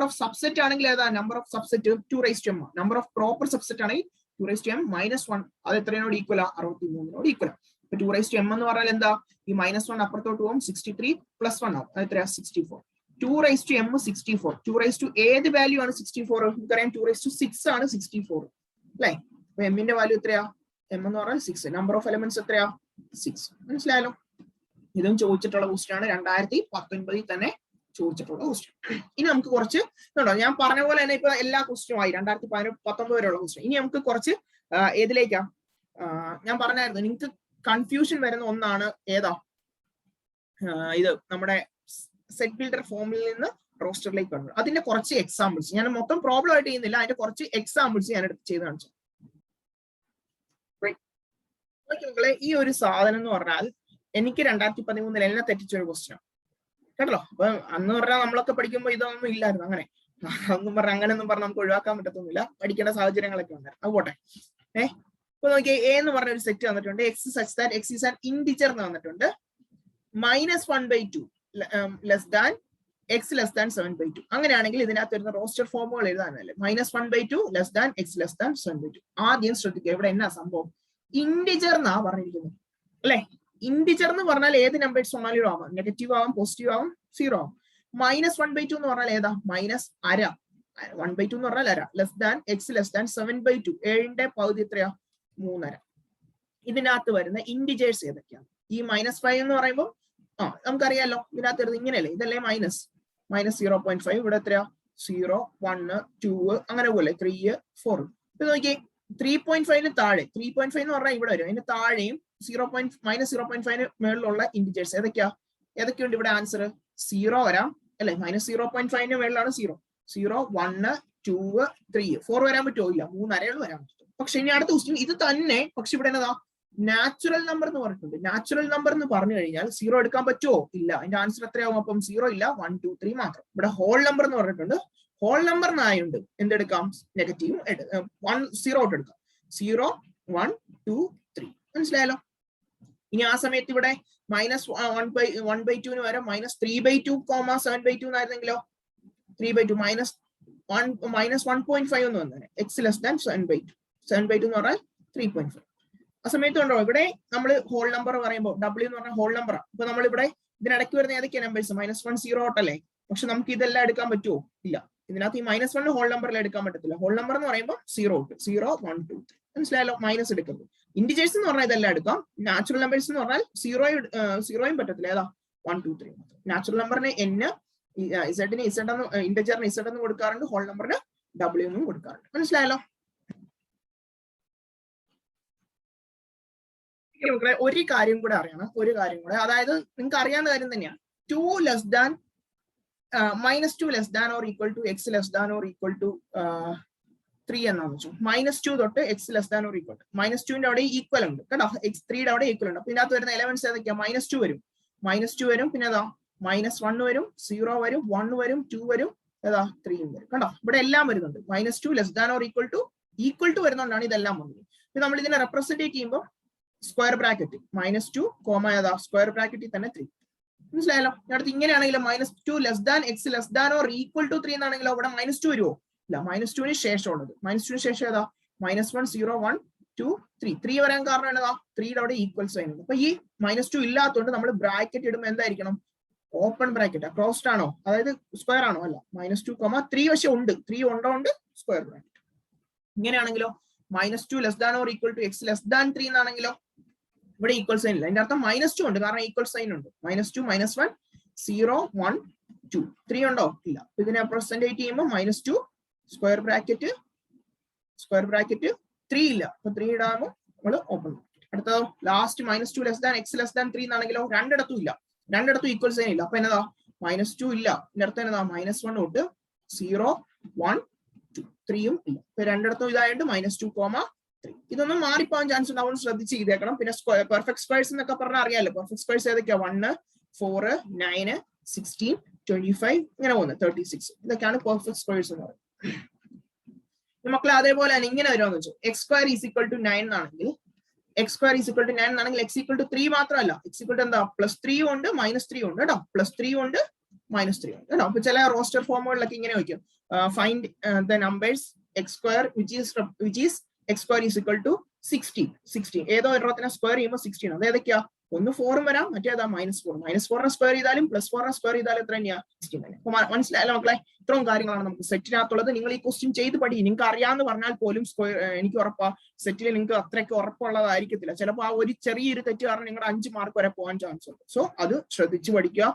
ഓഫ് സബ്സെറ്റ് ആണെങ്കിൽ ഏതാ number of subset 2m. Number of proper subset ആണെങ്കിൽ 2m - 1. അത് എത്രയോട് ഈക്വൽ ആ 63നോട് ഈക്വൽ. ഇപ്പൊ 2m എന്ന് പറഞ്ഞാൽ എന്താ, ഈ -1 അപ്പുറത്തോട്ട് പോകും, 63 + 1 ആവും, അത് എത്രയാ 64. 2m 64. 2 ഏത് വാല്യൂ ആണ് 64? നമുക്കറിയാം 2/6 ആണ് 64 അല്ലെ. അപ്പൊ എമ്മിന്റെ വാല്യൂ എത്രയാ, m എന്ന് പറഞ്ഞാൽ 6. നമ്പർ ഓഫ് എലമെന്റ്സ് എത്രയാ 6. മനസ്സിലായാലോ. ഇതും ചോദിച്ചിട്ടുള്ള ക്വസ്റ്റ്യൻ ആണ്, 2019 തന്നെ ചോദിച്ചിട്ടുള്ള ക്വസ്റ്റ്യൻ. ഇനി നമുക്ക് കുറച്ച് കണ്ടോ, ഞാൻ പറഞ്ഞ പോലെ തന്നെ ഇപ്പൊ എല്ലാ ക്വസ്റ്റ്യനും ആയി 2019 വരെയുള്ള ക്വസ്റ്റ്യൻ. ഇനി നമുക്ക് കുറച്ച് ഏതിലേക്കാ, ഞാൻ പറഞ്ഞായിരുന്നു നിങ്ങൾക്ക് കൺഫ്യൂഷൻ വരുന്ന ഒന്നാണ് ഏതാ, ഇത് നമ്മുടെ സെറ്റ് ബിൽഡർ ഫോമിൽ നിന്ന് റോസ്റ്ററിലേക്ക് വന്നത്. അതിന്റെ കുറച്ച് എക്സാമ്പിൾസ് ഞാൻ മൊത്തം പ്രോബ്ലം ആയിട്ട് ചെയ്യുന്നില്ല, അതിന്റെ കുറച്ച് എക്സാമ്പിൾസ് ഞാൻ എടുത്ത് ചെയ്ത് കാണിച്ചു. ഈ ഒരു സാധനം എന്ന് പറഞ്ഞാൽ എനിക്ക് 2013 എന്നെ തെറ്റിച്ചൊരു ക്വസ്റ്റ്യൻ കേട്ടോ. അപ്പൊ അന്ന് പറഞ്ഞാൽ നമ്മളൊക്കെ പഠിക്കുമ്പോൾ ഇതൊന്നും ഇല്ലായിരുന്നു, അങ്ങനെ അങ്ങനെയൊന്നും പറഞ്ഞാൽ നമുക്ക് ഒഴിവാക്കാൻ പറ്റത്തൊന്നുമില്ല, പഠിക്കേണ്ട സാഹചര്യങ്ങളൊക്കെ ഉണ്ടായിരുന്നു. അത് പോട്ടെ. ഇപ്പൊ നോക്കിയാൽ എ എന്ന് പറഞ്ഞ ഒരു സെറ്റ് വന്നിട്ടുണ്ട്, x such that x is an integer എന്ന് വന്നിട്ടുണ്ട്, -1/2 less than x less than 7/2. അങ്ങനെയാണെങ്കിൽ ഇതിനകത്ത് വരുന്ന റോസ്റ്റർ ഫോമുകൾ എഴുതാനല്ലേ, -1/2 less than x less than 7/2. ആദ്യം ശ്രദ്ധിക്കുക, ഇവിടെ എന്നാ സംഭവം, ഇൻഡിജർ എന്നാ പറഞ്ഞിരിക്കുന്നത് അല്ലെ. ഇൻഡിജർ എന്ന് പറഞ്ഞാൽ ഏത് നമ്പേഴ്സ് വേണമെങ്കിലും ആവാം, നെഗറ്റീവ് ആവാം, പോസിറ്റീവ് ആവാം, 0 ആവാം. -1/2 എന്ന് പറഞ്ഞാൽ ഏതാ, -1/2. 1/2 എന്ന് പറഞ്ഞാൽ 1/2 less than x less than 7/2. 7ന്റെ പകുതി എത്രയാ 3.5. ഇതിനകത്ത് വരുന്ന ഇൻഡിജേഴ്സ് ഏതൊക്കെയാണ്? ഈ -5 എന്ന് പറയുമ്പോൾ നമുക്കറിയാലോ, ഇതിനകത്ത് വരുന്നത് ഇങ്ങനെയല്ലേ, ഇതല്ലേ -0.5. ഇവിടെ എത്രയാ 0, 1, 2 അങ്ങനെ പോലെ 3, 4. ഇപ്പൊ നോക്കിയേ 3.5ന് താഴെ, 3.5 എന്ന് പറഞ്ഞാൽ ഇവിടെ വരും, അതിന് താഴെയും -0.5ന് മേളിലുള്ള ഇൻഡിജേഴ്സ് ഏതൊക്കെയുണ്ട് ഇവിടെ? ആൻസർ 0 വരാം അല്ലെ, -0.5ന് മേളിലാണ് 0, 1, 2, 3, 4 വരാൻ പറ്റുമോ? ഇല്ല, 3.5 വരാൻ പറ്റും. പക്ഷെ ഇനി അടുത്ത ക്വസ്റ്റ്യൻ ഇത് തന്നെ, പക്ഷെ ഇവിടെ എന്നതാ നാച്ചുറൽ നമ്പർ എന്ന് പറഞ്ഞിട്ടുണ്ട്. നാച്ചുറൽ നമ്പർ എന്ന് പറഞ്ഞു കഴിഞ്ഞാൽ 0 എടുക്കാൻ പറ്റുമോ? ഇല്ല. അതിന്റെ ആൻസർ എത്രയാവും? അപ്പം 0 ഇല്ല, 1, 2, 3 മാത്രം. ഇവിടെ ഹോൾ നമ്പർ എന്ന് പറഞ്ഞിട്ടുണ്ട്, ഹോൾ നമ്പറിനായുണ്ട് എന്തെടുക്കാം, നെഗറ്റീവ് 0 ഔട്ട് എടുക്കാം, 0, 1, 2, 3. മനസ്സിലായല്ലോ. ഇനി ആ സമയത്ത് ഇവിടെ -1/2 വരെ -3/2, 7/2 എന്നായിരുന്നെങ്കിലോ, 3/2 -1.5 എന്ന് വന്നേ, എക്സ് ലെസ് ദാൻ 7/2. 7/2 എന്ന് പറഞ്ഞാൽ 3.5. ആ സമയത്ത് ഉണ്ടോ ഇവിടെ നമ്മൾ ഹോൾ നമ്പർ പറയുമ്പോൾ W എന്ന് പറഞ്ഞാൽ ഹോൾ നമ്പർ. അപ്പൊ നമ്മൾ ഇവിടെ ഇതിനിടയ്ക്ക് വരുന്ന ഏതൊക്കെയാ നമ്പേഴ്സ്? -1, 0 ഔട്ടല്ലേ. പക്ഷെ നമുക്ക് ഇതെല്ലാം എടുക്കാൻ പറ്റുമോ? ഇല്ല. ഇതിനകത്ത് ഈ -1 ഹോൾ നമ്പറിൽ എടുക്കാൻ പറ്റത്തില്ല. ഹോൾ നമ്പർ എന്ന് പറയുമ്പോൾ 0 ഔട്ട്, 0, 1, 2, 3. മനസ്സിലായല്ലോ. മൈനസ് എടുക്കുന്നത്. ഇന്റിജേഴ്സ് എന്ന് പറഞ്ഞാൽ ഇതെല്ലാം എടുക്കാം. നാച്ചുറൽ നമ്പേഴ്സ് എന്ന് പറഞ്ഞാൽ 0യും പറ്റത്തില്ല. ഏതാ 1, 2, 3. നാച്ചുറൽ നമ്പറിന് n, ഇസഡിന് ഇസഡ് എന്ന്, ഇന്റിജറിന് ഇസഡ് എന്ന് കൊടുക്കാറുണ്ട്, ഹോൾ നമ്പറിന് W എന്നും കൊടുക്കാറുണ്ട്. മനസ്സിലായല്ലോ. ഒരു കാര്യം കൂടെ അറിയണം, അതായത് നിങ്ങൾക്ക് അറിയാവുന്ന കാര്യം തന്നെയാണ്. -2 less than or equal to x less than or equal to 3 എന്നാന്ന് വെച്ചു. -2 തൊട്ട് x less than or equal to, -2ന്റെ അവിടെ ഈക്വൽ ഉണ്ട് കേട്ടോ, x3യുടെ അവിടെ ഈക്വൽ ഉണ്ട്. അപ്പൊ ഇതിനകത്ത് വരുന്ന എലമെന്റ്സ് ഏതൊക്കെയാ? -2 വരും, പിന്നെ ഏതാ -1 വരും, 0 വരും, 1 വരും, 2 വരും, ഏതാ 3 വരും കേട്ടോ. ഇവിടെ എല്ലാം വരുന്നുണ്ട്. -2 less than or equal to വരുന്നതുകൊണ്ടാണ് ഇതെല്ലാം വന്നത്. ഇപ്പൊ നമ്മൾ ഇതിനെ റെപ്രസെന്റ് ചെയ്യുമ്പോൾ സ്ക്വയർ ബ്രാക്കറ്റ് -2, ഏതാ സ്ക്വയർ ബ്രാക്കറ്റിൽ തന്നെ 3. മനസ്സിലായല്ലോ. അടുത്ത് ഇങ്ങനെയാണെങ്കിലും -2 less than x less than or equal to 3 എന്നാണെങ്കിലോ ഇവിടെ -2 വരുമോ? ഇല്ല. -2ന് ശേഷമുള്ളത്, -2ന് ശേഷം ഏതാ 1, 0, 1, 2, 3. 3 വരാൻ കാരണം എന്നതാ 3യുടെ അവിടെ ഈക്വൽ സൈൻ ഉണ്ട്. അപ്പൊ ഈ -2 ഇല്ലാത്തതുകൊണ്ട് നമ്മൾ ബ്രാക്കറ്റ് ഇടുമ്പോൾ എന്തായിരിക്കണം? Open bracket. ക്ലോസ്ഡ് ആണോ? അതായത് സ്ക്വയർ ആണോ? അല്ല. -2, 3 പക്ഷെ ഉണ്ട്, 3 ഉണ്ടോണ്ട് സ്ക്വയർ ബ്രാക്കറ്റ്. ഇങ്ങനെയാണെങ്കിലോ -2 less than or equal to x less than 3 എന്നാണെങ്കിലോ ഇവിടെ ഈക്വൽ സൈൻ ഇല്ല. അതിന്റെ അർത്ഥം -2 ഉണ്ട്, കാരണം ഈക്വൽ സൈൻ ഉണ്ട്. -2, -1, 0, 1, 2, 3 ഉണ്ടോ? ഇല്ല. ഇതിനെ റെപ്രസെന്റ് ചെയ്യുമ്പോൾ -2 സ്ക്വയർ ബ്രാക്കറ്റ് 3 ഇല്ല. അപ്പൊ 3 ഇടാകുമ്പോൾ നമ്മൾ ഓപ്പൺ ബ്രാക്കറ്റ്. അടുത്തതോ last -2 less than x less than 3 എന്നാണെങ്കിലോ രണ്ടിടത്തും ഇല്ല, രണ്ടിടത്തും ഈക്വൽ സൈൻ ഇല്ല. അപ്പൊ എന്നതാ -2 ഇല്ല. ഇതിന്റെ അർത്ഥം എന്നതാ -1 തൊട്ട് 0, 1, 2. 3യും ഇല്ല. ഇപ്പൊ രണ്ടിടത്തും ഇതായിട്ട് -2, 3. ഇതൊന്നും മാറിപ്പോവാൻ ചാൻസ് ഉണ്ട്, അതുകൊണ്ട് ശ്രദ്ധിച്ച് ചെയ്തേക്കണം. പിന്നെ പെർഫെക്റ്റ് സ്ക്വയർസ് എന്നൊക്കെ പറഞ്ഞാൽ അറിയാലോ. പെർഫെക്റ്റ് സ്ക്വയർസ് ഏതൊക്കെയാ? 1, 4, 9, 16, 25 ഇങ്ങനെ പോകുന്നത് 36. ഇതൊക്കെയാണ് പെർഫെക്റ്റ് സ്ക്വയർസ് എന്ന് പറയുന്നത്. മക്കളെ അതേപോലെ തന്നെ ഇങ്ങനെ വരുവാന്ന് വെച്ചു, x² = 9 എന്നാണെങ്കിൽ x² = 9 എന്നാണെങ്കിൽ x = 3 മാത്രമല്ല, x എന്താ +3 ഉണ്ട് -3 ഉണ്ട് കേട്ടോ. +3 ഉണ്ട് -3 ഉണ്ട് കേട്ടോ. അപ്പൊ ചില റോസ്റ്റർ ഫോമുകളിലൊക്കെ ഇങ്ങനെ വയ്ക്കും, find the numbers x² which is x² = 16. ഏതോ ഒരെണ്ണത്തിനെ സ്ക്വയർ ചെയ്യുമ്പോൾ 16. അത് ഏതൊക്കെയാ? ഒന്ന് 4 വരാം, മറ്റേതാ -4. -4 സ്ക്വയർ ചെയ്താലും +4 സ്ക്വയർ ചെയ്താലും എത്ര തന്നെയാ? 16 തന്നെ. മനസ്സിലായല്ലോ മക്കളെ? ഇത്രയും കാര്യങ്ങളാണ് നമുക്ക് സെറ്റിനകത്തുള്ളത്. നിങ്ങൾ ഈ ക്വസ്റ്റ്യൻ ചെയ്ത് പഠിക്കും. നിങ്ങൾക്ക് അറിയാമെന്ന് പറഞ്ഞാൽ പോലും എനിക്ക് ഉറപ്പാ സെറ്റിൽ നിങ്ങൾക്ക് അത്രയ്ക്ക് ഉറപ്പുള്ളതായിരിക്കത്തില്ല. ചിലപ്പോൾ ആ ഒരു ചെറിയൊരു തെറ്റ് കാരണം നിങ്ങളുടെ 5 മാർക്ക് വരെ പോകാൻ ചാൻസ് ഉണ്ട്. സോ അത് ശ്രദ്ധിച്ച് പഠിക്കുക.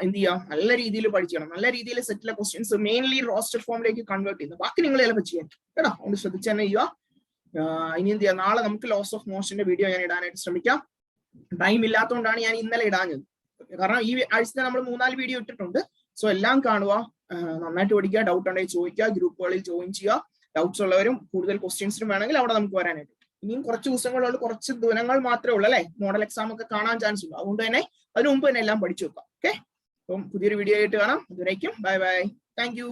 എന്ത് ചെയ്യുക? നല്ല രീതിയിൽ പഠിക്കണം. നല്ല രീതിയിൽ സെറ്റിലെ ക്വസ്റ്റ്യൻസ് മെയിൻലി റോസ്റ്റർ ഫോമിലേക്ക് കൺവേർട്ട് ചെയ്യുന്നത്. ബാക്കി നിങ്ങൾ ചിലപ്പോൾ ചെയ്യാൻ കേട്ടോ. അതുകൊണ്ട് ശ്രദ്ധിച്ച് തന്നെ ചെയ്യുക. ഇനി എന്ത് ചെയ്യുക? നാളെ നമുക്ക് ലോസ് ഓഫ് മോഷന്റെ വീഡിയോ ഞാൻ ഇടാനായിട്ട് ശ്രമിക്കാം. ടൈം ഇല്ലാത്തതുകൊണ്ടാണ് ഞാൻ ഇന്നലെ ഇടാഞ്ഞത്. കാരണം ഈ ആഴ്ച നമ്മൾ 3-4 വീഡിയോ ഇട്ടിട്ടുണ്ട്. സോ എല്ലാം കാണുക, നന്നായിട്ട് പഠിക്കുക. ഡൗട്ട് ഉണ്ടെങ്കിൽ ചോദിക്കുക, ഗ്രൂപ്പുകളിൽ ജോയിൻ ചെയ്യുക. ഡൗട്ട്സ് ഉള്ളവരും കൂടുതൽ ക്വസ്റ്റ്യൻസിനും വേണമെങ്കിൽ അവിടെ നമുക്ക് വരാനായിട്ട്. ഇനിയും കുറച്ച് ദിവസങ്ങളുള്ള കുറച്ച് ദിനങ്ങൾ മാത്രമേ ഉള്ളൂ അല്ലെ, മോഡൽ എക്സാം ഒക്കെ കാണാൻ ചാൻസ് ഉണ്ട്. അതുകൊണ്ട് തന്നെ അതിന് മുമ്പ് തന്നെ എല്ലാം പഠിച്ചു വെക്കാം. ഓക്കെ, അപ്പം പുതിയൊരു വീഡിയോ ആയിട്ട് കാണാം. അതുവരേക്കും ബൈ ബൈ. Thank you.